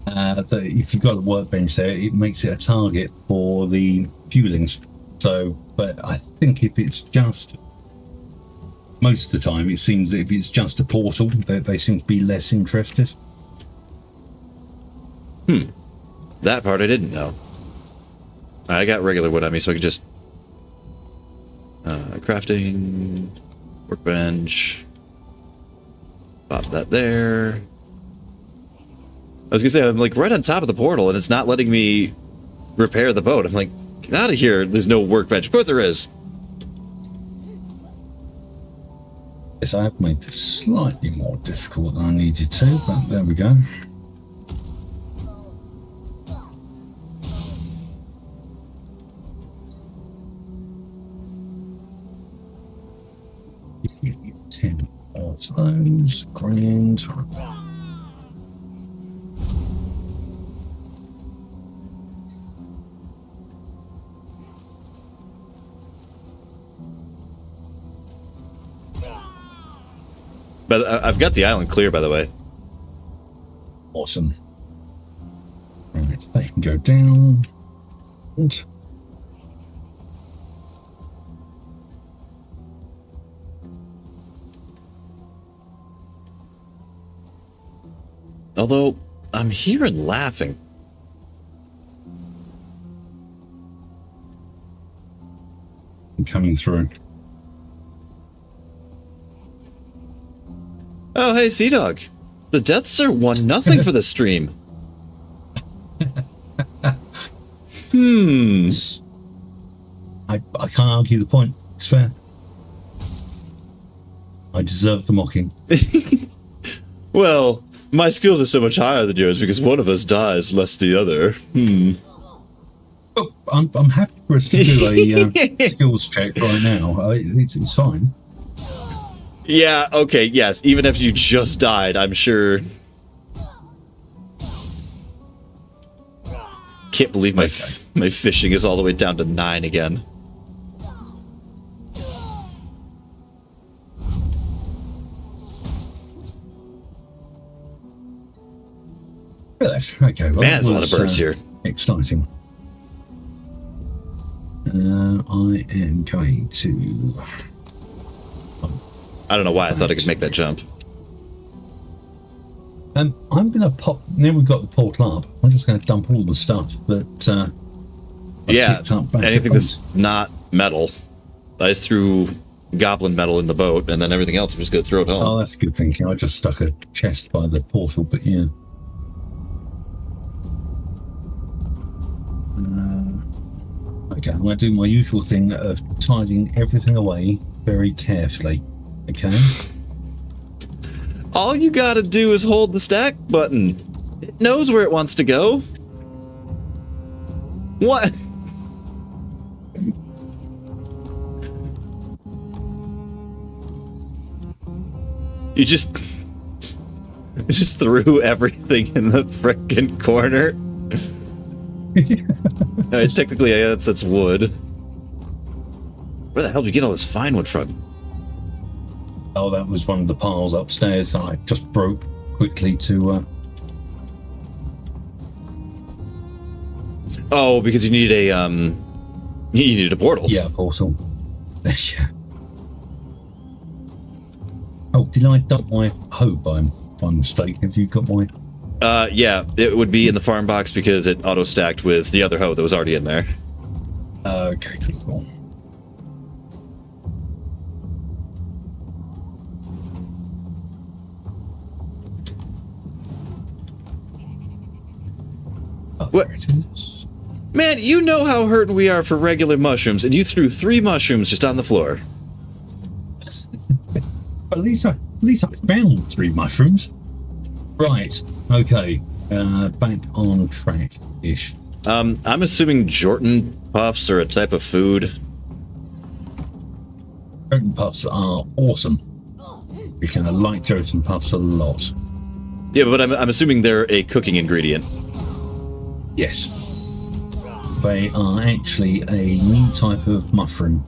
S2: if you've got a workbench there, it makes it a target for the fuelings. So, but I think if it's just, most of the time, it seems that if it's just a portal, they seem to be less interested.
S1: That part I didn't know. I got regular wood on me, so I can just crafting workbench. Pop that there. I was gonna say, I'm like right on top of the portal, and it's not letting me repair the boat. I'm like, get out of here. There's no workbench. Of course there is.
S2: Yes, I have made this slightly more difficult than I needed to, but there we go. Of those, grand.
S1: But I've got the island clear, by the way.
S2: Awesome. Right, they can go down. And
S1: Although, I'm hearing laughing.
S2: coming through.
S1: Oh, hey, Sea Dog. The deaths are 1-0 for the stream.
S2: I can't argue the point. It's fair. I deserve the mocking.
S1: Well, my skills are so much higher than yours because one of us dies lest the other.
S2: Oh, I'm happy for us to do a skills check right now. It's fine.
S1: Yeah, okay, yes. Even if you just died, I'm sure. Can't believe my my fishing is all the way down to 9 again.
S2: Really? Okay, well,
S1: Man, there's a lot of birds here.
S2: Exciting. I am going to...
S1: I don't know why I thought I could make that jump.
S2: I'm going to pop... Now we've got the portal up, I'm just going to dump all the stuff that
S1: yeah,
S2: picked up back
S1: anything
S2: at
S1: that's not metal. I just threw goblin metal in the boat, and then everything else I'm just going to throw it home.
S2: Oh, that's good thinking. I just stuck a chest by the portal, but yeah. Okay, I'm going to do my usual thing of tidying everything away very carefully. Okay?
S1: All you gotta do is hold the stack button. It knows where it wants to go. What? You just threw everything in the frickin' corner. Alright, technically, that's wood. Where the hell did we get all this fine wood from?
S2: Oh, that was one of the piles upstairs that I just broke quickly to...
S1: Oh, because you need a, you need a portal.
S2: Yeah, portal. Yeah. Oh, did I dump my hoe by mistake? Have you got my...
S1: Yeah, it would be in the farm box because it auto-stacked with the other hoe that was already in there.
S2: Okay, cool.
S1: What?
S2: There it is.
S1: Man, you know how hurting we are for regular mushrooms, and you threw 3 mushrooms just on the floor.
S2: At least I found 3 mushrooms. Right. Okay. Back on track-ish.
S1: I'm assuming Jordan puffs are a type of food.
S2: Jordan puffs are awesome. Because I like Jordan puffs a lot.
S1: Yeah, but I'm assuming they're a cooking ingredient.
S2: Yes. They are actually a new type of mushroom.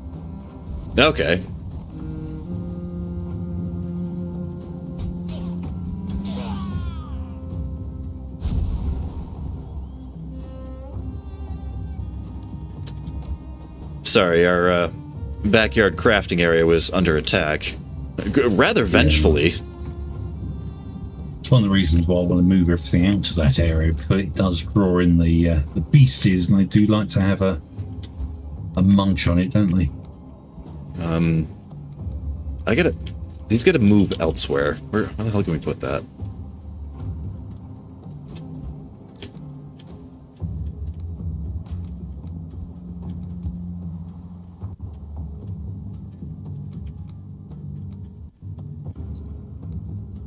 S1: Okay. Sorry, our backyard crafting area was under attack. Rather vengefully.
S2: It's one of the reasons why I want to move everything out to that area, because it does draw in the beasties, and they do like to have a munch on it, don't they?
S1: He's gotta move elsewhere. Where the hell can we put that?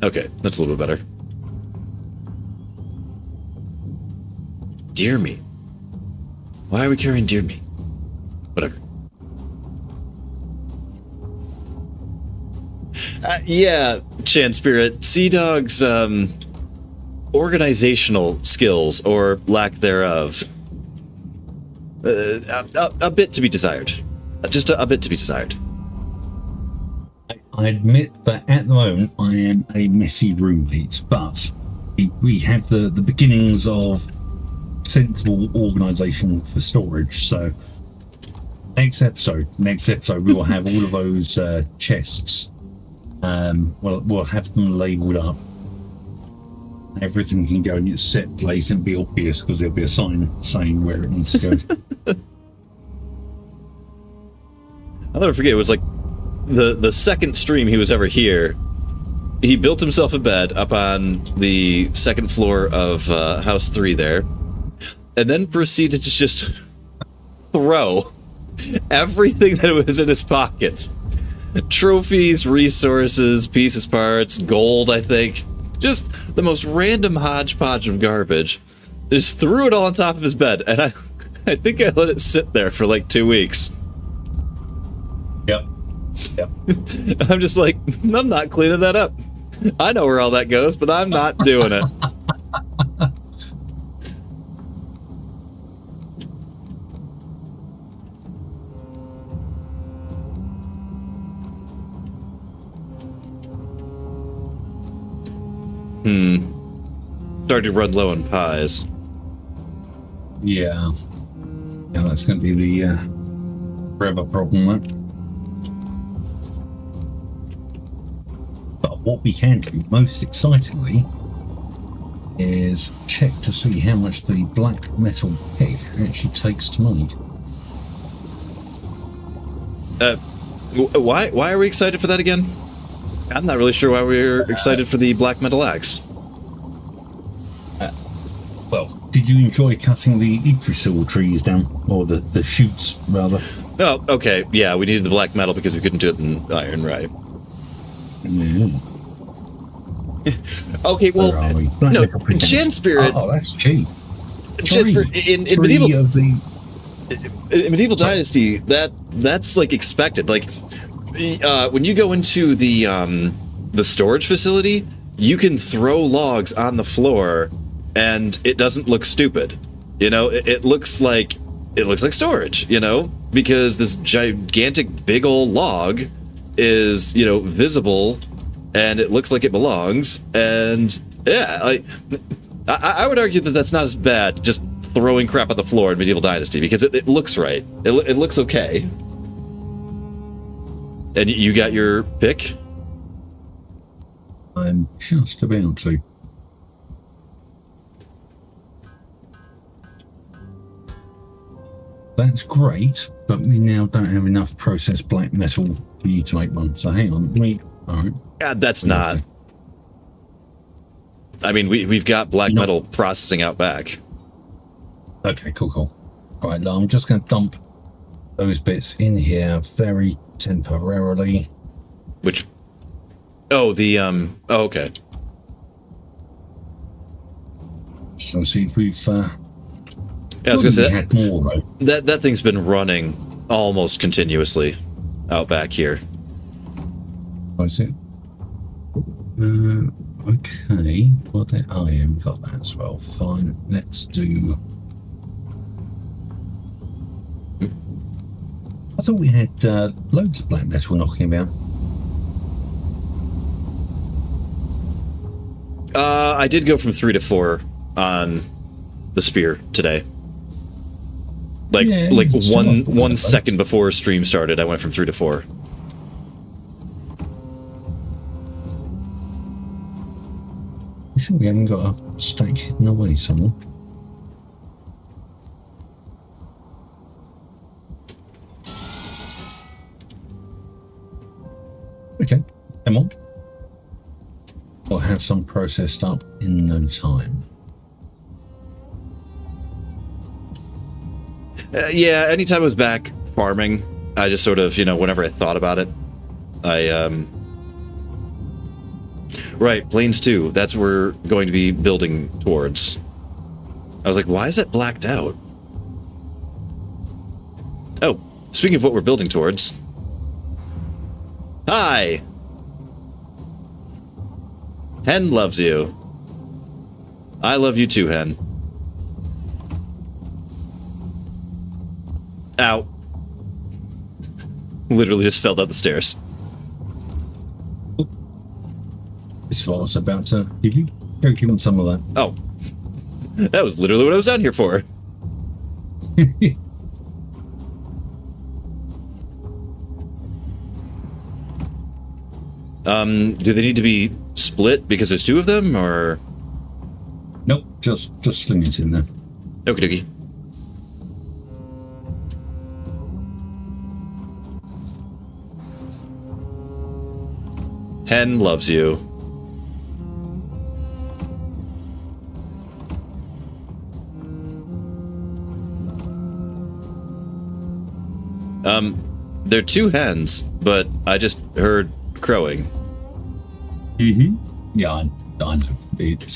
S1: Okay, that's a little bit better. Deer meat. Why are we carrying deer meat? Whatever. Yeah, Chan Spirit. Sea Dog's organizational skills, or lack thereof, a bit to be desired. Just a bit to be desired.
S2: I admit that at the moment I am a messy roommate, but we have the beginnings of sensible organisation for storage. So next episode we will have all of those chests. We'll have them labelled up. Everything can go in its set place and be obvious because there'll be a sign saying where it needs to go.
S1: I'll never forget, it was like the second stream he was ever here. He built himself a bed up on the second floor of house 3 there, and then proceeded to just throw everything that was in his pockets. Trophies, resources, pieces, parts, gold, I think. Just the most random hodgepodge of garbage. Just threw it all on top of his bed, and I think I let it sit there for like 2 weeks.
S2: Yep.
S1: I'm just like, I'm not cleaning that up. I know where all that goes, but I'm not doing it. Starting to run low on pies.
S2: Yeah, that's going to be the forever problem, right? But what we can do, most excitingly, is check to see how much the black metal pick actually takes to make.
S1: Why are we excited for that again? I'm not really sure why we're excited for the black metal axe.
S2: Well, did you enjoy cutting the Yggdrasil trees down? Or the shoots, rather?
S1: Oh, okay. Yeah, we needed the black metal because we couldn't do it in iron, right?
S2: Yeah.
S1: Okay, well, no, Chan Spirit...
S2: Oh, that's cheap.
S1: Chan Spirit, in Medieval Dynasty, that's like expected. Like, when you go into the storage facility, you can throw logs on the floor and it doesn't look stupid. You know, it looks like storage, you know, because this gigantic big old log is, you know, visible and it looks like it belongs. And yeah, I would argue that that's not as bad, just throwing crap on the floor in Medieval Dynasty, because it looks right. It looks okay. And you got your pick?
S2: I'm just about to. That's great, but we now don't have enough processed black metal for you to make one. So hang on, all right.
S1: That's not. I mean, we've got black metal processing out back.
S2: Okay, cool. All right, now I'm just going to dump those bits in here very temporarily.
S1: Which? Oh, the Oh, okay.
S2: So see if we've.
S1: Yeah, I was gonna say
S2: had more though.
S1: That thing's been running almost continuously out back here.
S2: Oh, is it? Okay. Well, there. Oh, yeah, we got that as well. Fine. Let's do. I thought we had loads of black metal knocking about.
S1: I did go from 3 to 4 on the spear today. Like one second before stream started, I went from 3 to 4.
S2: I'm sure we haven't got a stack hidden away somewhere. Okay, come on. We'll have some processed up in no time.
S1: Yeah, anytime I was back farming, I just sort of, whenever I thought about it, Right, Plains 2, that's what we're going to be building towards. I was like, why is that blacked out? Oh, speaking of what we're building towards. Hi! Hen loves you. I love you too, Hen. Ow. Literally just fell down the stairs.
S2: This is what I was about to give you. Go give him some of that.
S1: Oh. That was literally what I was down here for. Do they need to be split because there's 2 of them, or?
S2: Nope, just sling it in there.
S1: Okie dokie. Hen loves you. There are 2 hens, but I just heard crowing.
S2: Mm-hmm. Yeah, I know. It's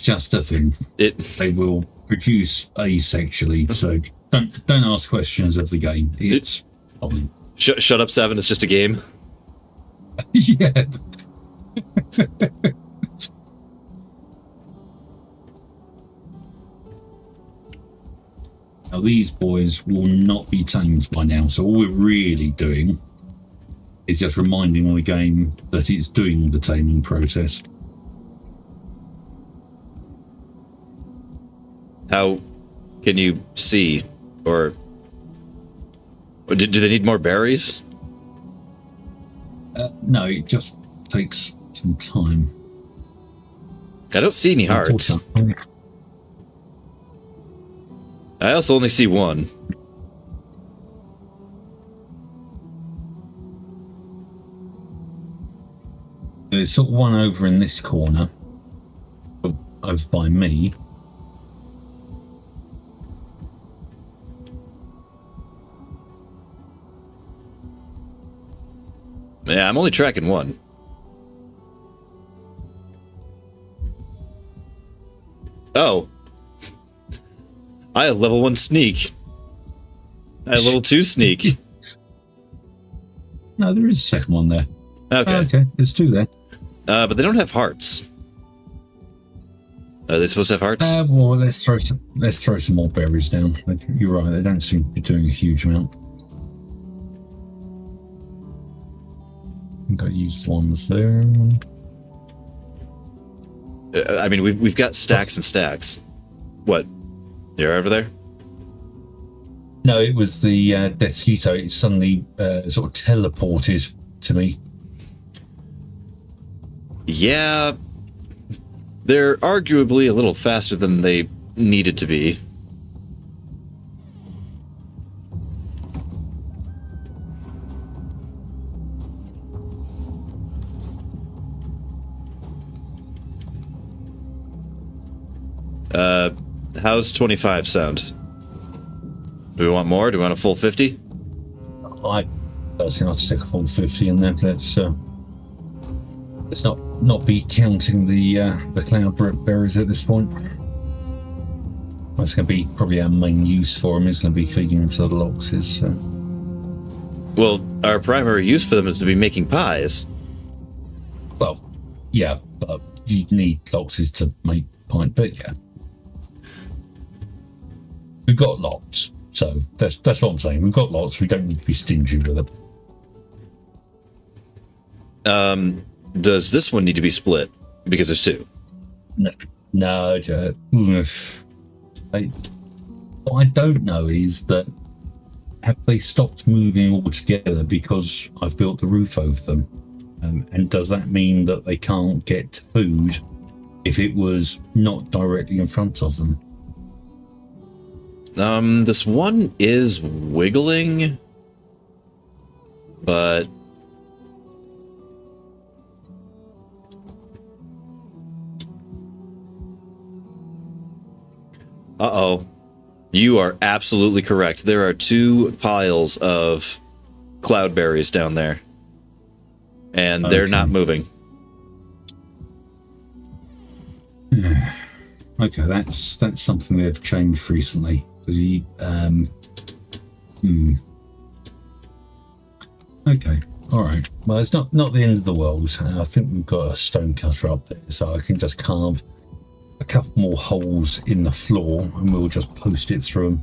S2: just a thing. They will produce asexually, so don't ask questions of the game. It's
S1: Shut up, Seven. It's just a game.
S2: Yeah. Now these boys will not be tamed by now, so all we're really doing is just reminding the game that it's doing the taming process.
S1: How can you see, or do they need more berries?
S2: No, it just takes some time.
S1: I don't see any hearts. I also only see 1.
S2: There's sort of one over in this corner, over by me.
S1: Yeah, I'm only tracking 1. Oh. I have level 1 sneak. I have level 2 sneak.
S2: No, there is a second one there.
S1: Okay.
S2: Okay, there's 2 there.
S1: But they don't have hearts. Are they supposed to have hearts?
S2: Well, let's throw some more berries down. You're right, they don't seem to be doing a huge amount. I think I used ones there.
S1: I mean, we've got stacks and stacks. What? You're over there?
S2: No, it was the Deathsquito. It suddenly sort of teleported to me.
S1: Yeah, they're arguably a little faster than they needed to be. How's 25 sound? Do we want more? Do we want a full 50?
S2: I personally, I'd stick a full 50 in there. Let's not be counting the cloud berries at this point. That's going to be probably our main use for them. Is going to be feeding them to the loxes. So.
S1: Well, our primary use for them is to be making pies.
S2: Well, yeah, but you need loxes to make pint. But yeah, we've got lots. So that's what I'm saying. We've got lots. We don't need to be stingy with it.
S1: Does this one need to be split? Because there's two.
S2: No. What I don't know is that have they stopped moving altogether because I've built the roof over them? And does that mean that they can't get food if it was not directly in front of them?
S1: This one is wiggling, but uh-oh. You are absolutely correct. There are two piles of cloudberries down there, and they're not moving.
S2: Okay, that's something they've changed recently. Okay, all right. Well, it's not the end of the world. I think we've got a stone cutter up there, so I can just carve a couple more holes in the floor, and we'll just post it through them.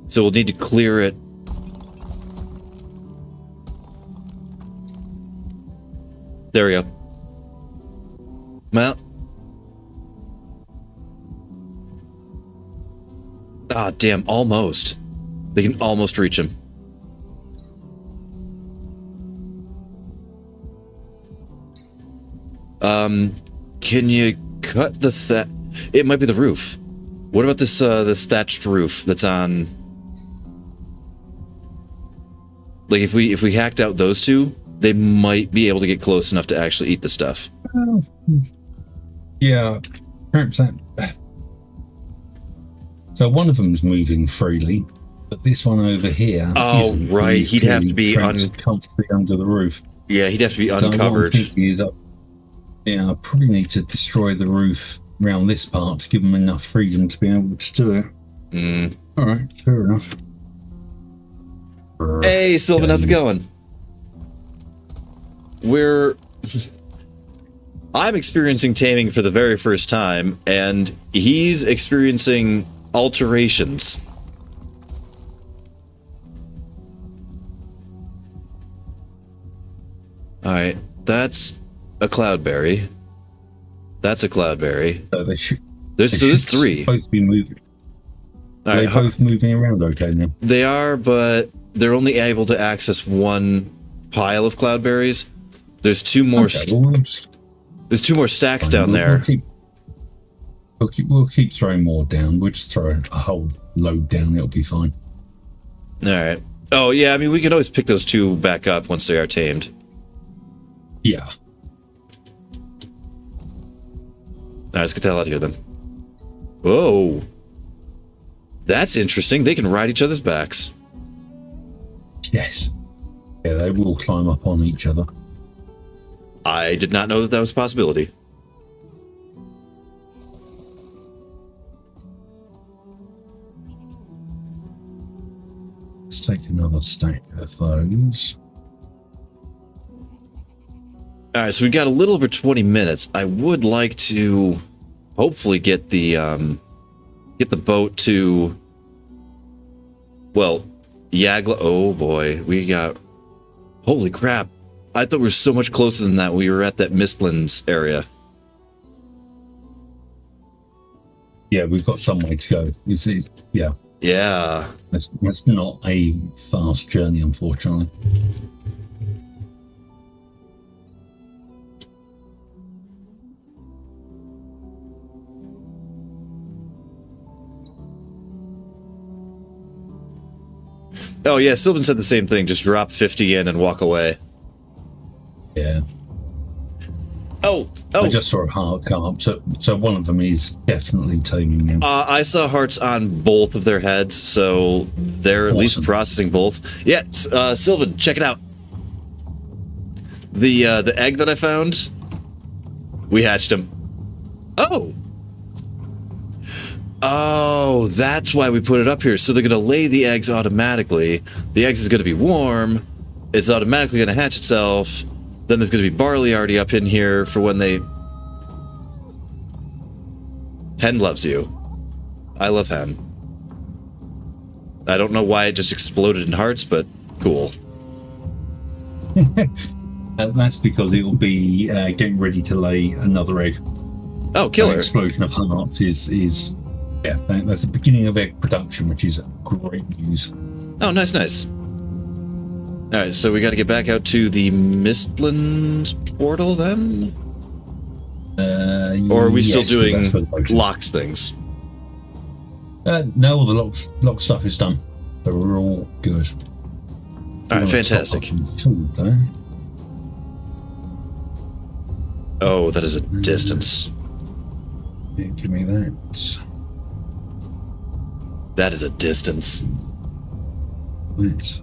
S1: So we'll need to clear it. There we go. Well. Ah, damn, almost. They can almost reach him. Can you cut the it might be the roof. What about this thatched roof that's on? Like if we hacked out those two, they might be able to get close enough to actually eat the stuff.
S2: Yeah, perhaps that. So one of them's moving freely, but this one over here.
S1: Oh, right. He'd have to be
S2: comfortably under the roof.
S1: Yeah, he'd have to be uncovered.
S2: So what I'm thinking is, I probably need to destroy the roof around this part to give them enough freedom to be able to do it. All right, fair enough.
S1: Hey, Sylvan, how's it going? I'm experiencing taming for the very first time, and he's experiencing alterations. Alright, that's a cloudberry. That's a cloudberry. There's three.
S2: Both be moving.
S1: All right,
S2: they're both moving around okay now.
S1: They are, but they're only able to access one pile of cloudberries. There's two more. There's two more stacks down there.
S2: We'll keep throwing more down. We'll just throw a whole load down. It'll be fine.
S1: All right. Oh yeah, I mean we can always pick those two back up once they are tamed.
S2: Yeah.
S1: All right, let's get the hell out of here then. Whoa. That's interesting. They can ride each other's backs.
S2: Yes. Yeah, they will climb up on each other.
S1: I did not know that that was a possibility.
S2: Let's take another stack of those.
S1: All right, so we've got a little over 20 minutes. I would like to hopefully get the boat to, well, Yagla. Oh boy, we got, holy crap. I thought we were so much closer than that. We were at that Mistlands area.
S2: Yeah, we've got some way to go. Yeah,
S1: Yeah.
S2: That's not a fast journey, unfortunately.
S1: Oh yeah, Sylvan said the same thing. Just drop 50 in and walk away.
S2: Yeah.
S1: Oh.
S2: I just saw a heart come up, so one of them is definitely taming them.
S1: I saw hearts on both of their heads, so they're at least processing both. Yeah, Sylvan, check it out. The egg that I found, we hatched him. Oh, that's why we put it up here. So they're going to lay the eggs automatically. The eggs is going to be warm. It's automatically going to hatch itself. Then there's going to be barley already up in here for when they... Hen loves you. I love Hen. I don't know why it just exploded in hearts, but cool.
S2: That's because it will be getting ready to lay another egg.
S1: Oh, killer.
S2: Explosion of hearts is yeah, that's the beginning of egg production, which is great news.
S1: Oh, nice. All right, so we got to get back out to the Mistlands portal then? Or are we still doing locks things?
S2: No, all the lock stuff is done. So we're all good.
S1: All right, fantastic.
S2: Food, though.
S1: Oh, that is a distance.
S2: Yeah, give me that.
S1: That is a distance.
S2: Right.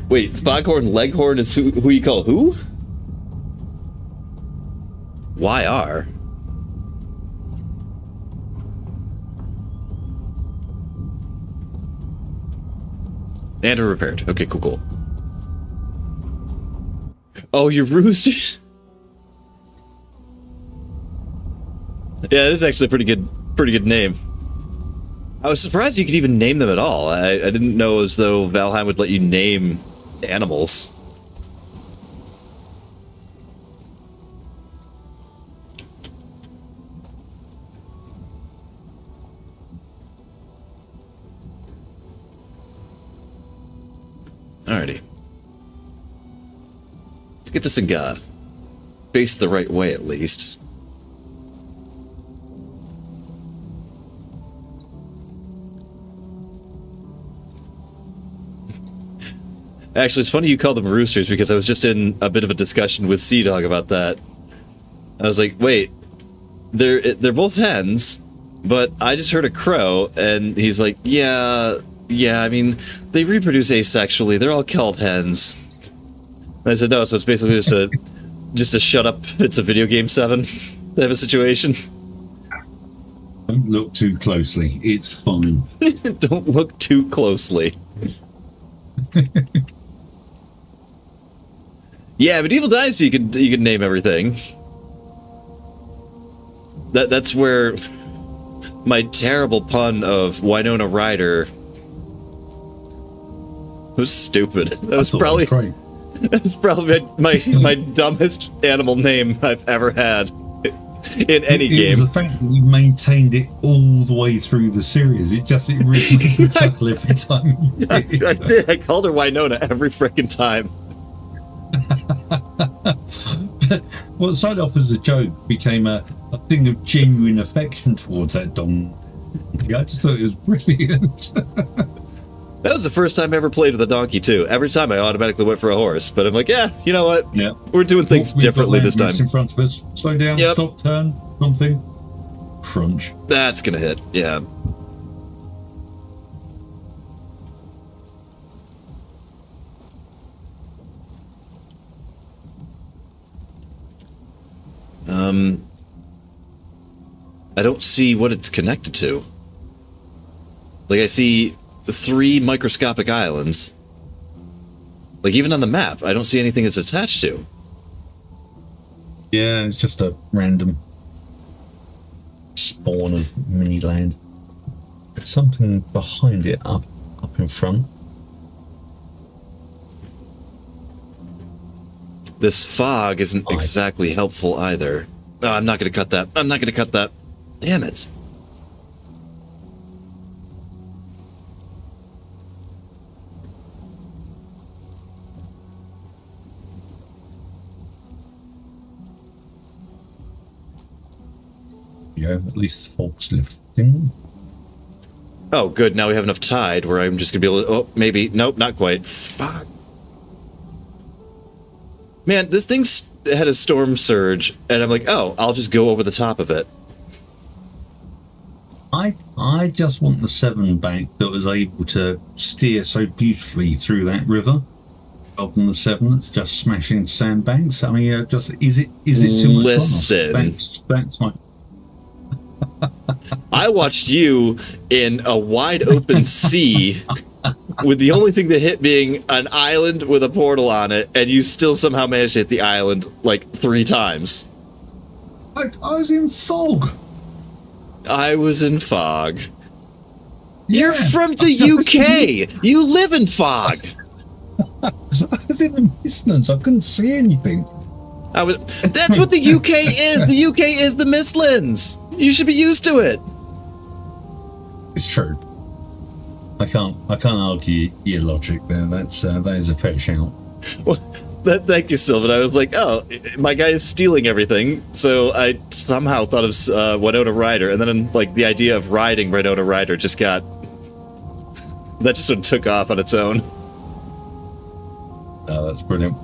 S1: Wait, Foghorn Leghorn is who you call who? YR? And are repaired. Okay, cool. Oh, you're roosters? Yeah, it is actually a pretty good name. I was surprised you could even name them at all. I didn't know as though Valheim would let you name animals. Alrighty. Let's get this thing faced the right way at least. Actually, it's funny you call them roosters because I was just in a bit of a discussion with Sea Dog about that. I was like, wait, they're both hens, but I just heard a crow, and he's like, yeah, I mean, they reproduce asexually. They're all called hens. And I said, no, so it's basically just a shut up, it's a video game 7 type of situation.
S2: Don't look too closely. It's fine.
S1: Don't look too closely. Yeah, Medieval Dynasty, you can name everything. That's where my terrible pun of Winona Ryder was stupid. That was probably my dumbest animal name I've ever had in any game.
S2: It was the fact that you maintained it all the way through the series. It really made me chuckle every time you did.
S1: I did. I called her Winona every freaking time.
S2: What started off as a joke became a thing of genuine affection towards that donkey. I just thought it was brilliant.
S1: That was the first time I ever played with a donkey, too. Every time I automatically went for a horse, but I'm like, yeah, you know what?
S2: Yeah.
S1: We're doing things differently this time.
S2: In front of us. Slow down, stop, turn, something. Crunch.
S1: That's gonna hit, yeah. I don't see what it's connected to. Like, I see 3 microscopic islands. Like, even on the map, I don't see anything it's attached to.
S2: Yeah, it's just a random spawn of mini land. There's something behind it up in front.
S1: This fog isn't exactly helpful either. Oh, I'm not going to cut that. I'm not going to cut that. Damn it.
S2: Yeah, at least the fog's lifting.
S1: Oh, good. Now we have enough tide where I'm just going to be able to... Oh, maybe. Nope, not quite. Fuck. Man, this thing had a storm surge, and I'm like, oh, I'll just go over the top of it.
S2: I just want the 7 back that was able to steer so beautifully through that river, rather than the 7 that's just smashing sandbanks. I mean, just is it too much?
S1: Listen,
S2: that's my.
S1: I watched you in a wide open sea with the only thing that hit being an island with a portal on it, and you still somehow managed to hit the island like 3 times.
S2: I was in fog.
S1: I was in fog.
S2: Yeah.
S1: You're from the UK. You live in fog.
S2: I was in the Midlands. I couldn't see anything.
S1: That's what the UK is. The UK is the Midlands. You should be used to it.
S2: It's true. I can't argue your logic there. That is a fair shout.
S1: Well, thank you, Sylvan. I was like, oh, my guy is stealing everything. So I somehow thought of Winona Ryder, and then like the idea of riding Winona Ryder just got that just sort of took off on its own.
S2: Oh, that's brilliant.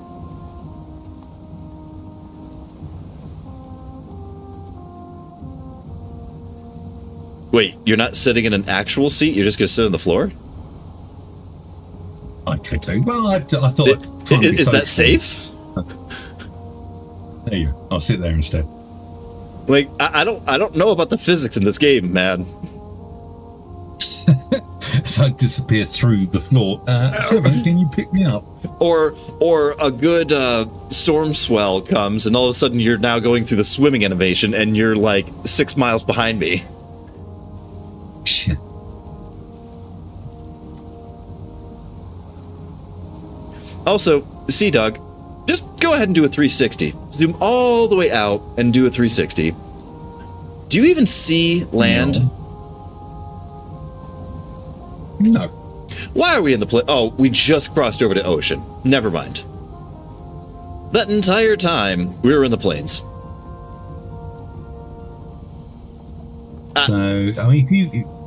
S1: Wait, you're not sitting in an actual seat? You're just going to sit on the floor?
S2: I could do. Well, I thought.
S1: Is that safe?
S2: There you go. I'll sit there instead.
S1: Like, I don't know about the physics in this game, man.
S2: So I disappear through the floor. Seven, can you pick me up?
S1: Or a good storm swell comes, and all of a sudden you're now going through the swimming animation, and you're like 6 miles behind me.
S2: Shit.
S1: Also, Sea Dog, just go ahead and do a 360. Zoom all the way out and do a 360. Do you even see land?
S2: No.
S1: Why are we in the plane? Oh, we just crossed over to ocean. Never mind. That entire time, we were in the plains.
S2: So, I mean,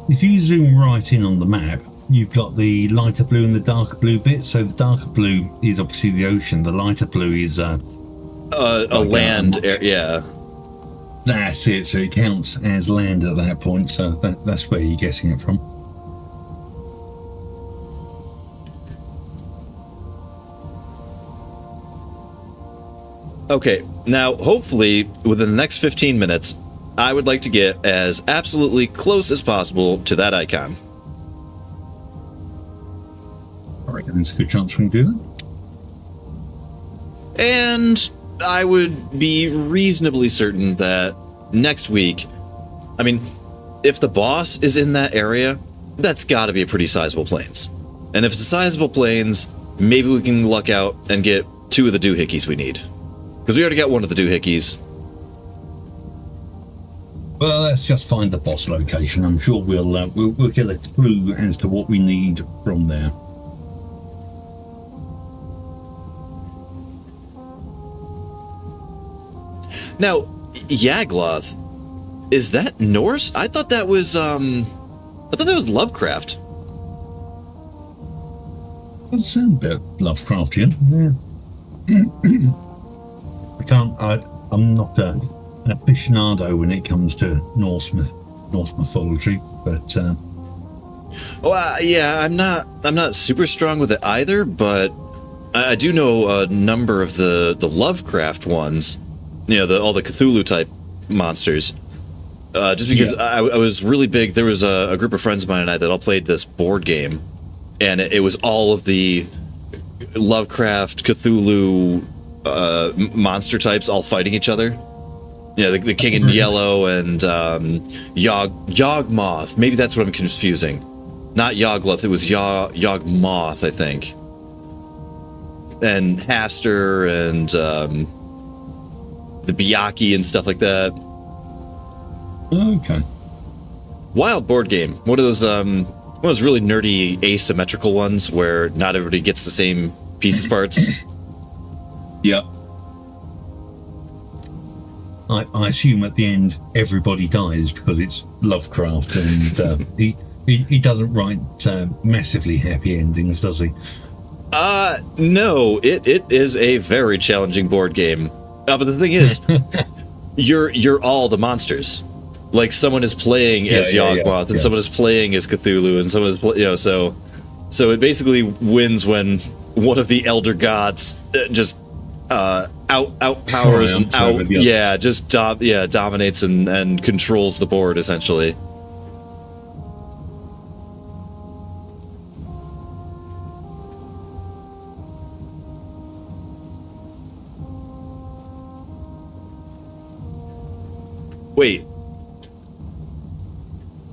S2: if you zoom right in on the map, you've got the lighter blue and the darker blue bit. So the darker blue is obviously the ocean. The lighter blue is
S1: a land area. Yeah.
S2: That's it. So it counts as land at that point. So that's where you're getting it from.
S1: Okay, now hopefully within the next 15 minutes, I would like to get as absolutely close as possible to that icon.
S2: I reckon there's a good chance we can do that.
S1: And I would be reasonably certain that next week, I mean, if the boss is in that area, that's got to be a pretty sizable plains. And if it's a sizable plains, maybe we can luck out and get 2 of the doohickeys we need. Because we already got 1 of the doohickeys.
S2: Well, let's just find the boss location. I'm sure we'll get a clue as to what we need from there.
S1: Now, Yagloth, is that Norse? I thought that was Lovecraft.
S2: Does sound a bit Lovecraftian. Yeah. I'm not an aficionado when it comes to Norse mythology, but
S1: yeah, I'm not super strong with it either, but I do know a number of the Lovecraft ones, you know, all the Cthulhu type monsters. Just because I was really big. There was a group of friends of mine and I that all played this board game, and it was all of the Lovecraft Cthulhu monster types all fighting each other. Yeah, the King in Yellow and Yawgmoth. Maybe that's what I'm confusing. Not Yawgloth, it was Yawgmoth, I think. and Haster and the Byakuya and stuff like that.
S2: Okay.
S1: Wild board game. One of those really nerdy asymmetrical ones where not everybody gets the same pieces parts.
S2: Yep. I assume at the end everybody dies because it's Lovecraft, and he doesn't write massively happy endings, does he?
S1: No. It is a very challenging board game. But the thing is, you're all the monsters. Like someone is playing as Yawgmoth, and someone is playing as Cthulhu, and someone is so it basically wins when one of the elder gods just outpowers and dominates and controls the board essentially.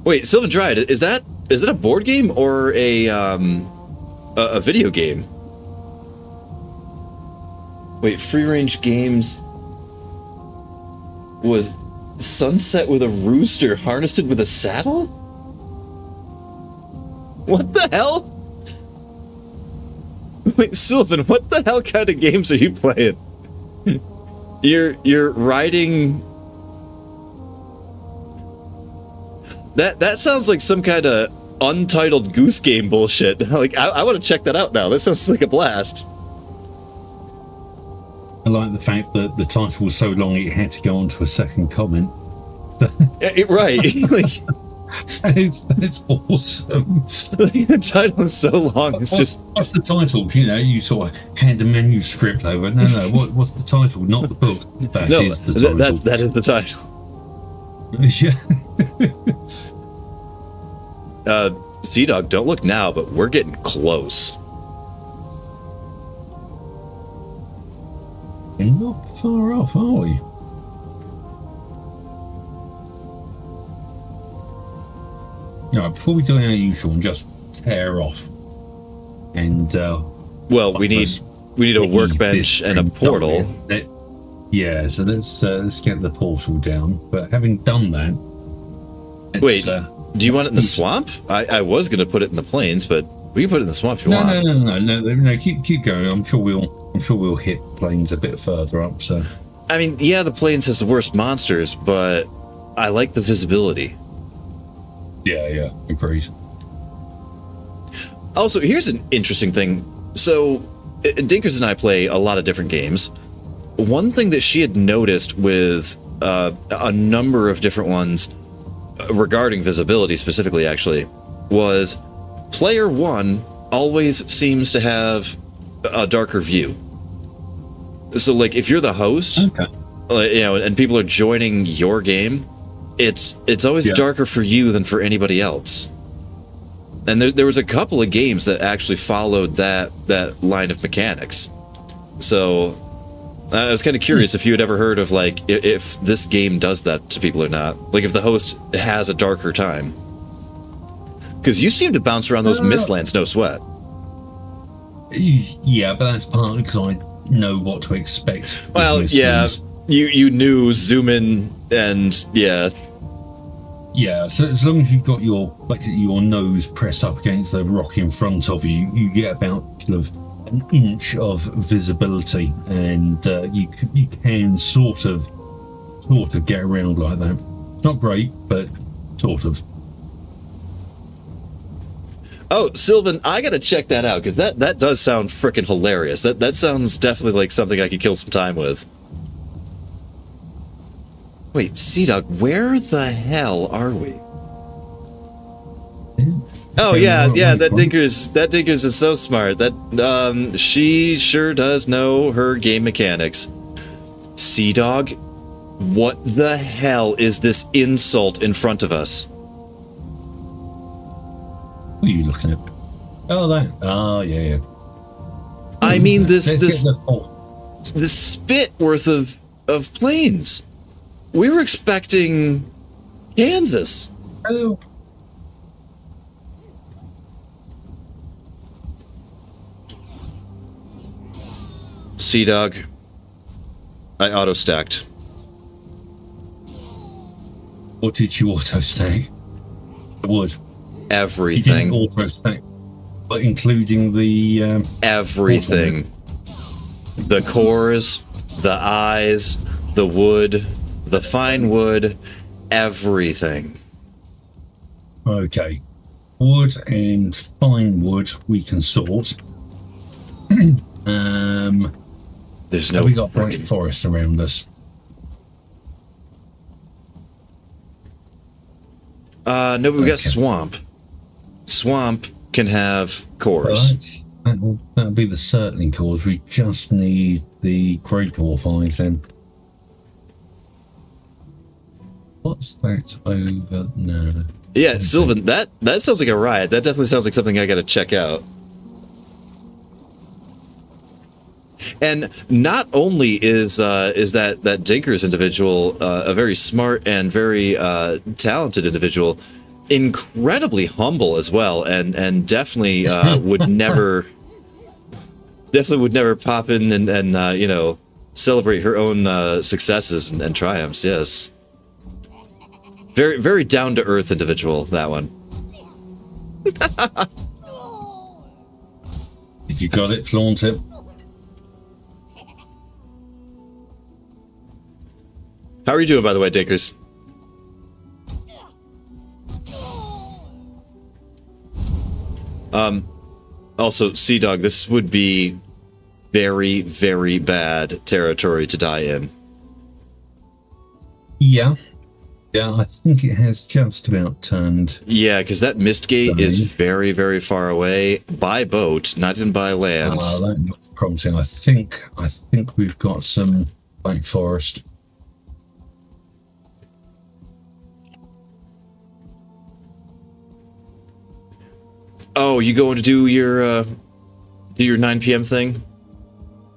S1: Wait, Sylvan Dryad, is it a board game or a video game? Wait, Free Range Games was Sunset with a Rooster harnessed with a saddle? What the hell? Wait, Sylvan, what the hell kind of games are you playing? You're riding... That sounds like some kind of untitled Goose Game bullshit. Like, I want to check that out now. That sounds like a blast.
S2: I like the fact that the title was so long it had to go on to a second comment.
S1: Right. Like,
S2: that's awesome.
S1: The title is so long. It's just...
S2: What's the title? You sort of hand a manuscript over. No. What's the title? Not the book. That is the title.
S1: That is the title.
S2: Yeah.
S1: Sea Dog, don't look now, but we're getting close.
S2: And not far off, are we? Before we do our usual and just tear off, and
S1: well, we need a workbench and a portal.
S2: So let's get the portal down. But having done that,
S1: wait, do you want it in the swamp? I was going to put it in the plains, but we can put it in the swamp if you want.
S2: No. Keep going. I'm sure we'll hit plains a bit further up. So,
S1: I mean, yeah, the plains has the worst monsters, but I like the visibility.
S2: Yeah, agreed.
S1: Also, here's an interesting thing. So, Dinkers and I play a lot of different games. One thing that she had noticed with a number of different ones regarding visibility specifically, actually, was player one always seems to have a darker view. So, like, if you're the host, and people are joining your game, it's always darker for you than for anybody else. And there was a couple of games that actually followed that line of mechanics. So I was kind of curious if you had ever heard of, like, if this game does that to people or not. Like, if the host has a darker time. Because you seem to bounce around those mistlands, no sweat.
S2: Yeah, but that's partly because I know what to expect.
S1: Well, yeah, you knew zoom in and
S2: Yeah, so as long as you've got your nose pressed up against the rock in front of you, you get about kind of an inch of visibility, and you can sort of get around like that. Not great, but sort of.
S1: Oh, Sylvan, I gotta check that out, because that does sound freaking hilarious. That sounds definitely like something I could kill some time with. Wait, Sea Dog, where the hell are we? Oh yeah, that Dinkers is so smart. That she sure does know her game mechanics. Sea Dog, what the hell is this insult in front of us?
S2: What are you looking at? Oh, that. Oh, yeah.
S1: I mean, this spit worth of plains. We were expecting Kansas.
S2: Hello.
S1: Sea Dog. I auto-stacked.
S2: What did you auto-stack? The wood.
S1: Everything.
S2: You didn't auto-stack, but including the...
S1: Everything. The cores, the eyes, the wood, the fine wood, everything.
S2: Okay. Wood and fine wood we can sort.
S1: There's no
S2: we got bright forest around us.
S1: No, but we got swamp. Swamp can have cores.
S2: That'll be the circling cores. We just need the Great Dwarf eyes then. What's that over? No.
S1: Yeah, Sylvan, that sounds like a riot. That definitely sounds like something I gotta check out. And not only is that Dinkers individual a very smart and very talented individual, incredibly humble as well, and definitely would never pop in and you know, celebrate her own successes and triumphs. Yes, very very down to earth individual, that one.
S2: If you got it, flaunt it.
S1: How are you doing, by the way, Dinkers? Also, Sea Dog, this would be very, very bad territory to die in.
S2: Yeah. Yeah, I think it has just about turned.
S1: Yeah, because that mist gate is very, very far away by boat, not even by land.
S2: That looks promising. I think we've got some black forest.
S1: Oh, you going to do your 9 p.m. thing?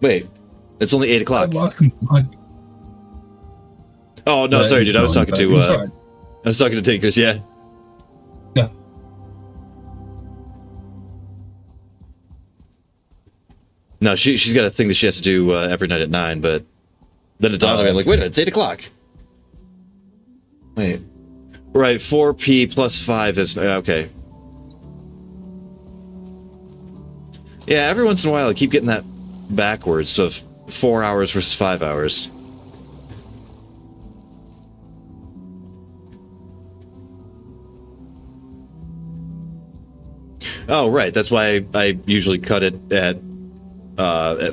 S1: Wait, it's only 8 o'clock. Oh no, sorry, dude. I was talking to Tinkers. Yeah.
S2: Yeah.
S1: No, she's got a thing that she has to do every night at 9. But then it dawned on me, I'm like, wait a minute, it's 8 o'clock. Wait, right? 4p plus 5 is okay. Yeah, every once in a while I keep getting that backwards. So 4 hours versus 5 hours. Oh, right. That's why I usually cut it at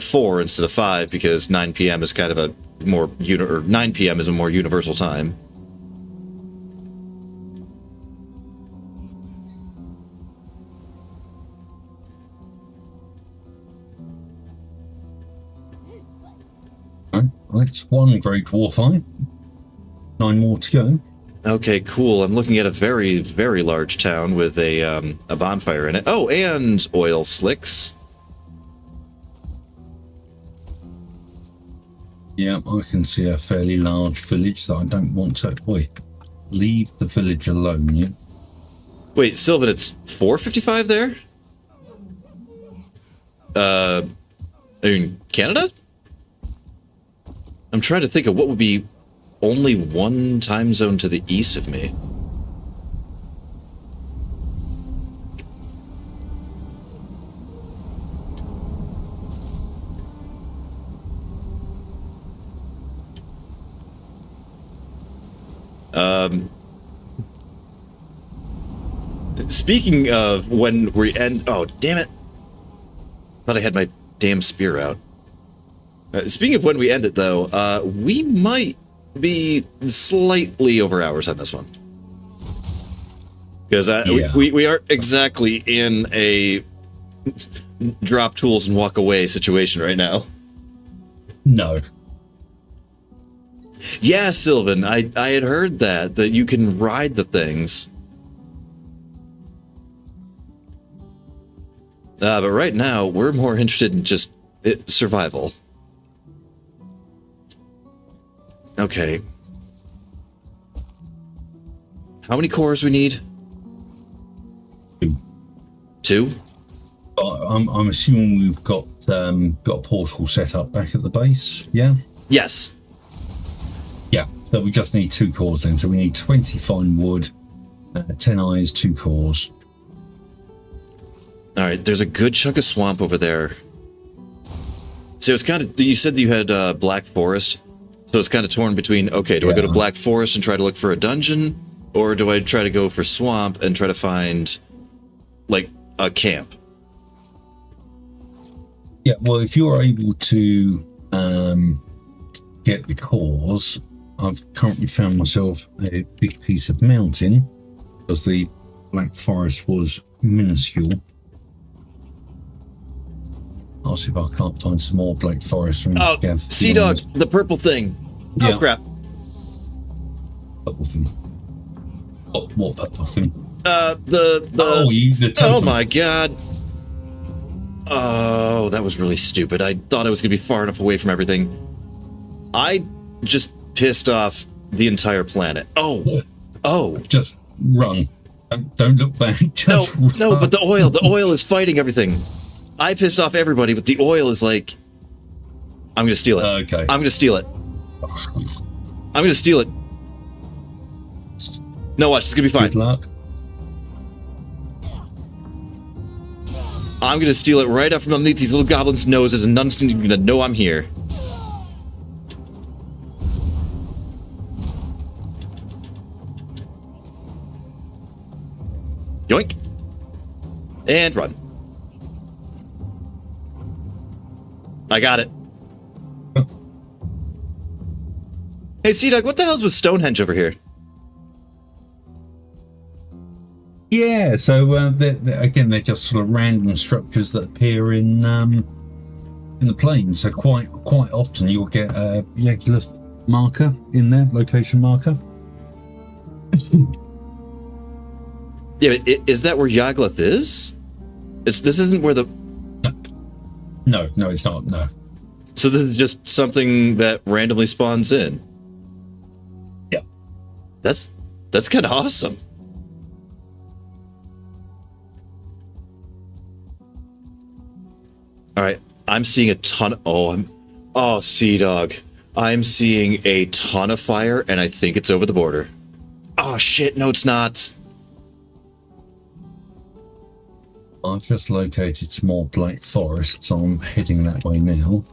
S1: 4 instead of 5, because 9 p.m. is kind of a more 9 p.m. is a more universal time.
S2: Right, one Great Dwarf eye. 9 more to go.
S1: Okay, cool. I'm looking at a very, very large town with a bonfire in it. Oh, and oil slicks.
S2: Yeah, I can see a fairly large village that I don't want to... leave the village alone, yeah?
S1: Wait, Sylvan, it's 4:55 there? Are you in Canada? I'm trying to think of what would be only one time zone to the east of me. Speaking of when we end... Oh, damn it. Thought I had my damn spear out. Speaking of when we end it, though, we might be slightly over hours on this one. Because we aren't exactly in a drop tools and walk away situation right now.
S2: No.
S1: Yeah, Sylvan, I had heard that you can ride the things. But right now, we're more interested in just survival. Okay. How many cores we need?
S2: 2.
S1: 2?
S2: But I'm assuming we've got a portal set up back at the base. Yeah.
S1: Yes.
S2: Yeah. So we just need 2 cores then. So we need 20 fine wood, 10 eyes, 2 cores.
S1: All right. There's a good chunk of swamp over there. So it's kind of. You said that you had Black Forest, so it's kind of torn between. Okay, do I go to Black Forest and try to look for a dungeon, or do I try to go for swamp and try to find, like, a camp?
S2: Yeah, well, if you're able to get the cores, I've currently found myself a big piece of mountain because the Black Forest was minuscule. I'll see if I can't find some more Black Forest.
S1: Oh, Sea Dog, the purple thing.
S2: Yeah.
S1: Oh, crap.
S2: Purple thing. What purple thing?
S1: The oh my god. Oh, that was really stupid. I thought I was going to be far enough away from everything. I just pissed off the entire planet. Oh.
S2: Just run. Don't look back. Just run.
S1: No, but the oil is fighting everything. I pissed off everybody, but the oil is like, I'm going to steal it.
S2: Okay.
S1: I'm going to steal it. I'm going to steal it. No, watch. It's going to be fine.
S2: Good luck.
S1: I'm going to steal it right up from underneath these little goblins' noses, and none's going to know I'm here. Yoink. And run. I got it. Hey, Sea Dog, what the hell's with Stonehenge over here?
S2: Yeah, so again, they're just sort of random structures that appear in the plains. So quite often you'll get a Yagluth marker in there, location marker.
S1: Yeah, but is that where Yagluth is? This isn't where the...
S2: No, it's not, no.
S1: So this is just something that randomly spawns in?
S2: Yeah.
S1: That's kind of awesome. All right, I'm seeing a ton... Oh, Sea Dog. I'm seeing a ton of fire, and I think it's over the border. Oh, shit, no, it's not.
S2: I've just located some more Black Forest, so I'm heading that way now.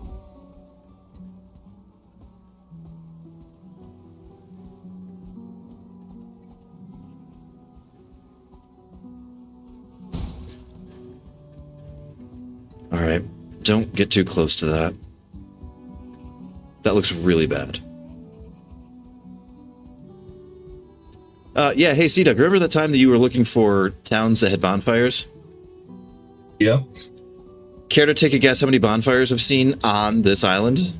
S1: All right, don't get too close to that. That looks really bad. Yeah, hey, Sea Dog, remember that time that you were looking for towns that had bonfires?
S2: Yeah.
S1: Care to take a guess how many bonfires I've seen on this island?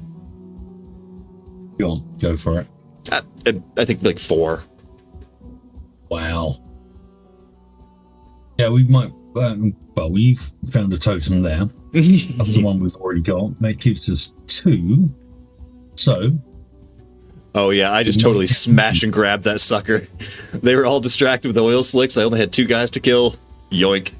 S2: Go for it.
S1: I think like 4.
S2: Wow. Yeah, we might... well, we've found a totem there. That's the one we've already got. That gives us 2. So...
S1: Oh yeah, I just totally smash and grab that sucker. They were all distracted with the oil slicks. I only had 2 guys to kill. Yoink.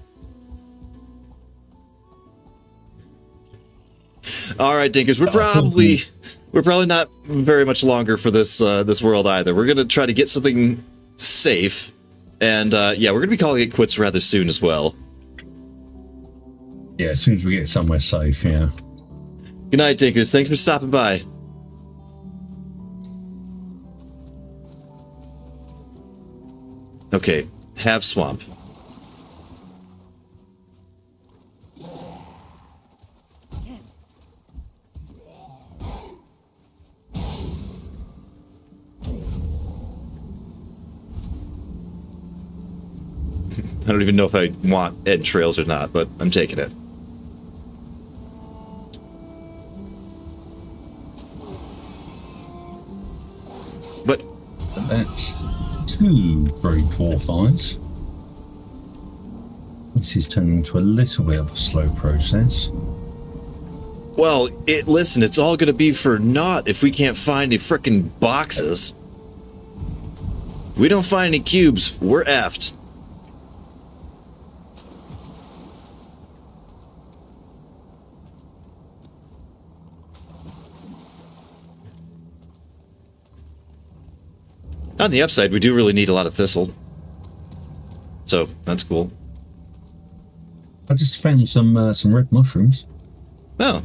S1: All right, Dinkers, we're probably not very much longer for this world either. We're gonna try to get something safe, and yeah, we're gonna be calling it quits rather soon as well.
S2: Yeah, as soon as we get somewhere safe, yeah.
S1: Good night, Dinkers. Thanks for stopping by. Okay, have swamp. I don't even know if I want entrails or not, but I'm taking it. But
S2: that's 2 great dwarf eyes. This is turning into a little bit of a slow process.
S1: Well, listen, it's all going to be for naught if we can't find any frickin' boxes. We don't find any cubes, we're effed. On the upside, we do really need a lot of thistle. So, that's cool.
S2: I just found some red mushrooms.
S1: Oh.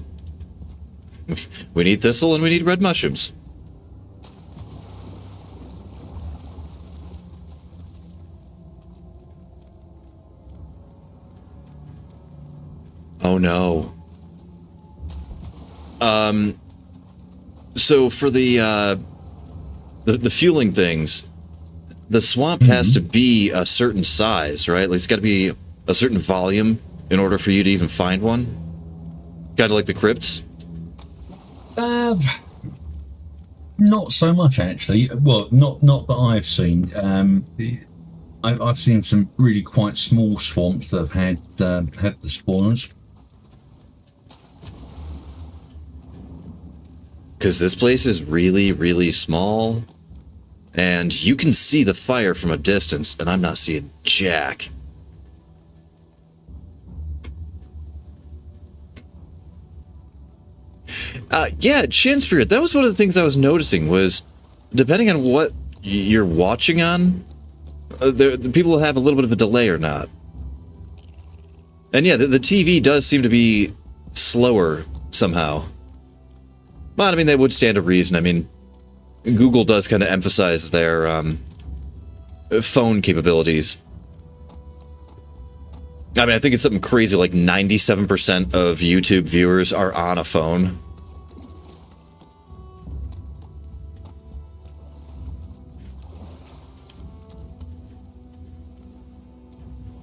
S1: We need thistle and we need red mushrooms. Oh no. So for the fueling things, the swamp has to be a certain size, right? Like it's got to be a certain volume in order for you to even find one. Kind of like the crypts.
S2: Not so much actually. Well, not that I've seen. I've seen some really quite small swamps that have had the spawners.
S1: Because this place is really, really small, and you can see the fire from a distance, and I'm not seeing jack. Yeah, Chin Spirit, that was one of the things I was noticing was, depending on what you're watching on, the people have a little bit of a delay or not. And yeah, the TV does seem to be slower somehow. But I mean, they would stand to reason. I mean, Google does kind of emphasize their phone capabilities. I mean, I think it's something crazy like 97% of YouTube viewers are on a phone.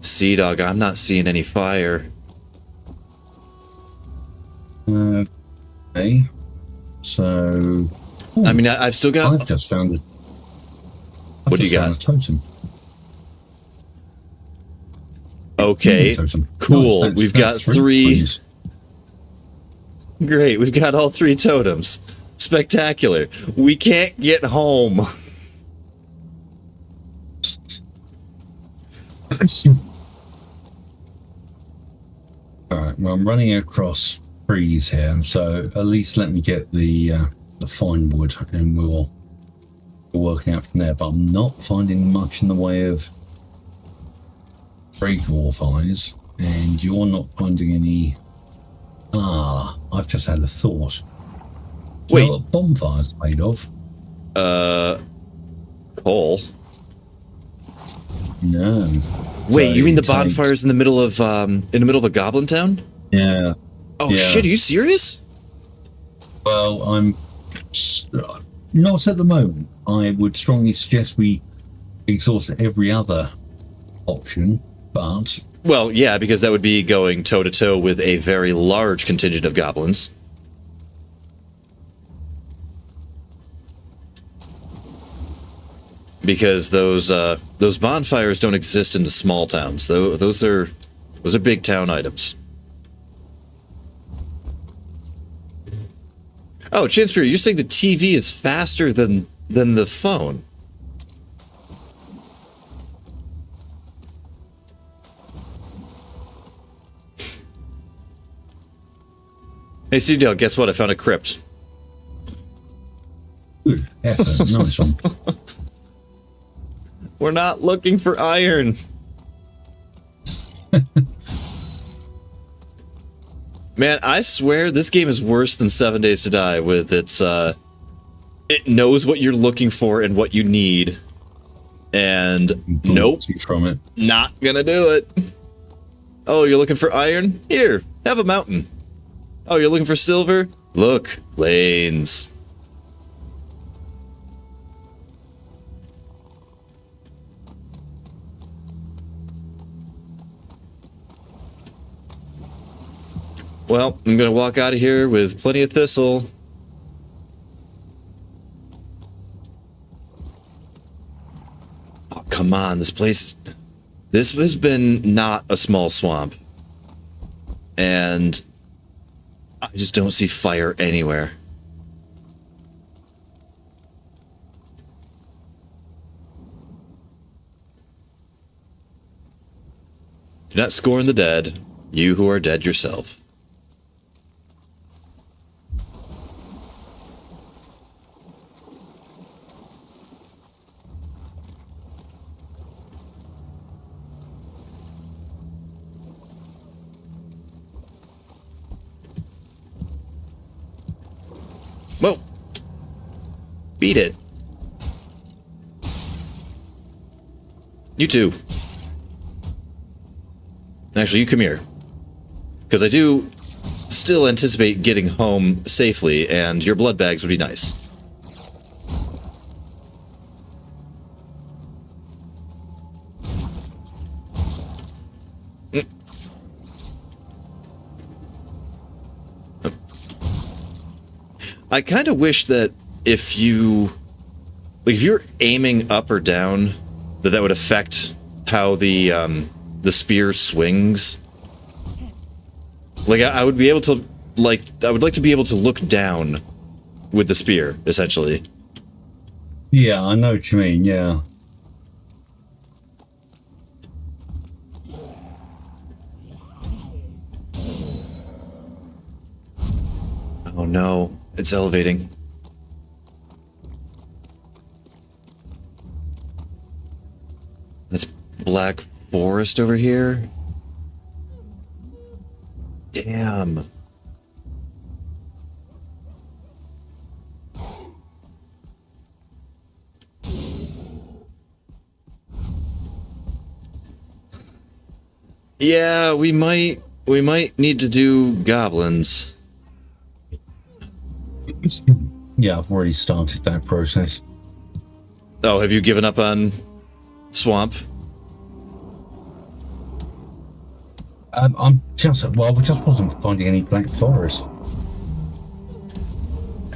S1: Sea Dog, I'm not seeing any fire.
S2: Okay. So...
S1: I mean, I've still got...
S2: I've just found it.
S1: What do you got?
S2: A totem.
S1: Okay,
S2: Totem.
S1: cool.
S2: Nice,
S1: We've got three.
S2: Please.
S1: Great, we've got all three totems. Spectacular. We can't get home.
S2: Alright, well, I'm running across trees here, so at least let me get the fine wood and we'll work out from there. But I'm not finding much in the way of great dwarf eyes, and you're not finding any. I've just had a thought. Do you know what bonfires made of?
S1: Coal.
S2: No.
S1: Wait,
S2: So
S1: you mean the
S2: it takes-
S1: bonfires in the middle of a goblin town?
S2: Yeah.
S1: Oh
S2: Yeah.
S1: shit, are you serious?
S2: Well, I'm not at the moment. I would strongly suggest we exhaust every other option, but
S1: Well, yeah, because that would be going toe to toe with a very large contingent of goblins. Because those bonfires don't exist in the small towns. Those are big town items. Oh, Chanspear, you're saying the TV is faster than the phone? Hey, C-Dog, guess what? I found a crypt.
S2: good effort. Nice one.
S1: We're not looking for iron. Man, I swear this game is worse than 7 Days to Die with its, it knows what you're looking for and what you need. And nope,
S2: From it.
S1: not gonna do it. Oh, you're looking for iron? Here, have a mountain. Oh, you're looking for silver? Look, plains. Well, I'm gonna walk out of here with plenty of thistle. Oh, come on, this has been not a small swamp. And I just don't see fire anywhere. Do not scorn the dead, you who are dead yourself. Whoa. Beat it. You too. Actually, you come here. Because I do still anticipate getting home safely, and your blood bags would be nice. I kind of wish that if you... Like, if you're aiming up or down, that would affect how the spear swings. Like, I would be able to, like, I would like to be able to look down with the spear, essentially.
S2: Yeah, I know what you mean, yeah.
S1: Oh no, it's elevating. That's Black Forest over here. Damn. Yeah, we might need to do goblins.
S2: Yeah, I've already started that process.
S1: Oh, have you given up on swamp?
S2: I'm just, well, we just wasn't finding any Black Forest.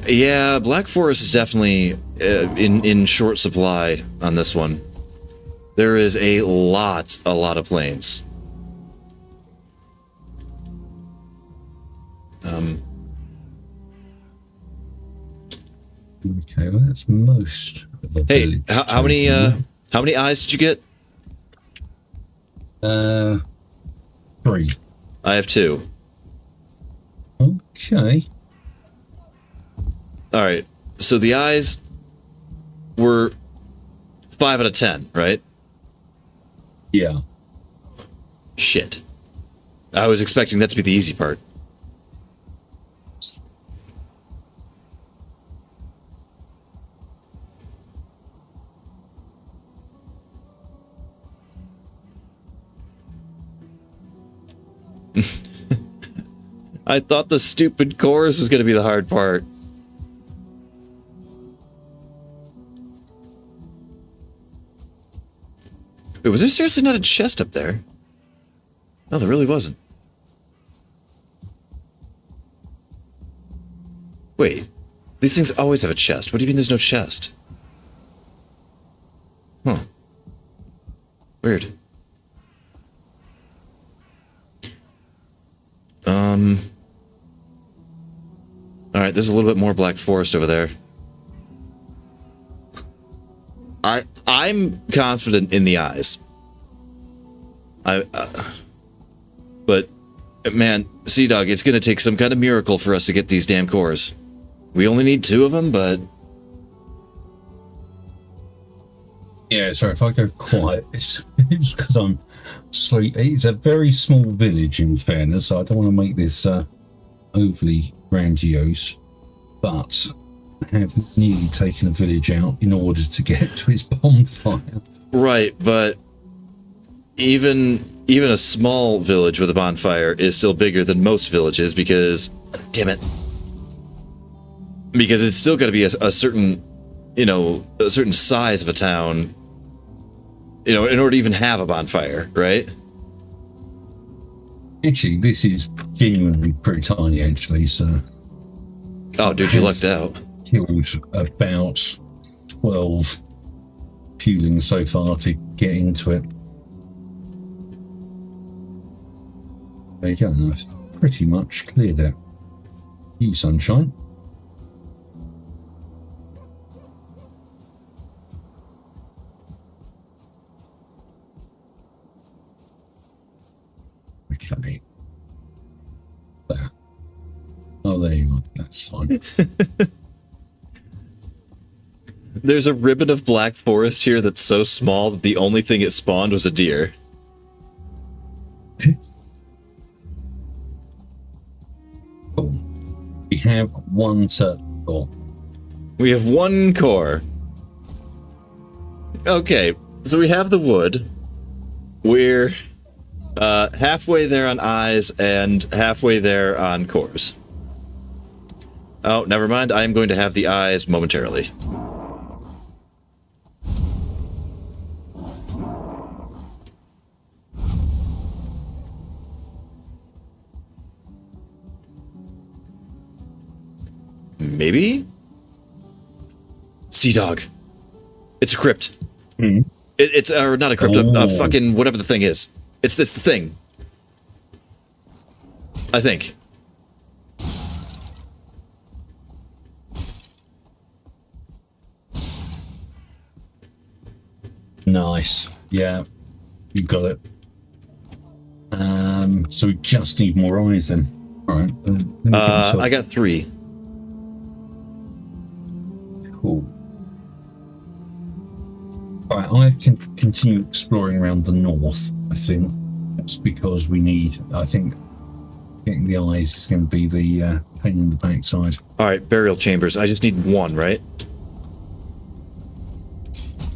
S1: Yeah, Black Forest is definitely in short supply on this one. There is a lot of plains.
S2: Okay, well that's most of the
S1: Hey,
S2: village.
S1: how many eyes did you get?
S2: 3.
S1: I have 2.
S2: Okay.
S1: All right. So the eyes were 5 out of 10, right?
S2: Yeah.
S1: Shit. I was expecting that to be the easy part. I thought the stupid chorus was going to be the hard part. Wait, was there seriously not a chest up there? No, there really wasn't. Wait, these things always have a chest. What do you mean there's no chest? Huh. Weird. Alright, there's a little bit more Black Forest over there. I'm confident in the eyes. But, man, Sea Dog, it's gonna take some kind of miracle for us to get these damn cores. We only need 2 of them, but...
S2: Yeah, sorry, if I go quiet, it's because I'm asleep. It's a very small village, in fairness, so I don't want to make this overly grandiose, but I have nearly taken a village out in order to get to its bonfire. Right,
S1: but even a small village with a bonfire is still bigger than most villages because, damn it, because it's still got to be a certain, a certain size of a town, in order to even have a bonfire, right?
S2: Actually, this is genuinely pretty tiny, actually, so...
S1: Oh, dude, you lucked out.
S2: Killed about 12 pewlings so far to get into it. There you go, I've pretty much cleared it. You, sunshine. Okay. There. Oh, there you are. That's fine.
S1: There's a ribbon of Black Forest here that's so small that the only thing it spawned was a deer.
S2: Cool. We have 1 to Cool.
S1: We have 1 core. Okay, so we have the wood. We're halfway there on eyes and halfway there on cores. Oh, never mind. I am going to have the eyes momentarily. Maybe? Sea Dog. It's a crypt.
S2: Mm.
S1: It's or not a crypt, a fucking whatever the thing is. It's the thing. I think.
S2: Nice. Yeah, you got it. So we just need more eyes then. All right.
S1: I got 3.
S2: Cool. All right, I can continue exploring around the north. I think that's because we need. I think getting the eyes is going to be the pain in the backside.
S1: All right, burial chambers. I just need 1, right?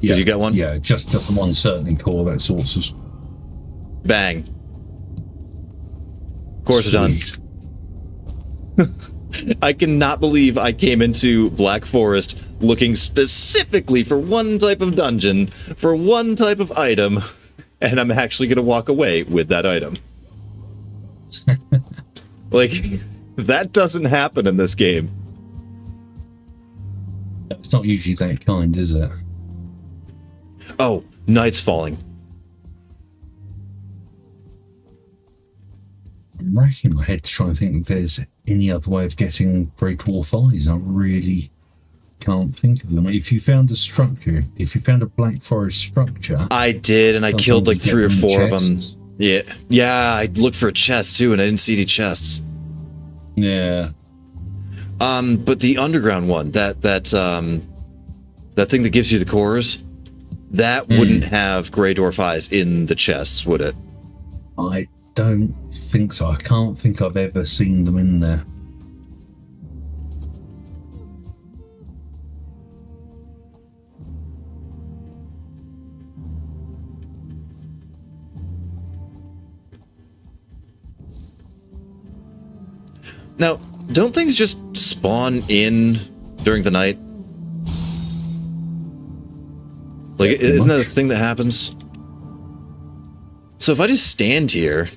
S2: Yeah,
S1: you got 1.
S2: Yeah, just the one certainly core. That sorts us.
S1: Bang. Cores are done. I cannot believe I came into Black Forest looking specifically for one type of dungeon, for one type of item, and I'm actually going to walk away with that item. Like, that doesn't happen in this game.
S2: It's not usually that kind, is it?
S1: Oh, night's falling.
S2: I'm racking my head to try and think if there's any other way of getting Grey Dwarf eyes. I really can't think of them. If you found a structure, if you found a Black Forest structure...
S1: I did, and I killed like 3 or 4 of them. Yeah, I looked for a chest too, and I didn't see any chests.
S2: Yeah.
S1: But the underground one, that thing that gives you the cores, that wouldn't have Grey Dwarf eyes in the chests, would it?
S2: I don't think so. I can't think I've ever seen them in there.
S1: Now, don't things just spawn in during the night? Like,
S2: Yeah,
S1: isn't that a thing that happens? So if I just stand here...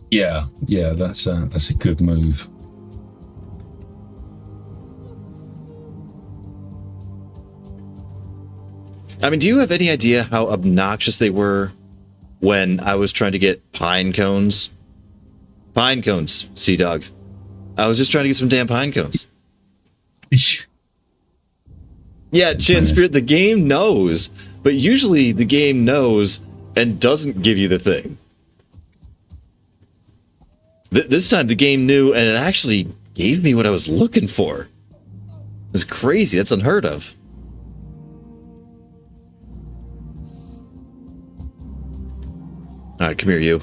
S2: Yeah, that's a good move.
S1: I mean, do you have any idea how obnoxious they were when I was trying to get pine cones? Pine cones, Sea Dog. I was just trying to get some damn pine cones. Yeah, Chin Spirit, the game knows, but usually the game knows and doesn't give you the thing. This time the game knew and it actually gave me what I was looking for. It's crazy. That's unheard of. All right, come here, you.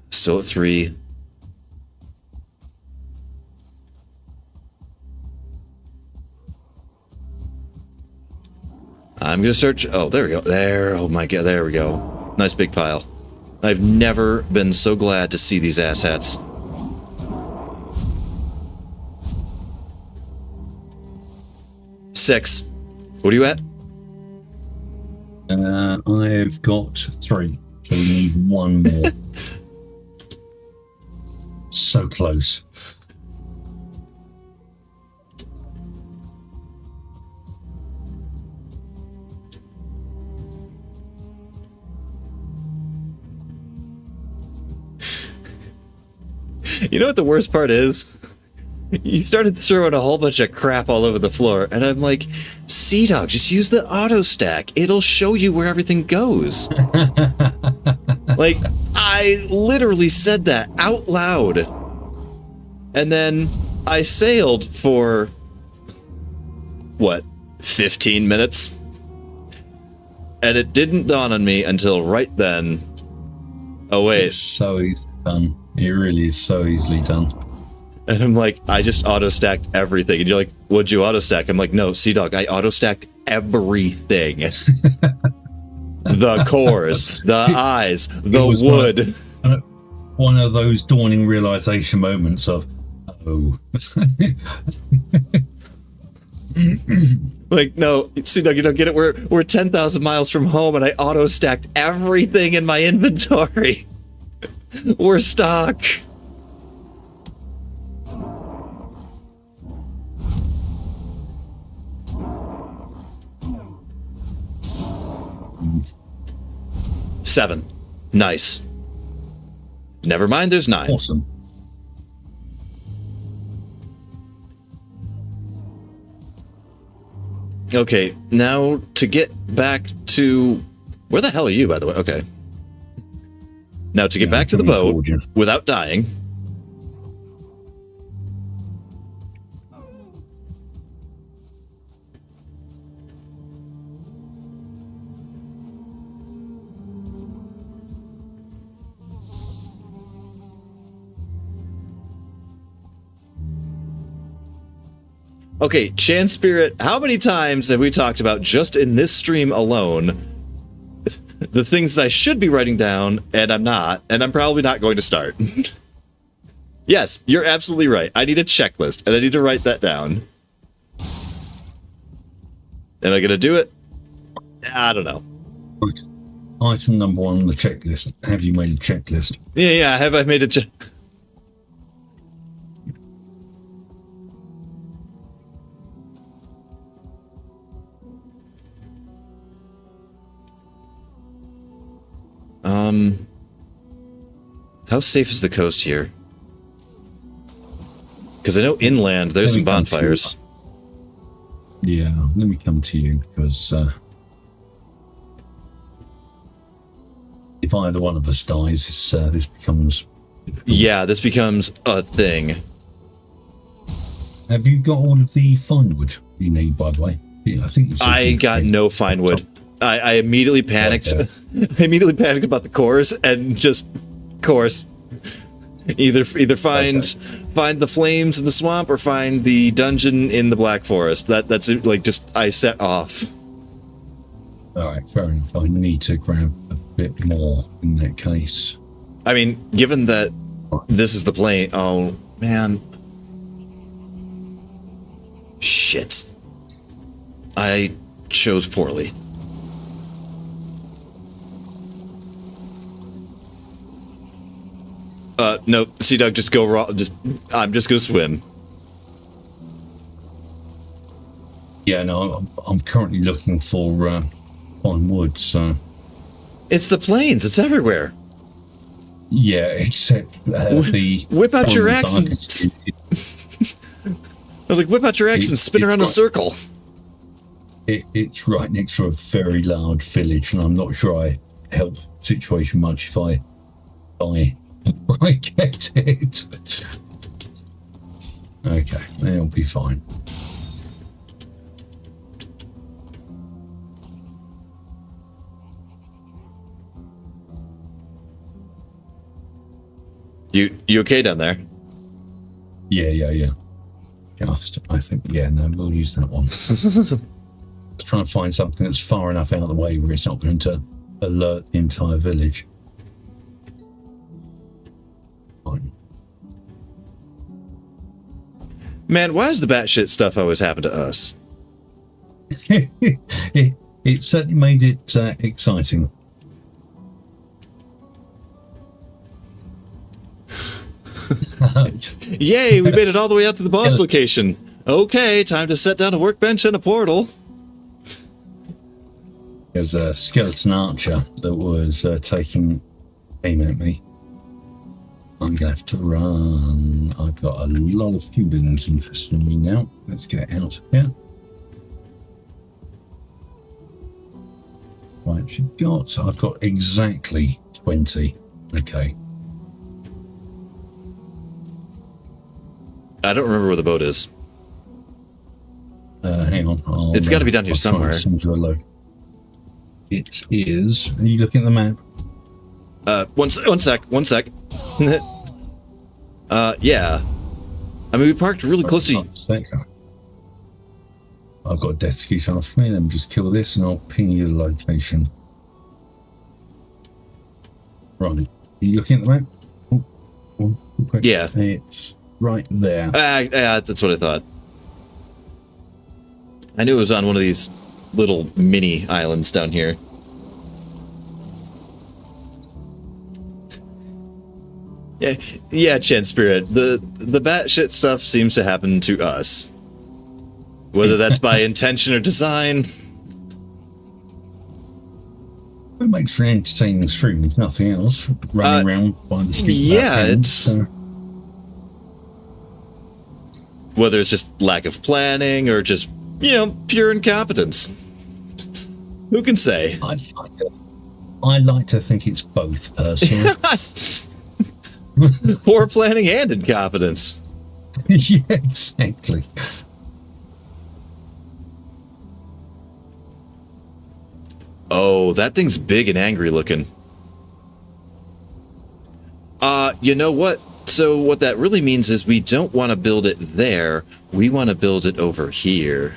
S1: Still at 3. I'm gonna start. Oh, there we go. There. Oh my god. There we go. Nice big pile. I've never been so glad to see these asshats. Six. What are you at?
S2: I've got 3. So we need 1 more. So close.
S1: You know what the worst part is? You started throwing a whole bunch of crap all over the floor, and I'm like, Sea Dog, just use the auto stack. It'll show you where everything goes. Like, I literally said that out loud. And then I sailed for, what, 15 minutes? And it didn't dawn on me until right then. Oh, wait.
S2: It's so easily done. It really is so easily done.
S1: And I'm like, I just auto-stacked everything. And you're like, what'd you auto-stack? I'm like, no, Sea-Dog, I auto-stacked everything. The cores, the eyes, the wood.
S2: One of those dawning realization moments of, oh.
S1: Like, no, Sea-Dog, you don't get it. We're 10,000 miles from home, and I auto-stacked everything in my inventory. We're stuck. Seven. Nice. Never mind, there's 9.
S2: Awesome.
S1: Okay, now to get back to... Where the hell are you, by the way? Okay. Now to get back to the boat without dying... Okay, Chan Spirit, how many times have we talked about, just in this stream alone, the things that I should be writing down, and I'm not, and I'm probably not going to start? Yes, you're absolutely right. I need a checklist, and I need to write that down. Am I going to do it? I don't know.
S2: Item number 1 on the checklist. Have you made a checklist?
S1: Yeah, have I made a check? How safe is the coast here? Because I know inland there's some bonfires.
S2: Yeah, let me come to you, because if either one of us dies, this becomes difficult.
S1: Yeah, this becomes a thing.
S2: Have you got all of the fine wood you need, by the way? Yeah, I think
S1: I got no fine wood. I immediately panicked.
S2: Okay.
S1: I immediately panicked about the cores and just course. Either find the flames in the swamp or find the dungeon in the Black Forest. That's it, like, just I set off.
S2: All right, fair enough. I need to grab a bit more in that case.
S1: I mean, given that this is the plane. Oh man, shit! I chose poorly. No, Sea-Dog, just go raw. I'm just gonna swim.
S2: Yeah, no, I'm currently looking for fine wood, so...
S1: It's the plains. It's everywhere.
S2: Yeah, except the...
S1: Whip out your axe and... I was like, whip out your axe and spin around in a circle.
S2: It's right next to a very large village, and I'm not sure I help the situation much if I die. I get it. Okay, it'll be fine.
S1: You okay down there?
S2: Yeah. Just, I think, yeah, no, we'll use that one. Let's try and find something that's far enough out of the way where it's not going to alert the entire village. Fine.
S1: Man, why does the batshit stuff always happen to us?
S2: It certainly made it exciting.
S1: Yay, we made it all the way out to the boss location. Okay, time to set down a workbench and a portal.
S2: There was a skeleton archer that was taking aim at me. I'm going to have to run. I've got a lot of humans interested in me now. Let's get out of here. Right, I've got exactly 20. Okay.
S1: I don't remember where the boat is.
S2: Hang on.
S1: It's got to be down here somewhere.
S2: Send you a load. It is. Are you looking at the map?
S1: One sec. Yeah. I mean, we parked really close to you.
S2: I've got a death ski off me. Let me just kill this and I'll ping you the location. Right. Are you looking at the map? Quick.
S1: Yeah.
S2: It's right there.
S1: That's what I thought. I knew it was on one of these little mini islands down here. Yeah, Chan Spirit. The batshit stuff seems to happen to us. Whether that's by intention or design.
S2: It makes for an entertaining stream, if nothing else. Running around by the street.
S1: Yeah, it's... Whether it's just lack of planning or just, pure incompetence. Who can say?
S2: I like to think it's both, personally.
S1: Poor planning and incompetence.
S2: Yeah, exactly.
S1: Oh, that thing's big and angry looking. You know what? So what that really means is we don't want to build it there. We want to build it over here.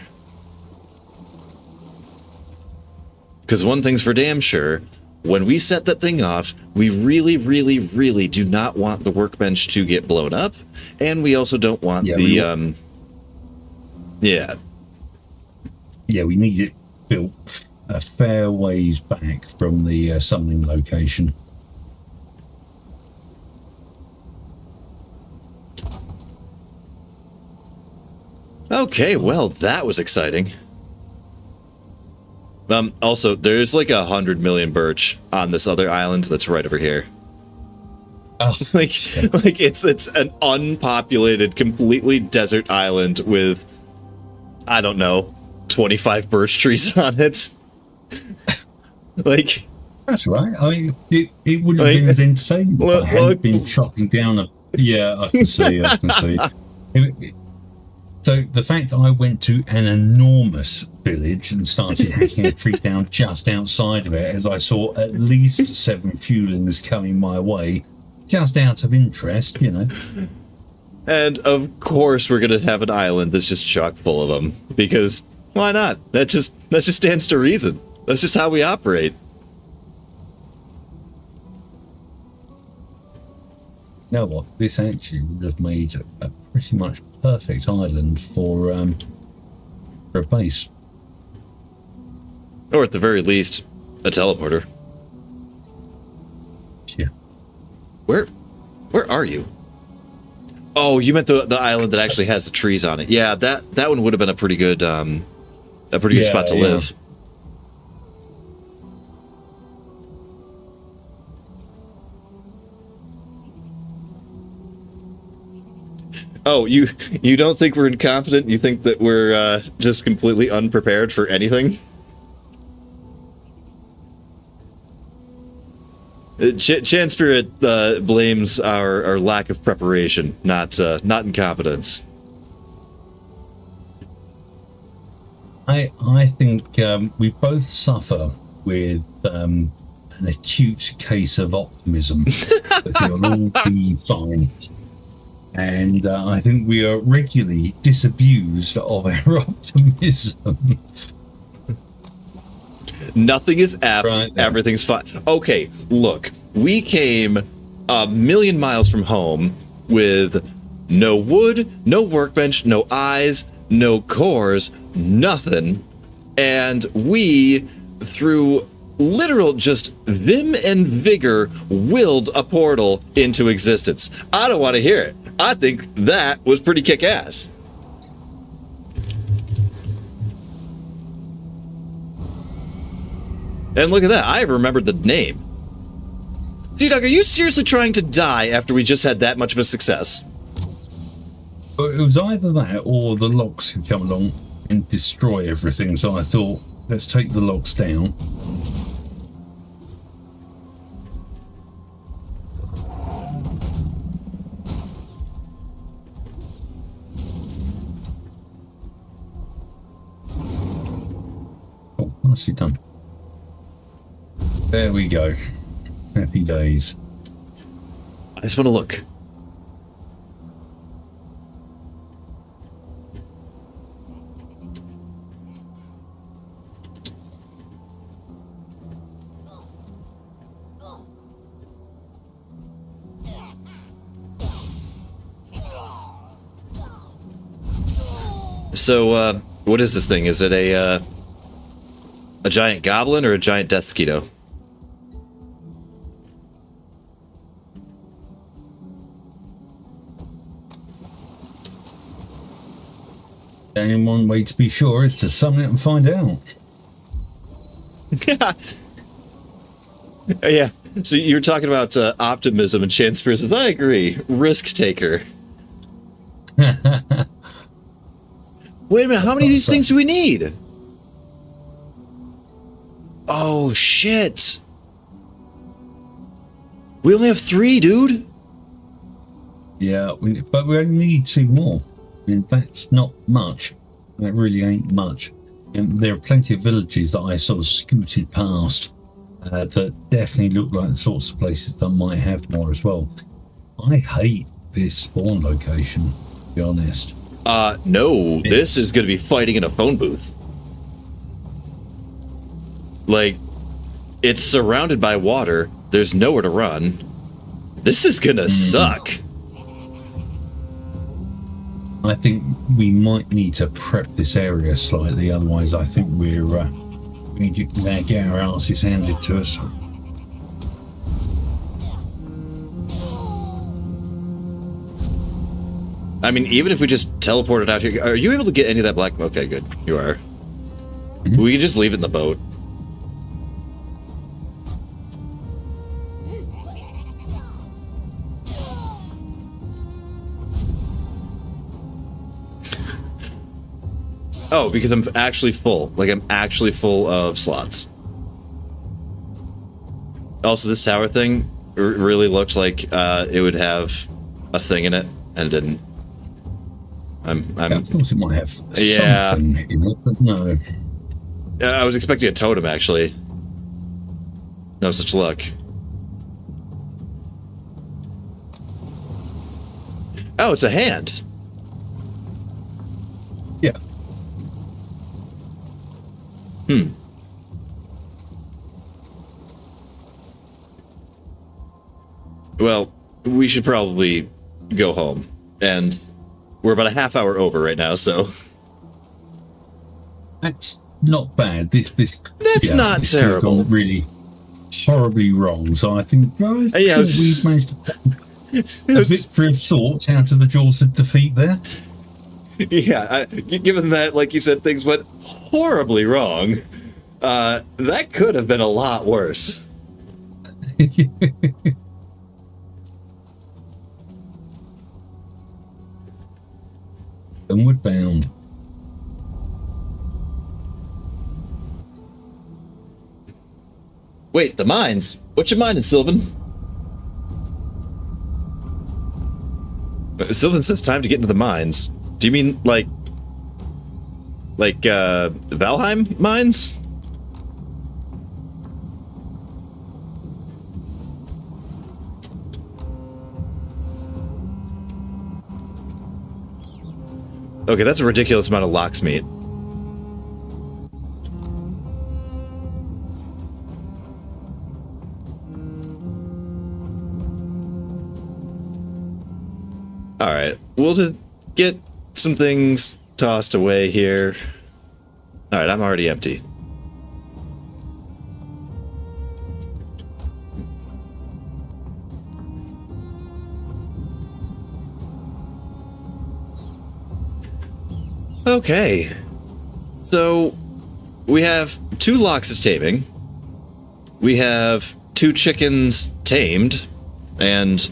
S1: Because one thing's for damn sure. When we set that thing off, we really, really, really do not want the workbench to get blown up. And we also don't want Yeah,
S2: we need it built a fair ways back from the summoning location.
S1: Okay, well, that was exciting. Also, there's like 100 million birch on this other island that's right over here.
S2: Oh,
S1: like it's an unpopulated, completely desert island with, I don't know, 25 birch trees on it. Like,
S2: that's right. I mean, it wouldn't have been as entertaining if I hadn't been chopping down a. Yeah, I can see. So the fact that I went to an enormous village and started hacking a tree down just outside of it, as I saw at least 7 fuelings coming my way, just out of interest,
S1: And of course, we're gonna have an island that's just chock full of them, because why not? That just stands to reason. That's just how we operate.
S2: You know what? This actually would have made a pretty much perfect island for a base.
S1: Or at the very least, a teleporter.
S2: Yeah.
S1: Where are you? Oh, you meant the island that actually has the trees on it. Yeah, that one would have been a pretty good spot to live. Oh, you don't think we're incompetent? You think that we're just completely unprepared for anything? Chan Spirit blames our lack of preparation, not incompetence.
S2: I think we both suffer with an acute case of optimism that it'll all be fine. And I think we are regularly disabused of our optimism.
S1: Nothing is apt. Right, everything's fine. Okay, look, we came 1,000,000 miles from home with no wood, no workbench, no eyes, no cores, nothing. And we, through literal just vim and vigor, willed a portal into existence. I don't want to hear it. I think that was pretty kick-ass. And look at that, I remembered the name. Z-Dog, are you seriously trying to die after we just had that much of a success?
S2: It was either that or the locks could come along and destroy everything, so I thought, let's take the locks down. Oh, nicely done. There we go. Happy days.
S1: I just want to look. So, what is this thing? Is it a giant goblin or a giant death skeeto?
S2: Only one way to be sure is to summon it and find out.
S1: Yeah. So you're talking about optimism and chance versus, I agree, risk taker. Wait a minute, how many of these things do we need? Oh, shit. We only have 3, dude.
S2: Yeah, but we only need 2 more. And that's not much. That really ain't much. And there are plenty of villages that I sort of scooted past that definitely look like the sorts of places that might have more as well. I hate this spawn location, to be honest.
S1: No, this is going to be fighting in a phone booth. Like, it's surrounded by water. There's nowhere to run. This is going to suck.
S2: I think we might need to prep this area slightly. Otherwise, I think we need to get our asses handed to us.
S1: I mean, even if we just teleported out here, are you able to get any of that black? Okay, good. You are. Mm-hmm. We can just leave it in the boat. Oh, because I'm actually full. Like, I'm actually full of slots. Also, this tower thing really looked like it would have a thing in it, and it didn't. I
S2: thought it might have something in it, but no.
S1: I was expecting a totem, actually. No such luck. Oh, it's a hand.
S2: Yeah.
S1: Well, we should probably go home. And we're about a half hour over right now, so...
S2: That's not bad. That's
S1: not terrible.
S2: Really horribly wrong, so I think we've managed to put a victory of sorts out of the jaws of defeat there.
S1: Yeah, given that, like you said, things went horribly wrong, that could have been a lot worse.
S2: Onward bound.
S1: Wait, the mines? What you mining, Sylvan? Sylvan says time to get into the mines. Do you mean like Valheim mines? Okay, that's a ridiculous amount of lox meat. Alright, we'll just get some things tossed away here. Alright, I'm already empty. Okay, so we have 2 loxes taming, we have 2 chickens tamed, and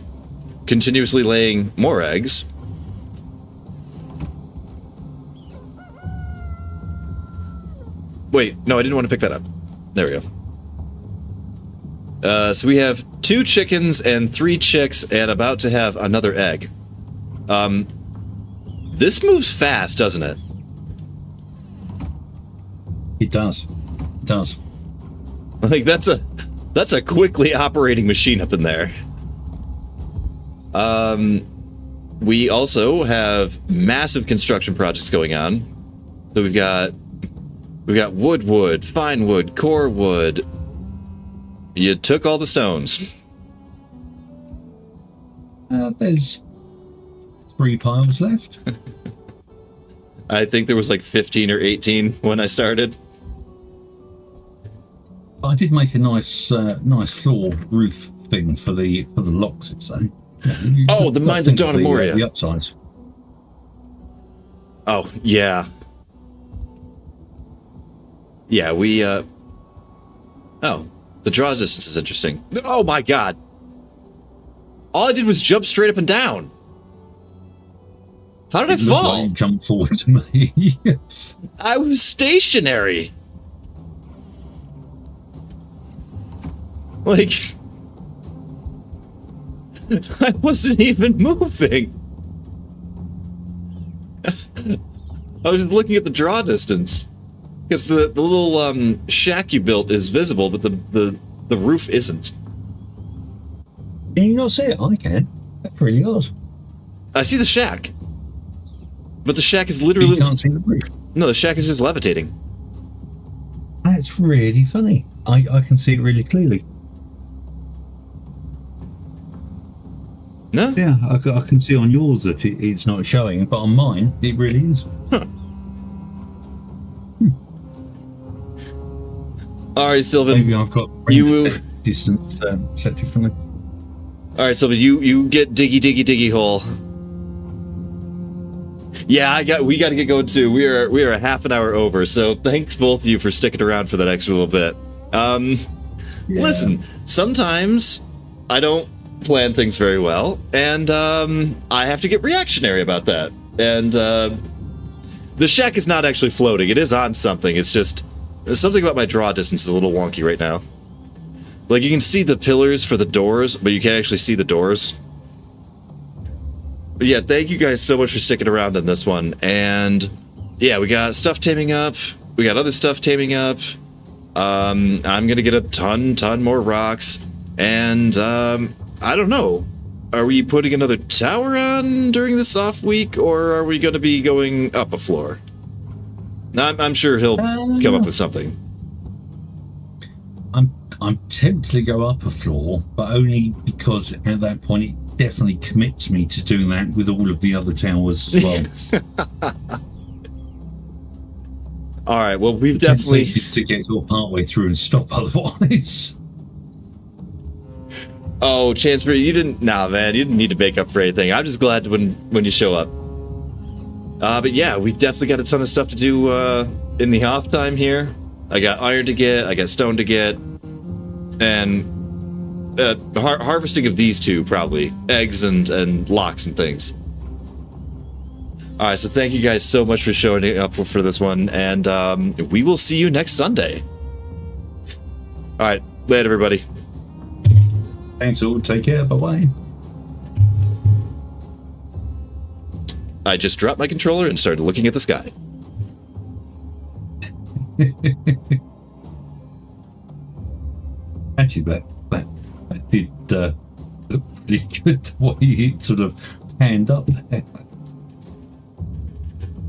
S1: continuously laying more eggs. Wait, no, I didn't want to pick that up. There we go. So we have 2 chickens and 3 chicks and about to have another egg. This moves fast, doesn't it?
S2: It does. It does.
S1: Like, that's That's a quickly operating machine up in there. We also have massive construction projects going on. So we've got wood, fine wood, core wood. You took all the stones.
S2: There's 3 piles left.
S1: I think there was like 15 or 18 when I started.
S2: I did make a nice floor roof thing for the locks. It's saying.
S1: Oh, the Mines of Dawn Moria.
S2: The upsides.
S1: Oh yeah, yeah. We oh, the draw distance is interesting. Oh my god! All I did was jump straight up and down. How did I fall?
S2: Like jump forward to me. Yes.
S1: I was stationary. Like, I wasn't even moving. I was just looking at the draw distance. Because the little shack you built is visible, but the roof isn't.
S2: Can you not see it? I can. That's really odd.
S1: I see the shack. But the shack is literally...
S2: You can't see the roof.
S1: No, the shack is just levitating.
S2: That's really funny. I can see it really clearly.
S1: No?
S2: Yeah, I can see on yours that it's not showing, but on mine, it really is.
S1: Huh. Alright, Sylvan.
S2: Maybe I've got distance set differently.
S1: Alright, Sylvan, you get diggy hole. Yeah, we got to get going too. We are a half an hour over, so thanks both of you for sticking around for that extra little bit.
S2: Yeah.
S1: Listen, sometimes I don't plan things very well, and I have to get reactionary about that. And the shack is not actually floating. It is on something. It's just something about my draw distance is a little wonky right now. Like, you can see the pillars for the doors, but you can't actually see the doors. But yeah, thank you guys so much for sticking around on this one. And yeah, we got stuff taming up. We got other stuff taming up. I'm gonna get a ton more rocks. And I don't know. Are we putting another tower on during this off week, or are we gonna be going up a floor? I'm sure he'll come up with something.
S2: I'm tempted to go up a floor, but only because at that point it definitely commits me to doing that with all of the other towers as well.
S1: All right, well, we've definitely
S2: to get to a partway through and stop otherwise.
S1: Oh, Chansbury, you didn't... Nah, man, you didn't need to make up for anything. I'm just glad when you show up. But yeah, we've definitely got a ton of stuff to do in the off time here. I got iron to get, I got stone to get, and harvesting of these two, probably. Eggs and locks and things. Alright, so thank you guys so much for showing up for this one, and we will see you next Sunday. Alright, later, everybody.
S2: Thanks all, take care, bye-bye.
S1: I just dropped my controller and started looking at the sky.
S2: Actually, that did look pretty good, what you sort of panned up there.